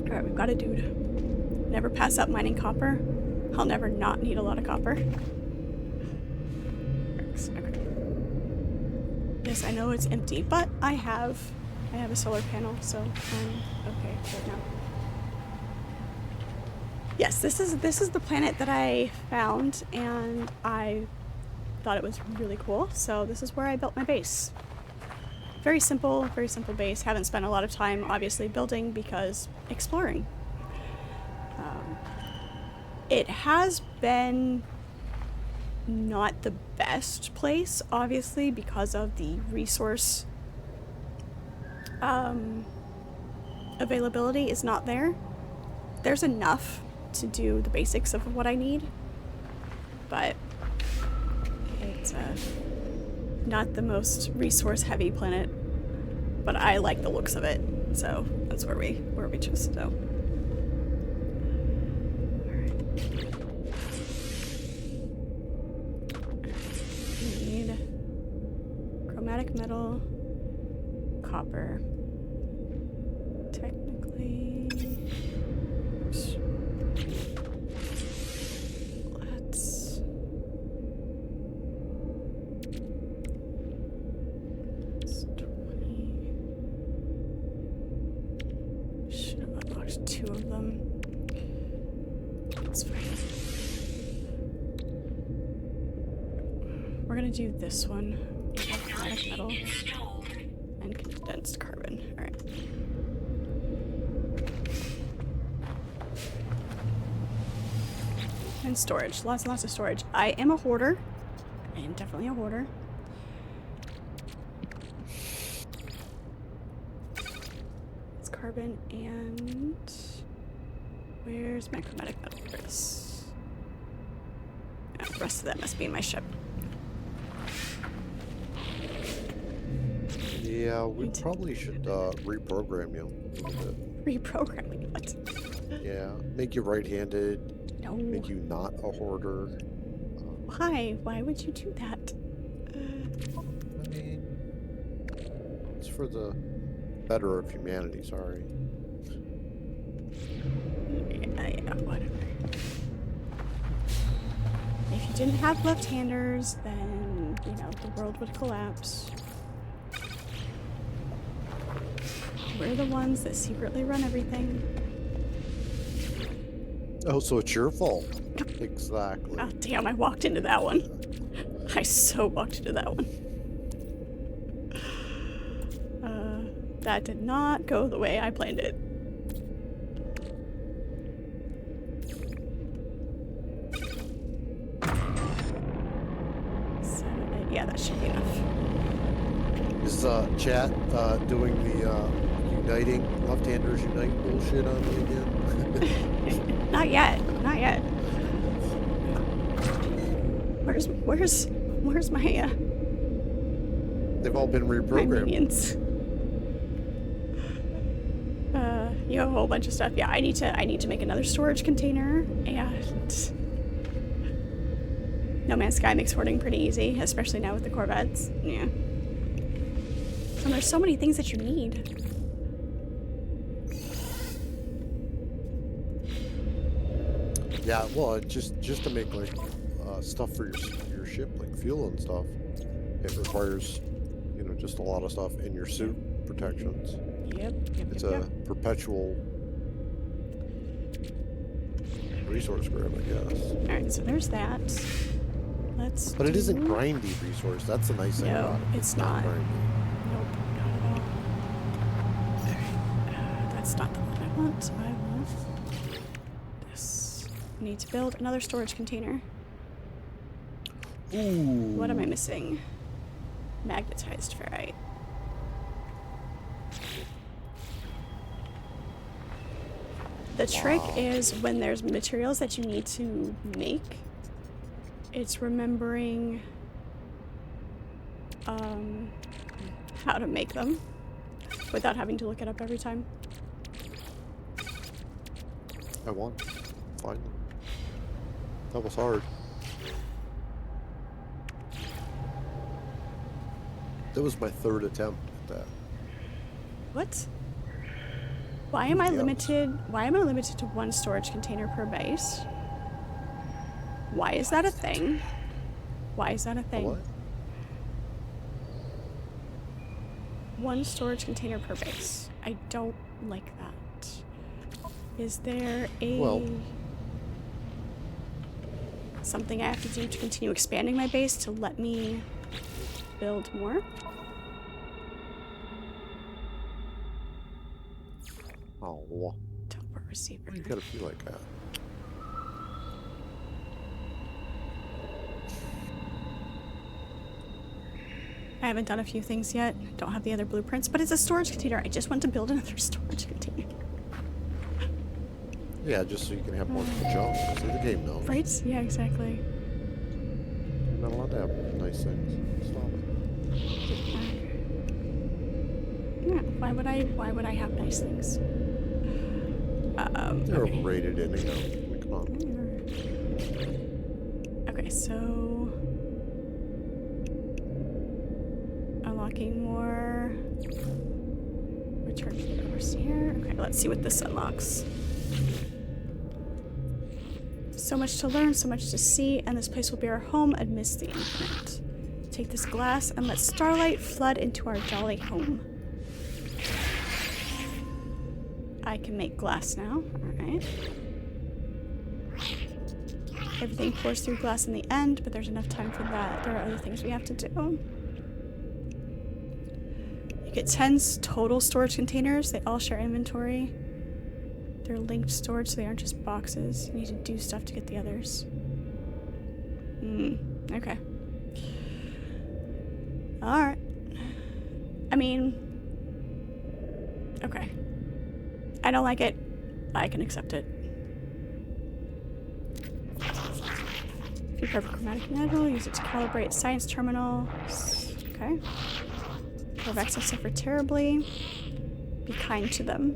Alright, we've got a dude. Never pass up mining copper. I'll never not need a lot of copper. Works. Okay. Yes, I know it's empty, but I have a solar panel, so I'm okay right now. Yes, this is the planet that I found, and I thought it was really cool. So this is where I built my base. Very simple base. Haven't spent a lot of time, obviously, building because exploring. It has been not the best place, obviously, because of the resource availability is not there. There's enough to do the basics of what I need, but it's not the most resource-heavy planet. But I like the looks of it, so that's where we chose to go. Chromatic metal, copper. Technically, let's 20. Should have unlocked 2 of them. That's fine. We're gonna do this one. Chromatic metal and condensed carbon. Alright. And storage. Lots and lots of storage. I am a hoarder. I am definitely a hoarder. It's carbon and... Where's my chromatic metal? There it is. The rest of that must be in my ship. Yeah, we probably should reprogram you a little bit. Reprogram me? What? Yeah, make you right-handed. No. Make you not a hoarder. Why? Why would you do that? I mean, it's for the better of humanity, sorry. Yeah, whatever. If you didn't have left-handers, then, you know, the world would collapse. We're the ones that secretly run everything. Oh, so it's your fault. Exactly. Oh, damn, I walked into that one. I so walked into that one. That did not go the way I planned it. So, yeah, that should be enough. Is chat doing the uniting, left-handers unite bullshit on me again? Not yet. Not yet. Where's my They've all been my reprogrammed. minions? You have a whole bunch of stuff. Yeah, I need to make another storage container, and No Man's Sky makes hoarding pretty easy, especially now with the Corvettes. Yeah. And there's so many things that you need. Yeah, well, just to make like stuff for your ship, like fuel and stuff, it requires, you know, just a lot of stuff in your suit protections. Yep. It's a perpetual resource grab, I guess. Alright, so there's that. Let's But it isn't do- grindy resource. That's the nice thing No, about it. it's not. grindy. Nope, not at all. Alright, that's not the one I want. I want this. I need to build another storage container. Ooh. What am I missing? Magnetized ferrite. The trick is when there's materials that you need to make, it's remembering how to make them without having to look it up every time. I won. Finally. That was hard. That was my third attempt at that. What? Why am I Yeah. limited? Why am I limited to one storage container per base? Why is that a thing? Why is that a thing? What? One storage container per base. I don't like that. Is there a Well- something I have to do to continue expanding my base to let me build more? Oh, Teleport receiver. you gotta be like that. I haven't done a few things yet. Don't have the other blueprints, but it's a storage container. I just want to build another storage container. Yeah, just so you can have more junk. So the game knows. Right? Yeah, exactly. You're not allowed to have nice things. Stop it. Yeah, why would I have nice things? They're Okay. overrated anyhow. I mean, come on. Okay, so unlocking more. Return to the overseer. Okay, let's see what this unlocks. So much to learn, so much to see, and this place will be our home amidst the infinite. Take this glass and let starlight flood into our jolly home. I can make glass now. Alright. Everything pours through glass in the end, but there's enough time for that. There are other things we have to do. You get 10 total storage containers. They all share inventory. They're linked storage, so they aren't just boxes. You need to do stuff to get the others. Okay. Alright. I mean... Okay. I don't like it. I can accept it. View perfect chromatic metal. Use it to calibrate science terminal. Okay. Corvex have suffered terribly. Be kind to them.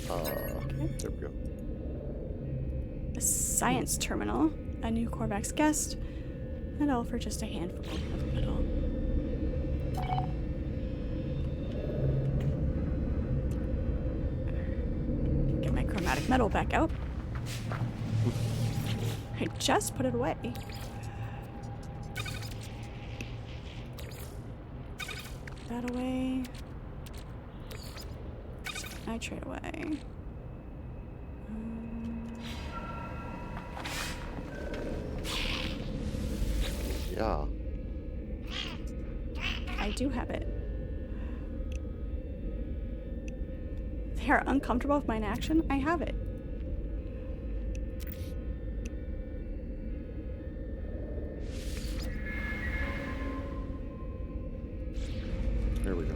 There we go. A science terminal. A new Corvax guest. And all for just a handful of metal. Get my chromatic metal back out. I just put it away. That away. Nitrate away. Yeah. I do have it. They are uncomfortable with my inaction. I have it. There we go.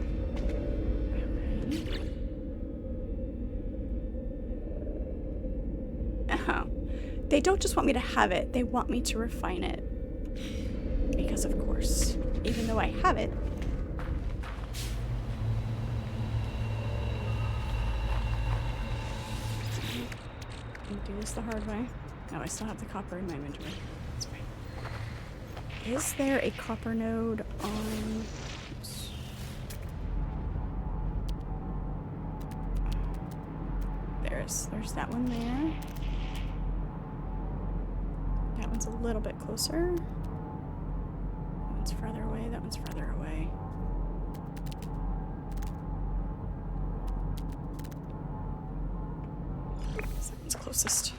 Oh. They don't just want me to have it, they want me to refine it. Because of course, even though I have it, I'll do this the hard way. No, I still have the copper in my inventory. That's fine. Is there a copper node on... Oops. There's that one there. That one's a little bit closer. That one's further away. That one's further away. closest.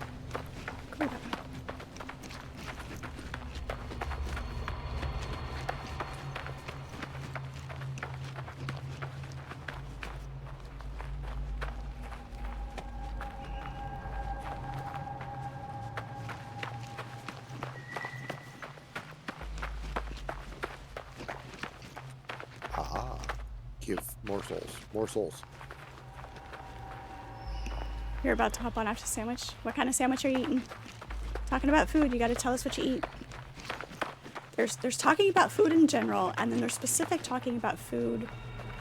Go that way. Ah, give more souls. More souls. You're about to hop on after sandwich. What kind of sandwich are you eating? Talking about food, you gotta tell us what you eat. There's talking about food in general, and then there's specific talking about food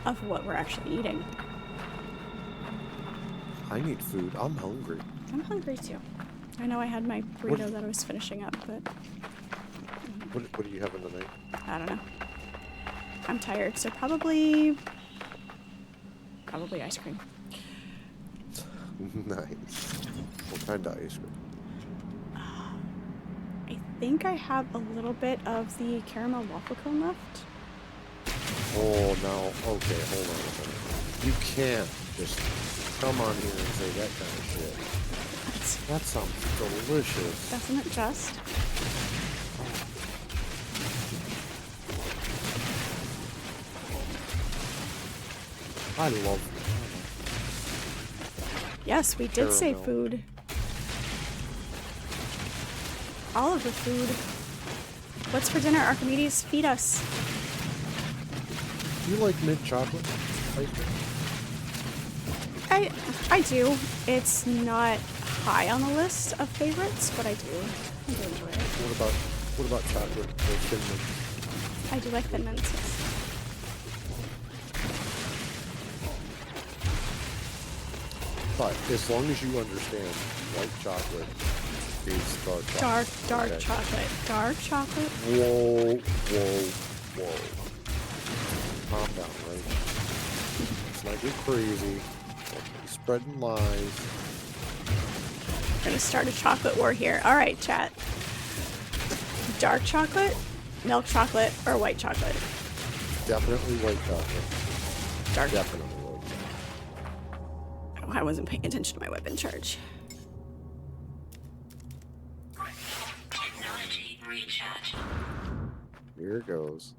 of what we're actually eating. I need food. I'm hungry. I'm hungry too. I know I had my burrito that I was finishing up, but What do you have in the night? I don't know. I'm tired, so probably ice cream. Nice. What kind of ice cream? I think I have a little bit of the caramel waffle cone left. Oh, no. Okay, hold on a minute. You can't just come on here and say that kind of shit. That sounds delicious. Doesn't it just? I love Yes, we did say Caramel. food. All of the food. What's for dinner, Archimedes? Feed us. Do you like mint chocolate ice cream? I do. It's not high on the list of favorites, but I do. I do enjoy it. What about chocolate or thin mint? I do like Thin Mints. Yes. But as long as you understand, white chocolate is dark chocolate. Dark Okay? chocolate. Dark chocolate? Whoa. Calm down, right? Let's not get crazy. Don't be spreading lies. We're gonna start a chocolate war here. Alright, chat. Dark chocolate, milk chocolate, or white chocolate? Definitely white chocolate. Dark. Definitely white. Oh, I wasn't paying attention to my weapon charge. Technology recharge. Here it goes.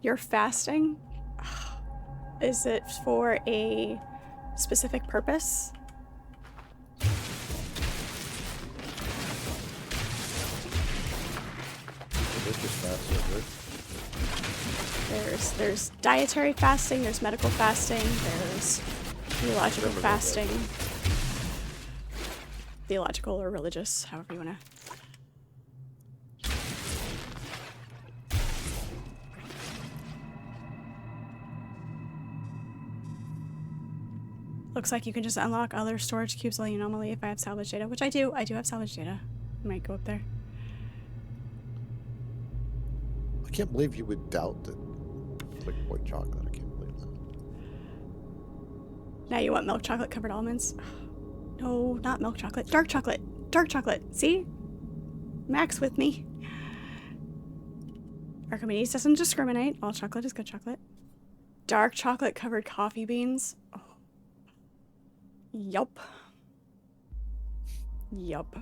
You're fasting? Is it for a specific purpose? It's just fast, isn't it? There's dietary fasting, there's medical fasting, there's theological Remember that. fasting. Theological or religious, however you wanna. Looks like you can just unlock other storage cubes on the anomaly if I have salvage data, which I do. I do have salvage data. I might go up there. I can't believe you would doubt that it's like white chocolate. I can't believe that. Now you want milk chocolate covered almonds? No, not milk chocolate. Dark chocolate. Dark chocolate. See? Max with me. Archimedes doesn't discriminate. All chocolate is good chocolate. Dark chocolate covered coffee beans. Oh. Yup. Yup.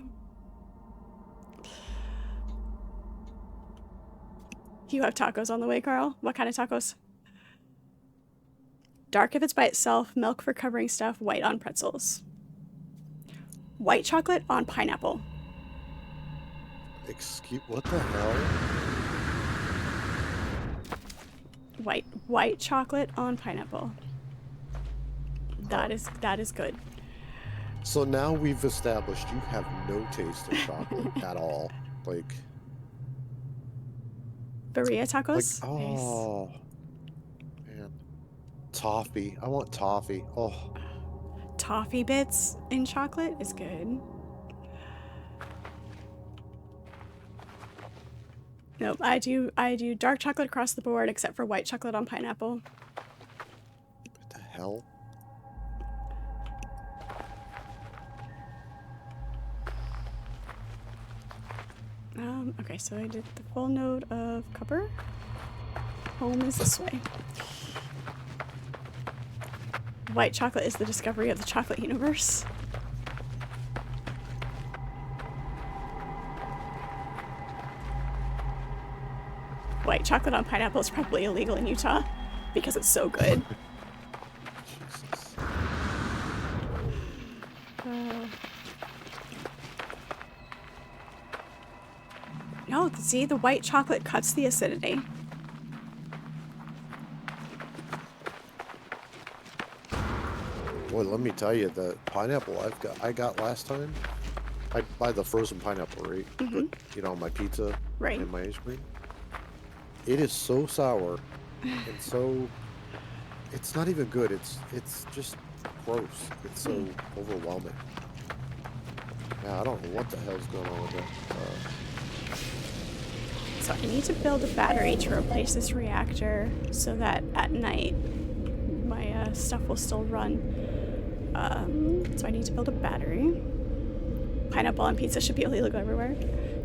You have tacos on the way, Carl? What kind of tacos? Dark if it's by itself, milk for covering stuff, white on pretzels. White chocolate on pineapple. Excuse, what the hell? White chocolate on pineapple. That is good. So now we've established you have no taste of chocolate at all. Like, Birria tacos? oh, man. Toffee. I want toffee. Oh, Nice. Toffee bits in chocolate is good. Nope, I do dark chocolate across the board except for white chocolate on pineapple. what the hell? Okay, so I did the full node of copper. Home is this way. White chocolate is the discovery of the chocolate universe. white chocolate on pineapple is probably illegal in Utah because it's so good. Jesus. No, see, the white chocolate cuts the acidity. Boy, let me tell you, the pineapple I got last time, I buy the frozen pineapple, right? But, you know, my pizza Right. and my ice cream. It is so sour and so, it's not even good. It's just gross. It's so overwhelming. Yeah, I don't know what the hell's going on with it. So I need to build a battery to replace this reactor so that at night my stuff will still run. So I need to build a battery. Pineapple on pizza should be illegal everywhere.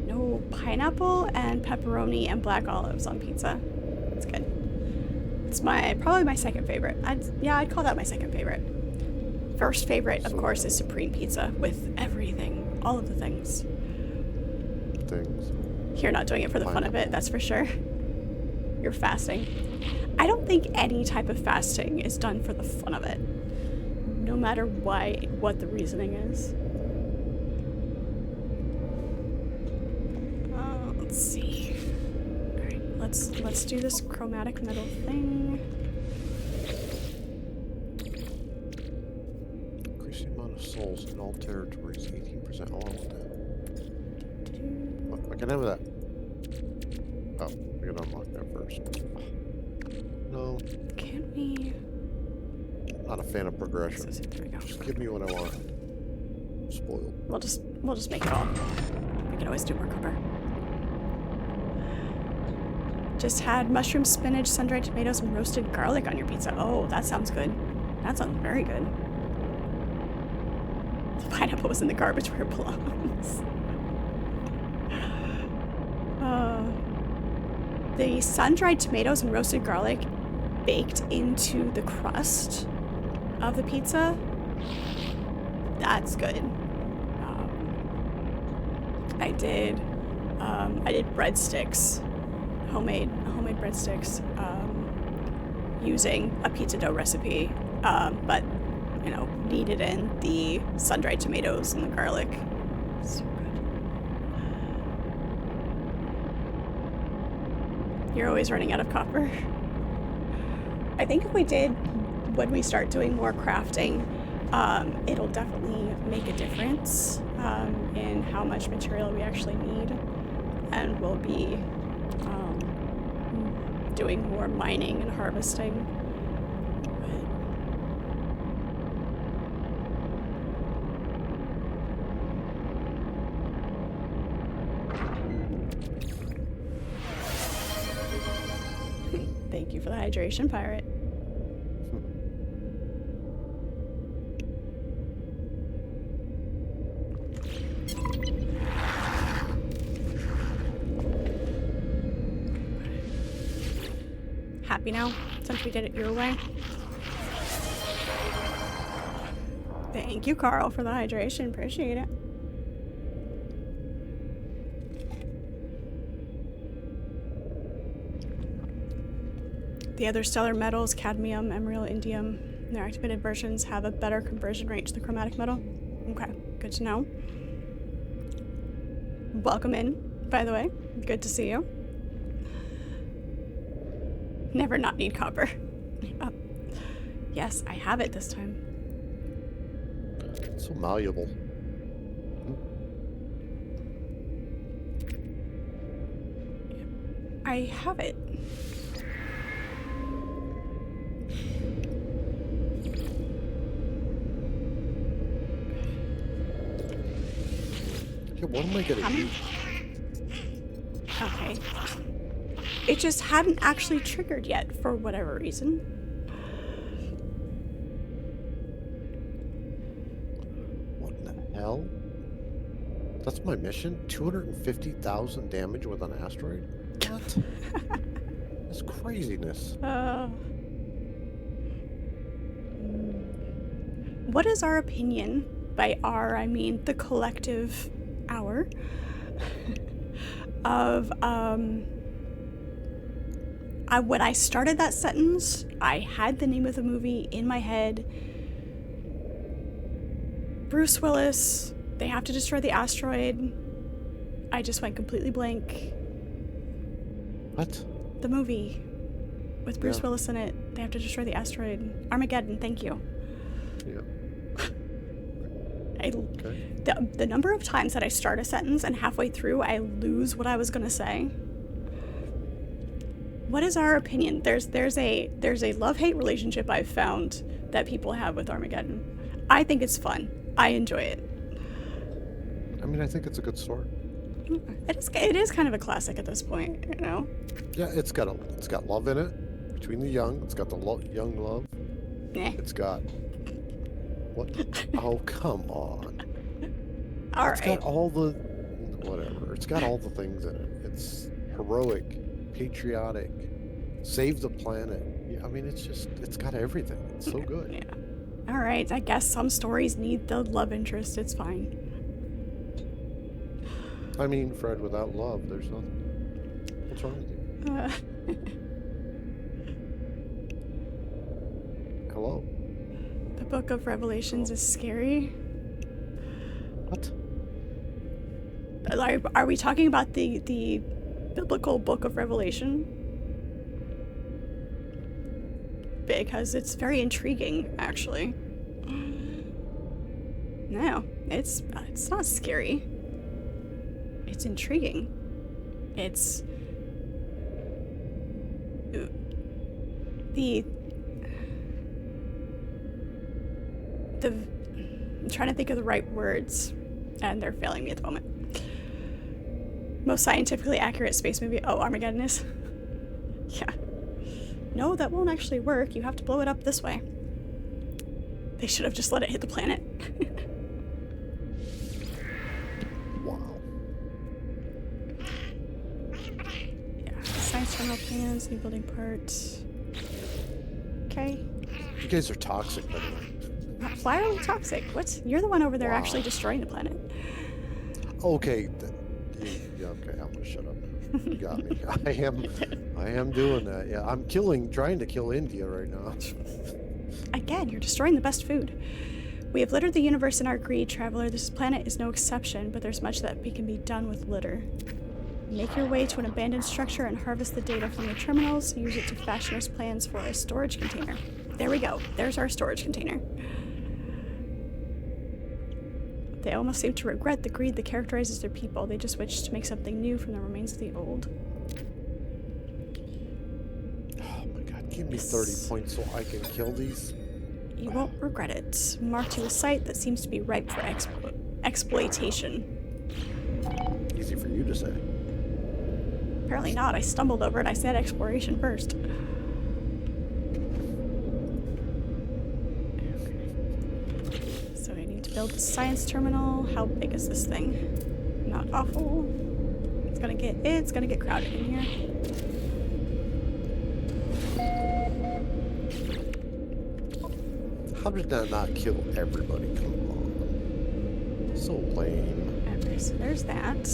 No, pineapple and pepperoni and black olives on pizza. It's good. It's probably my second favorite. I'd call that my second favorite. First favorite, of course, is supreme pizza with everything, all of the things. You're not doing it for the fun of it, that's for sure. You're fasting. I don't think any type of fasting is done for the fun of it, no matter what the reasoning is. Let's see. All right, let's do this chromatic metal thing. Increase the amount of souls in all territories, 18%. Oh, I want that. What can I have that? Oh, we gotta unlock that first. No. Can we? Not a fan of progression. There we go. Just give me what I want. I'm spoiled. We'll just make it all. We can always do more copper. Just had mushroom, spinach, sun-dried tomatoes, and roasted garlic on your pizza. Oh, that sounds good. That sounds very good. The pineapple was in the garbage where it belongs. The sun-dried tomatoes and roasted garlic baked into the crust of the pizza. That's good. I did breadsticks, homemade breadsticks, using a pizza dough recipe, but you know, kneaded in the sun-dried tomatoes and the garlic. So good. You're always running out of copper. I think if when we start doing more crafting, it'll definitely make a difference in how much material we actually need, and we'll be doing more mining and harvesting. Thank you for the hydration, pirate. Happy now, since we did it your way? Thank you, Carl, for the hydration. Appreciate it. The other stellar metals, cadmium, emerald, indium, their activated versions have a better conversion rate to the chromatic metal. Okay, good to know. Welcome in, by the way. Good to see you. Never not need copper. Oh. Yes, I have it this time. It's so malleable. I have it. Yeah, what am I gonna use? Okay. It just hadn't actually triggered yet for whatever reason. What in the hell? That's my mission? 250,000 damage with an asteroid? What? That's craziness. What is our opinion? By our, I mean the collective our of when I started that sentence, I had the name of the movie in my head. Bruce Willis, they have to destroy the asteroid. I just went completely blank. What? The movie with Bruce Willis in it. They have to destroy the asteroid. Armageddon, thank you. Yeah. The number of times that I start a sentence and halfway through I lose what I was gonna say. What is our opinion? There's a love-hate relationship I've found that people have with Armageddon. I think it's fun. I enjoy it. I mean, I think it's a good story. It is kind of a classic at this point, you know. Yeah, it's got love in it between the young. It's got the young love. It's got what? Oh, come on. It's got all the whatever. It's got all the things in it. It's heroic, patriotic, save the planet. Yeah, I mean, it's got everything. It's so good. Yeah. All right. I guess some stories need the love interest. It's fine. I mean, Fred, without love, there's nothing. What's wrong with you? Hello? The Book of Revelations is scary. What? Are we talking about the biblical Book of Revelation? Because it's very intriguing, actually. No, it's not scary. It's intriguing. It's I'm trying to think of the right words, and they're failing me at the moment. Most scientifically accurate space movie. Oh, Armageddon is. Yeah. No, that won't actually work. You have to blow it up this way. They should have just let it hit the planet. Science terminal plans, new building parts. Okay. You guys are toxic, by the way. Why are we toxic? What? You're the one over there actually destroying the planet. Okay. Yeah, okay, I'm gonna shut up. You got me. I am doing that. Yeah, I'm trying to kill India right now. Again, you're destroying the best food. We have littered the universe in our greed, traveler. This planet is no exception, but there's much that can be done with litter. Make your way to an abandoned structure and harvest the data from the terminals. Use it to fashion us plans for a storage container. There we go. There's our storage container. They almost seem to regret the greed that characterizes their people. They just wish to make something new from the remains of the old. Oh my god, give me 30 points so I can kill these. You won't regret it. Marked to a site that seems to be ripe for exploitation. Easy for you to say. Apparently not. I stumbled over it. I said exploration first. So I need to build a science terminal. How big is this thing? Not awful. It's gonna get crowded in here. How did that not kill everybody? Come on. So lame. Okay, so there's that.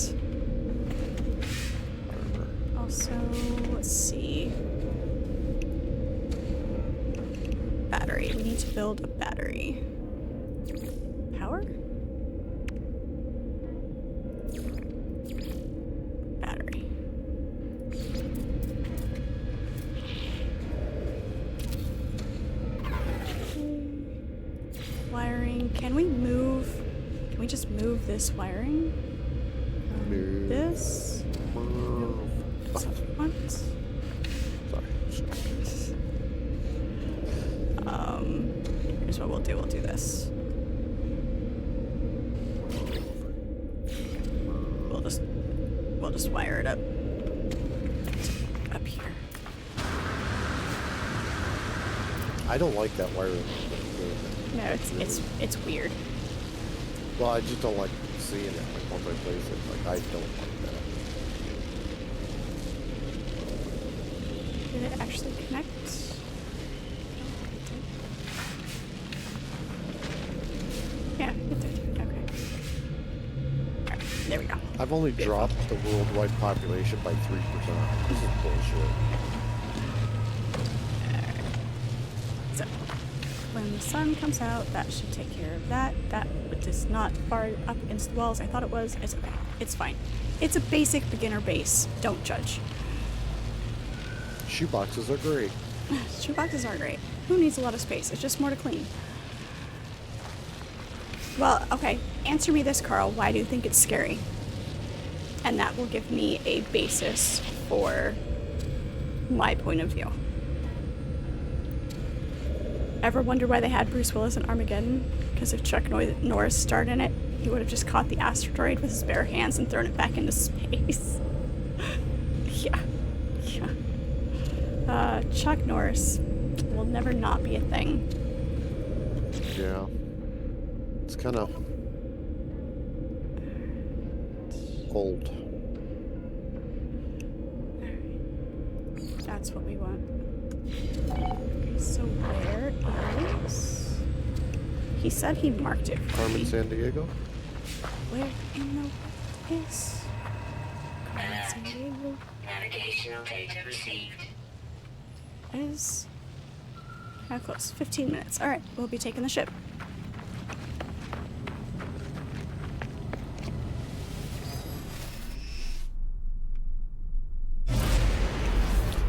Also, let's see. Battery. We need to build a battery. Power? Battery. Wiring. Can we just move this wiring? Move. This? What? Sorry. Here's what we'll do. We'll do this. We'll just wire it up here. I don't like that wiring. No, it's weird. Well, I just don't like seeing it. Like once I place it, like I don't like that. Did it actually connect? Yeah, it did. Okay. Alright, there we go. I've only dropped the worldwide population by 3%. This is bullshit. when the sun comes out, that should take care of that. That is not far up against the walls. I thought it was. It's okay. It's fine. It's a basic beginner base. Don't judge. Shoeboxes are great. Shoeboxes are great. Who needs a lot of space? It's just more to clean. Well, okay. Answer me this, Carl. Why do you think it's scary? And that will give me a basis for my point of view. Ever wonder why they had Bruce Willis in Armageddon? Because if Chuck Norris starred in it, he would have just caught the asteroid with his bare hands and thrown it back into space. Yeah. Chuck Norris will never not be a thing. Yeah. It's kind of old. That's what we want. Okay, so where is... He said he marked it for Carmen me. San Diego? Where in the world is... Carmen San Diego? Navigational data received. Is... How close? 15 minutes. Alright, we'll be taking the ship.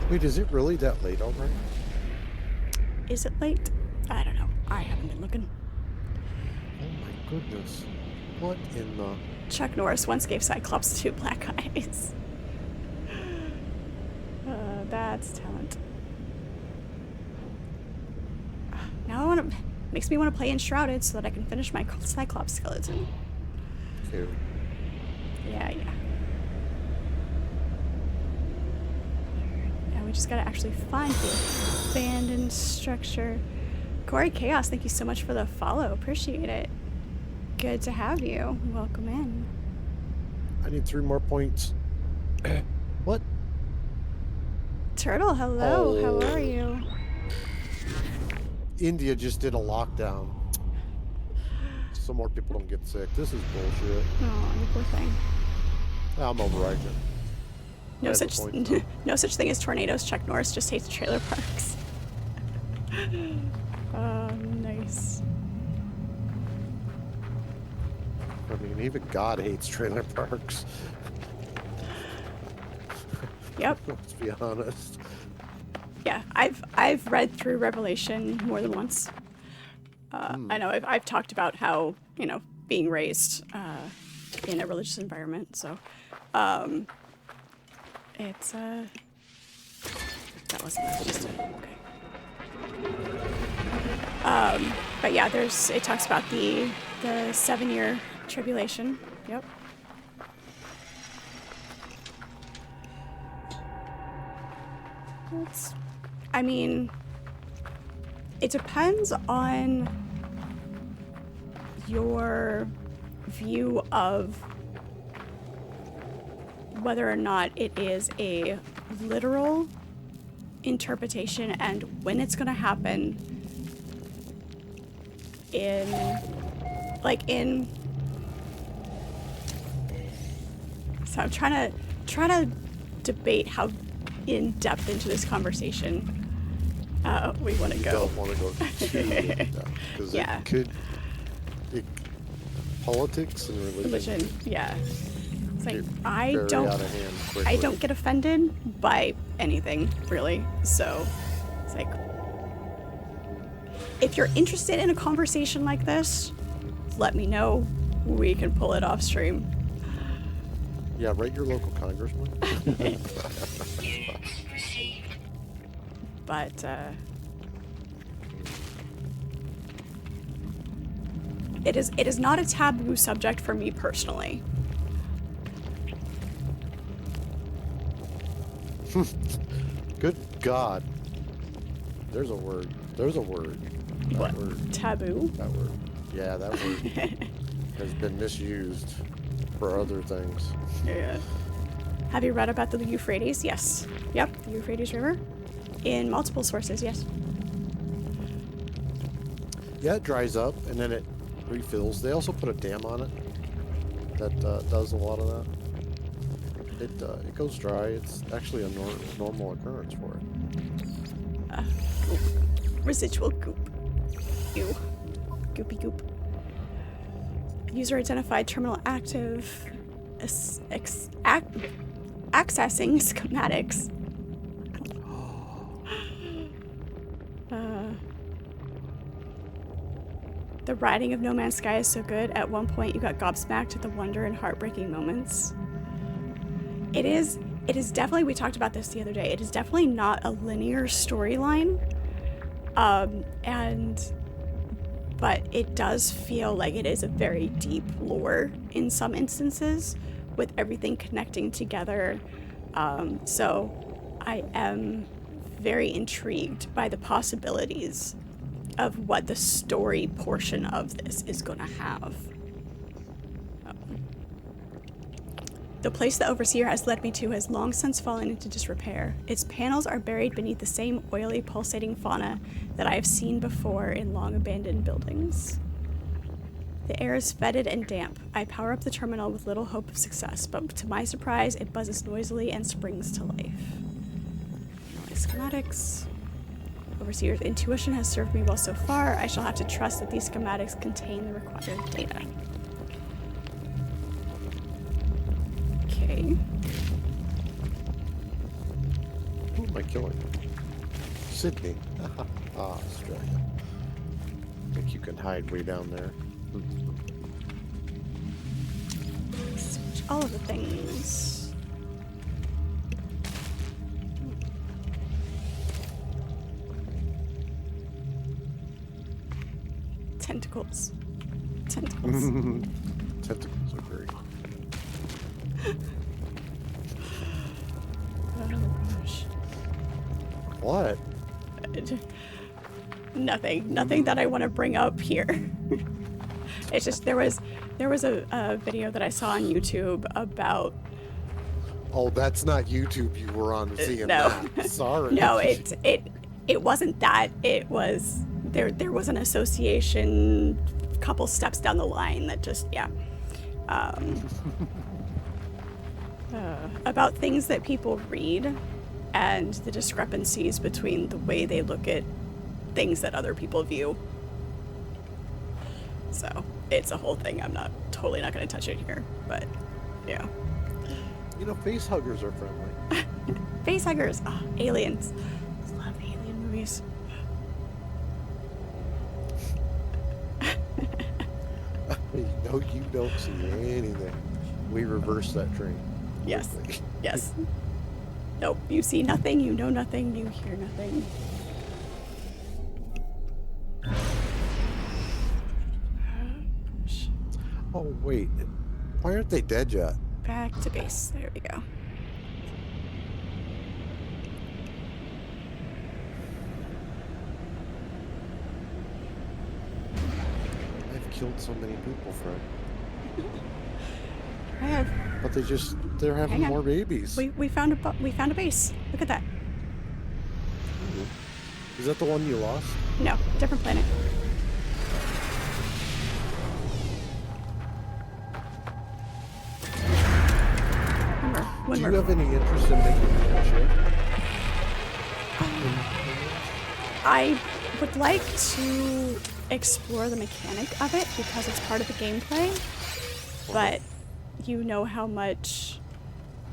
Wait, is it really that late already? Is it late? I don't know. I haven't been looking. Oh my goodness. What in the... Chuck Norris once gave Cyclops 2 black eyes. That's talent. Now I want to... Makes me want to play Enshrouded so that I can finish my Cyclops skeleton. Cute. Yeah. Yeah, we just gotta actually find the abandoned structure. Corey Chaos, thank you so much for the follow. Appreciate it. Good to have you. Welcome in. I need 3 more points. What? Turtle, hello. Oh. How are you? India just did a lockdown. So more people don't get sick. This is bullshit. Oh, you poor thing. I'm overriding it. No I have such a point, though. no such thing as tornadoes. Chuck Norris just hates trailer parks. Nice. I mean, even God hates trailer parks. Yep. Let's be honest. Yeah, I've read through Revelation more than once. I know I've talked about how, being raised in a religious environment, so it's that wasn't just okay. But yeah, it talks about the 7-year tribulation. Yep. It depends on your view of whether or not it is a literal interpretation and when it's going to happen so I'm trying to debate how in depth into this conversation we want to You go. don't want to go too in-depth, because Yeah. politics and religion Yeah. It's like get I very don't out of hand quickly. I don't get offended by anything, really. So it's like, if you're interested in a conversation like this, let me know. We can pull it off stream. Yeah, write your local congressman. Units received. But it is not a taboo subject for me personally. Good God. There's a word. That What? word. Taboo? That word. Yeah, that word has been misused for other things. Yeah. Have you read about the Euphrates? Yes. Yep, the Euphrates River. In multiple sources, yes. Yeah, it dries up and then it refills. They also put a dam on it that does a lot of that. It goes dry. It's actually a normal occurrence for it. Goop. Residual goop. Ew. Goopy goop. User identified terminal active. Accessing schematics. The writing of No Man's Sky is so good. At one point, you got gobsmacked at the wonder and heartbreaking moments. It is definitely, we talked about this the other day, it is definitely not a linear storyline. But it does feel like it is a very deep lore in some instances, with everything connecting together. So I am very intrigued by the possibilities of what the story portion of this is going to have. The place the Overseer has led me to has long since fallen into disrepair. Its panels are buried beneath the same oily, pulsating fauna that I have seen before in long-abandoned buildings. The air is fetid and damp. I power up the terminal with little hope of success, but to my surprise, it buzzes noisily and springs to life. My schematics. Overseer's intuition has served me well so far. I shall have to trust that these schematics contain the required data. Okay. Who am I killing? Sydney. Australia. Think you can hide way down there. Switch all of the things. Tentacles. Tentacles. Tentacles are great. Oh gosh. What? Nothing that I want to bring up here. It's just there was a video that I saw on YouTube about. Oh, that's not YouTube you were on seeing No. that. Sorry. No, it wasn't that. It was there was an association a couple steps down the line that just about things that people read and the discrepancies between the way they look at things that other people view. So it's a whole thing. I'm totally not going to touch it here, but yeah. You know, face huggers are friendly. Face huggers. Oh, aliens. I love alien movies. No, you don't see anything. We reverse that train. Yes. Yes. Nope. You see nothing. You know nothing. You hear nothing. Oh, wait. Why aren't they dead yet? Back to base. There we go. I've killed so many people, Fred. I have. But they're having Hang on. more babies. We found a base. Look at that. Is that the one you lost? No, different planet. Do you have any interest in making a ship? I would like to explore the mechanic of it because it's part of the gameplay, but you know how much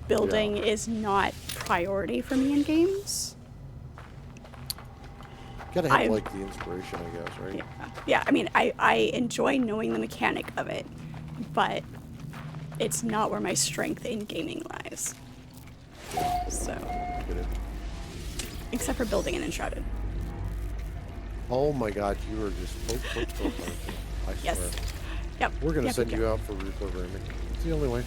building is not priority for me in games. Gotta have like the inspiration, I guess, right? Yeah. I mean, I enjoy knowing the mechanic of it, but it's not where my strength in gaming lies. So, except for building and Enshrouded. Oh my God, you were just poke. I Yes. swear. Yep. We're gonna send you out for reprogramming. It's the only way.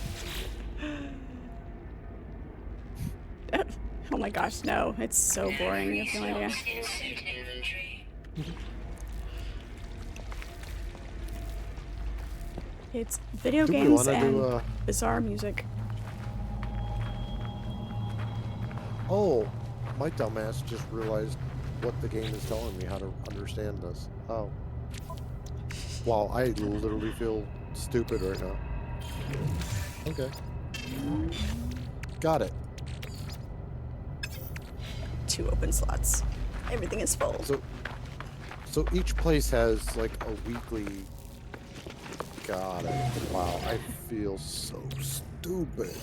Oh my gosh, no. It's so boring. You have no idea. In-suit inventory. It's video Do we games wanna and do, bizarre music. Oh, my dumbass just realized what the game is telling me how to understand this. Oh. Wow, I literally feel stupid right now. Okay. Got it. 2 open slots. Everything is full. So So each place has like a weekly. God, wow, I feel so stupid.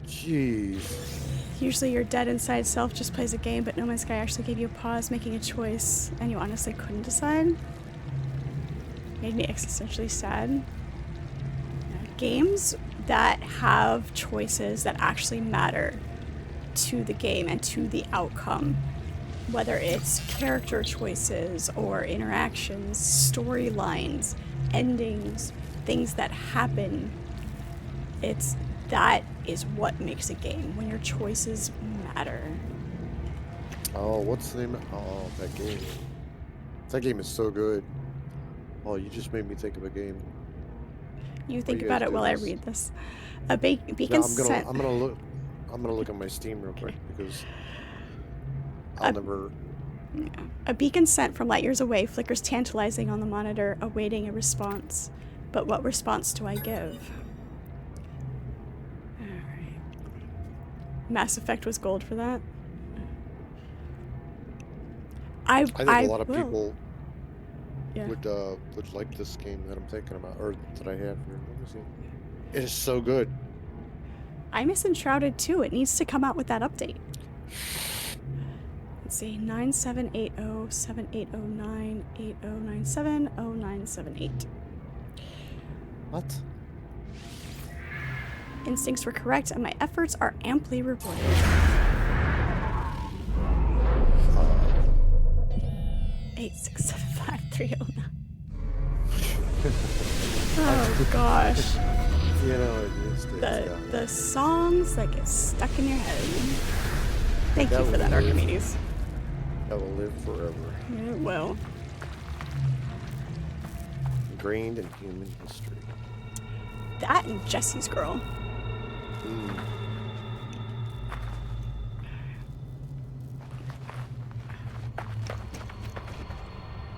Jeez. Usually your dead inside self just plays a game, but No Man's Sky actually gave you a pause making a choice, and you honestly couldn't decide. Made me existentially sad. Games that have choices that actually matter to the game and to the outcome, whether it's character choices or interactions, storylines, endings, things that happen, that is what makes a game, when your choices matter. Oh, what's the name? Oh, that game. That game is so good. Oh, you just made me think of a game. You think you about guys it do while I this? read this. A beacon No, sent. I'm gonna look at my Steam real quick because I'll never. Yeah. A beacon sent from light years away flickers tantalizing on the monitor, awaiting a response. But what response do I give? Alright. Mass Effect was gold for that. I think a lot of will. people Yeah. would like this game that I'm thinking about, or that I have here. Let me see. It is so good. I miss Enshrouded too. It needs to come out with that update. Let's see, 9780 7809 8097 0978. What? Instincts were correct, and my efforts are amply rewarded. 8675309. Oh gosh. You know, The songs that get stuck in your head. Thank you for that, Archimedes. That will live forever. It will. Ingrained in human history. That and Jesse's Girl.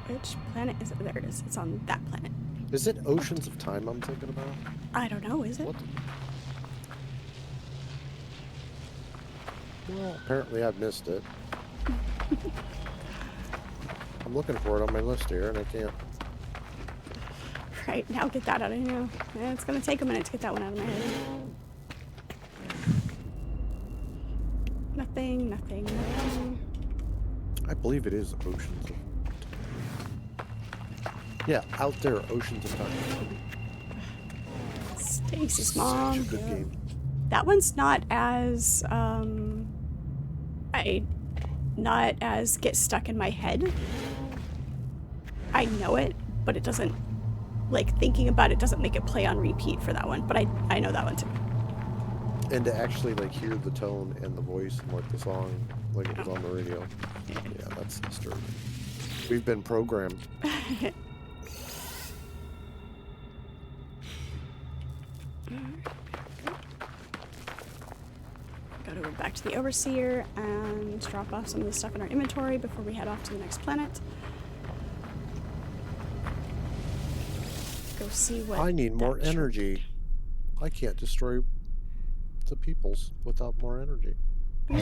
Which planet is it? There it is. It's on that planet. Is it Oceans of Time I'm thinking about? I don't know, is it? What? Well, apparently I've missed it. I'm looking for it on my list here, and I can't. Right, now get that out of here. Yeah, it's gonna take a minute to get that one out of my head. Nothing, nothing, nothing. I believe it is Oceans of Time. Yeah, Out There, Oceans of Time. Stacy's mom. Such a good game. That one's not as not as get stuck in my head. I know it, but it doesn't, like, thinking about it doesn't make it play on repeat for that one. But I know that one too. And to actually like hear the tone and the voice and like the song like it was on the radio. Yeah, that's disturbing. We've been programmed. Go back to the Overseer and drop off some of the stuff in our inventory before we head off to the next planet. Go see what. I need more energy. I can't destroy the peoples without more energy. The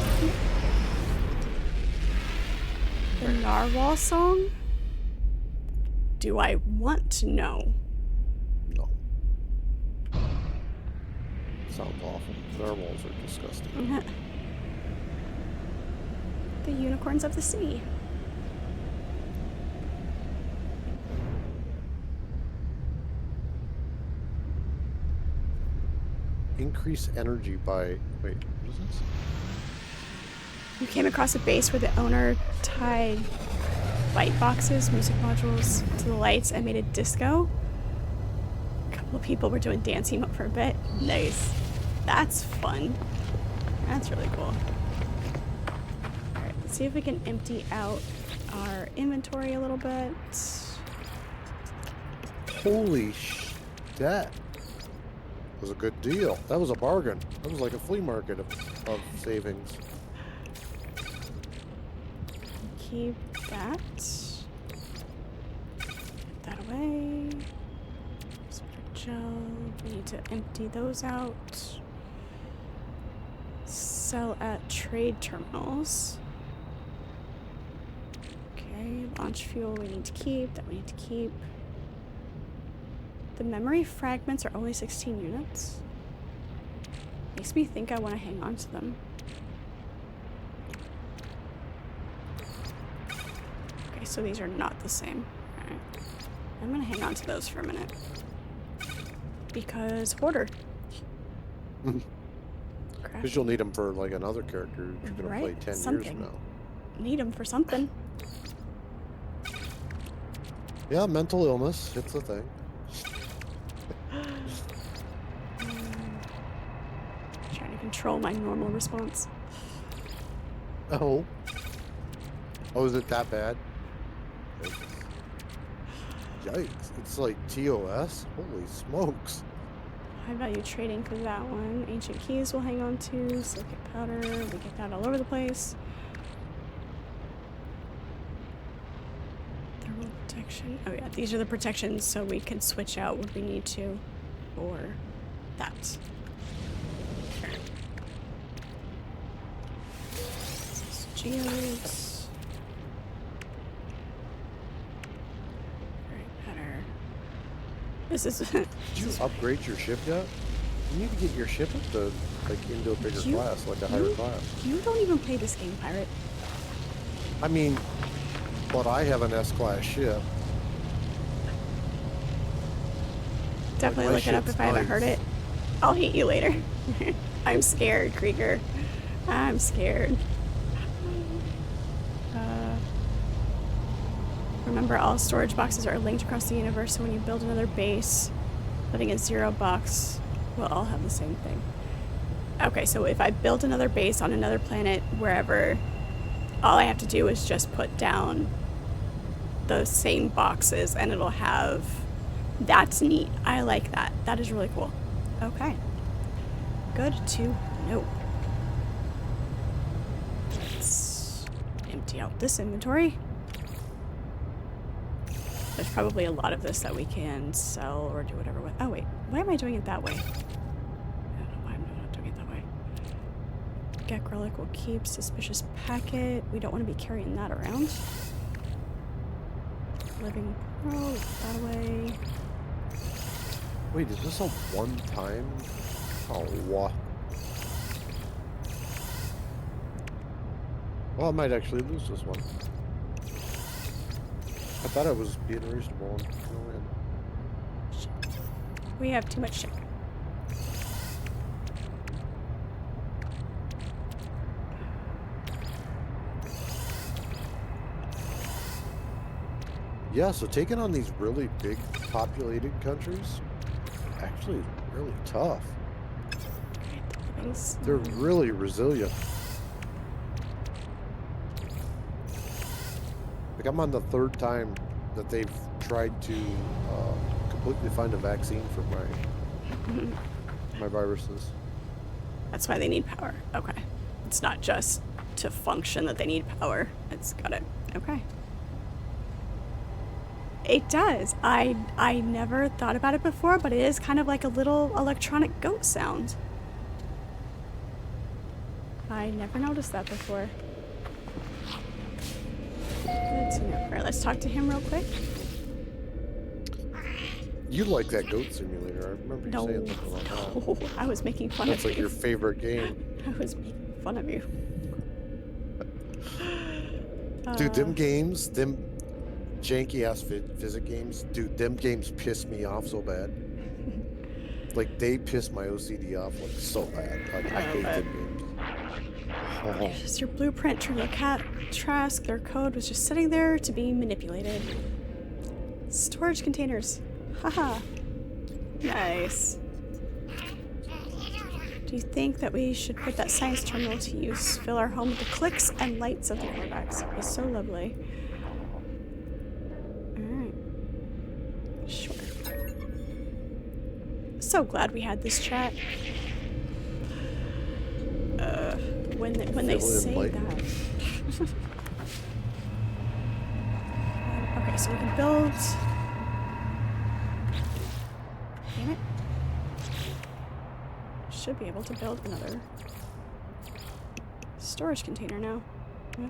Narwhal song? Do I want to know? No. Sounds awful. Narwhals are disgusting. The unicorns of the sea. Increase energy by... Wait, what is this? You came across a base where the owner tied light boxes, music modules, to the lights and made a disco. A couple of people were doing dancing up for a bit. Nice. That's fun. That's really cool. Alright, let's see if we can empty out our inventory a little bit. Holy that was a good deal. That was a bargain. That was like a flea market of savings. Keep that. Put that away. Gel. We need to empty those out. Sell at trade terminals. Okay. Okay, launch fuel we need to keep. That we need to keep. The memory fragments are only 16 units. Makes me think I want to hang on to them. Okay, so these are not the same. Alright. I'm gonna hang on to those for a minute. Because hoarder. Because you'll need them for like another character you're going to play 10 years from now. Need them for something. Yeah, mental illness. It's a thing. Trying to control my normal response. Oh. Oh, is it that bad? Yikes. It's like TOS? Holy smokes. High value trading for that one. Ancient keys we'll hang on to. Silicate powder. We get that all over the place. Thermal protection. Oh yeah, these are the protections so we can switch out when we need to. Or that. This is geodes. Alright, better. This is Did you upgrade your ship yet? You need to get your ship up to, like, into a bigger class, like a higher class. You don't even play this game, Pirate. I mean, but I have an S-class ship. Definitely Like, look it up if I haven't heard it. I'll hate you later. I'm scared, Krieger. I'm scared. Remember, all storage boxes are linked across the universe, so when you build another base, putting a 0 box will all have the same thing. Okay, so if I build another base on another planet, wherever, all I have to do is just put down the same boxes and it'll have... That's neat. I like that. That is really cool. Okay. Good to know. Let's empty out this inventory. There's probably a lot of this that we can sell or do whatever with. Oh wait, why am I doing it that way? I don't know why I'm not doing it that way. Gek relic will keep. Suspicious packet. We don't want to be carrying that around. Living pearl, put that away. Wait, is this a one-time? Oh, what? Well, I might actually lose this one. I thought I was being reasonable and going in. We have too much chicken. Yeah, so taking on these really big populated countries actually is really tough. They're really resilient. Like, I'm on the 3rd time that they've tried to completely find a vaccine for my viruses. That's why they need power. Okay. It's not just to function that they need power. It's got it. Okay. It does. I never thought about it before, but it is kind of like a little electronic goat sound. I never noticed that before. Good to know. Alright, let's talk to him real quick. You like that goat simulator. I remember you saying something about that. No, I was making fun That's of like you. your favorite game. I was making fun of you. Dude, them games, them janky-ass physics games, dude, them games piss me off so bad. Like, they piss my OCD off, like, so bad. Like, I hate them games. Oh. It's just your blueprint, Turtle Cat, Trask, their code was just sitting there to be manipulated. Storage containers. Haha. Nice. Do you think that we should put that science terminal to use? Fill our home with the clicks and lights of the quarterbacks. It was so lovely. Alright. Sure. So glad we had this chat. When they say that. Okay, so we can build. Damn it. Should be able to build another storage container now.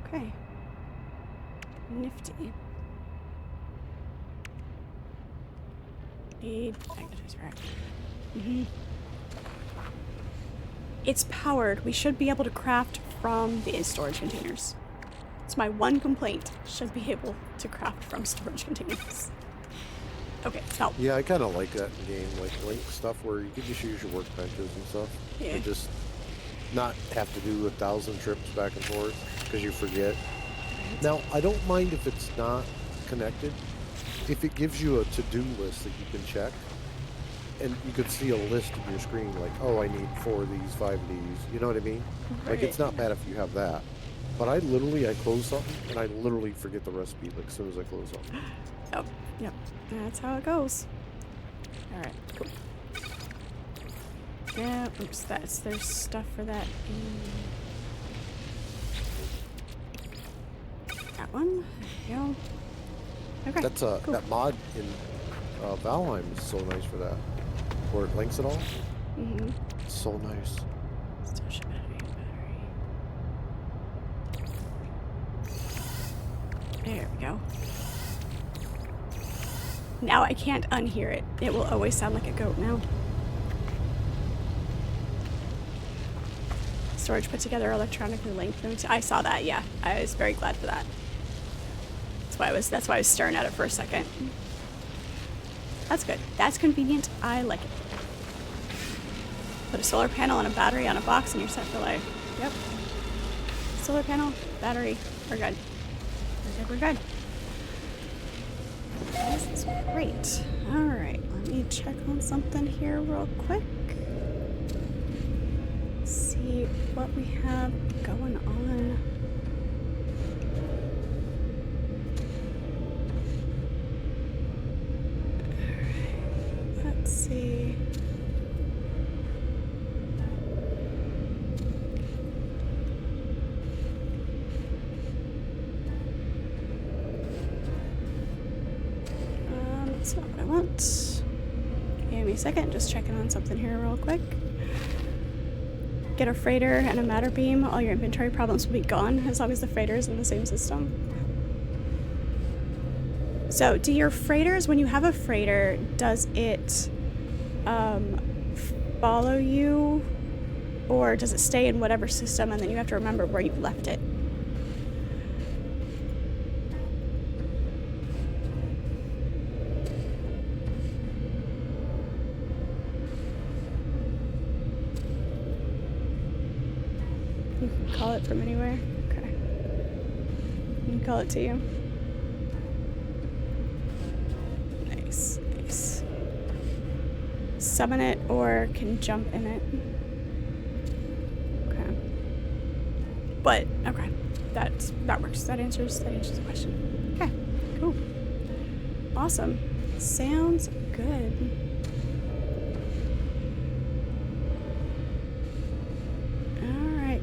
Okay. Nifty. Need magnetizer. Alright. It's powered. We should be able to craft from the storage containers. It's my one complaint. Should be able to craft from storage containers. Okay, no. Yeah, I kind of like that in game, like link stuff where you can just use your workbenches and stuff. Yeah. And just not have to do 1,000 trips back and forth because you forget. Now, I don't mind if it's not connected. If it gives you a to-do list that you can check, and you could see a list in your screen like, oh, I need 4 of these, 5 of these, you know what I mean? Right. Like, it's not bad if you have that. But I close something, and I literally forget the recipe like as soon as I close something. Yep. That's how it goes. Alright, cool. Yeah, oops, there's stuff for that in that one. There you go. Okay. That's cool. that mod in Valheim is so nice for that. Where it links it all. Mm-hmm. It's so nice. Storage battery. There we go. Now I can't unhear it. It will always sound like a goat now. Storage put together electronically linked. I saw that, yeah. I was very glad for that. That's why I was staring at it for a second. That's good. That's convenient. I like it. Put a solar panel and a battery on a box and you're set for life. Yep. Solar panel, battery, we're good. We're good. This is great. Alright, let me check on something here real quick. See what we have going on. Alright, let's see. That's not what I want. Give me a second, just checking on something here real quick. Get a freighter and a matter beam. All your inventory problems will be gone as long as the freighter is in the same system. So, do your freighters, when you have a freighter, does it follow you? Or does it stay in whatever system and then you have to remember where you left it? You can call it from anywhere? Okay. You can call it to you. Nice, nice. Summon it or can jump in it. Okay. But, okay. That works. That answers the question. Okay, cool. Awesome. Sounds good.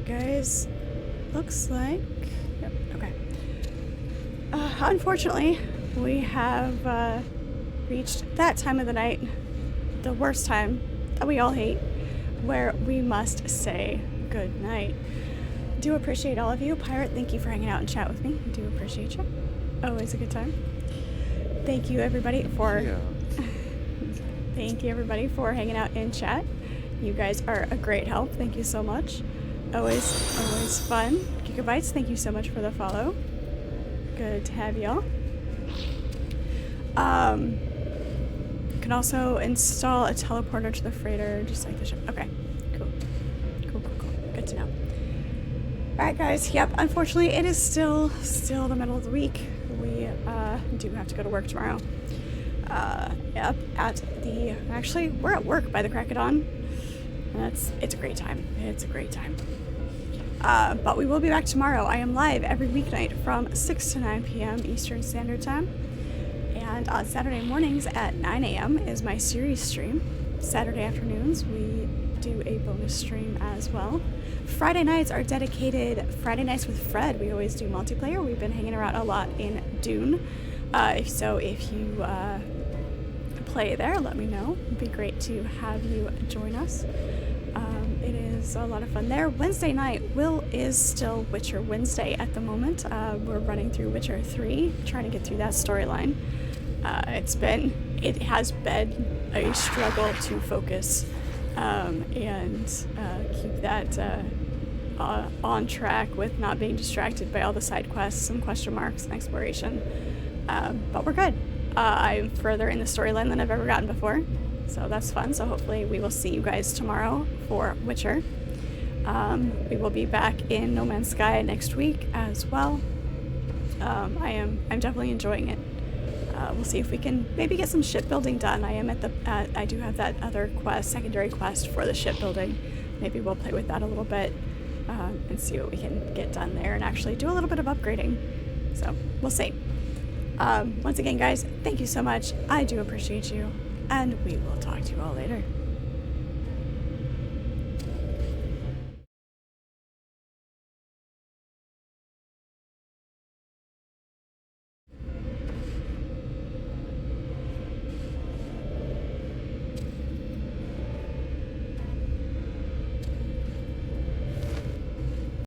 Guys, looks like... Yep, okay. Unfortunately, we have reached that time of the night, the worst time that we all hate, where we must say good night. Do appreciate all of you. Pirate, thank you for hanging out and chat with me. I do appreciate you. Always a good time. Thank you, everybody, for... Yeah. Thank you, everybody, for hanging out in chat. You guys are a great help. Thank you so much. Always fun. Gigabytes, thank you so much for the follow. Good to have y'all. You can also install a teleporter to the freighter, just like the ship. Okay, cool. Good to know. Alright guys, yep, unfortunately it is still the middle of the week. We do have to go to work tomorrow. Yep, actually, we're at work by the crack of dawn. It's a great time. It's a great time. But we will be back tomorrow. I am live every weeknight from 6 to 9 p.m. Eastern Standard Time. And on Saturday mornings at 9 a.m. is my series stream. Saturday afternoons, we do a bonus stream as well. Friday nights are dedicated Friday Nights with Fred. We always do multiplayer. We've been hanging around a lot in Dune. If you play there, let me know. It'd be great to have you join us. It is was a lot of fun there. Wednesday night is still Witcher Wednesday at the moment. We're running through Witcher 3, trying to get through that storyline. It has been a struggle to focus and keep that on track with not being distracted by all the side quests and question marks and exploration. But we're good. I'm further in the storyline than I've ever gotten before, so that's fun. So hopefully we will see you guys tomorrow for Witcher. We will be back in No Man's Sky next week as well. I'm definitely enjoying it. We'll see if we can maybe get some shipbuilding done. I do have that other secondary quest for the shipbuilding. Maybe we'll play with that a little bit and see what we can get done there and actually do a little bit of upgrading. So we'll see. Once again, guys, thank you so much. I do appreciate you, and we will talk to you all later.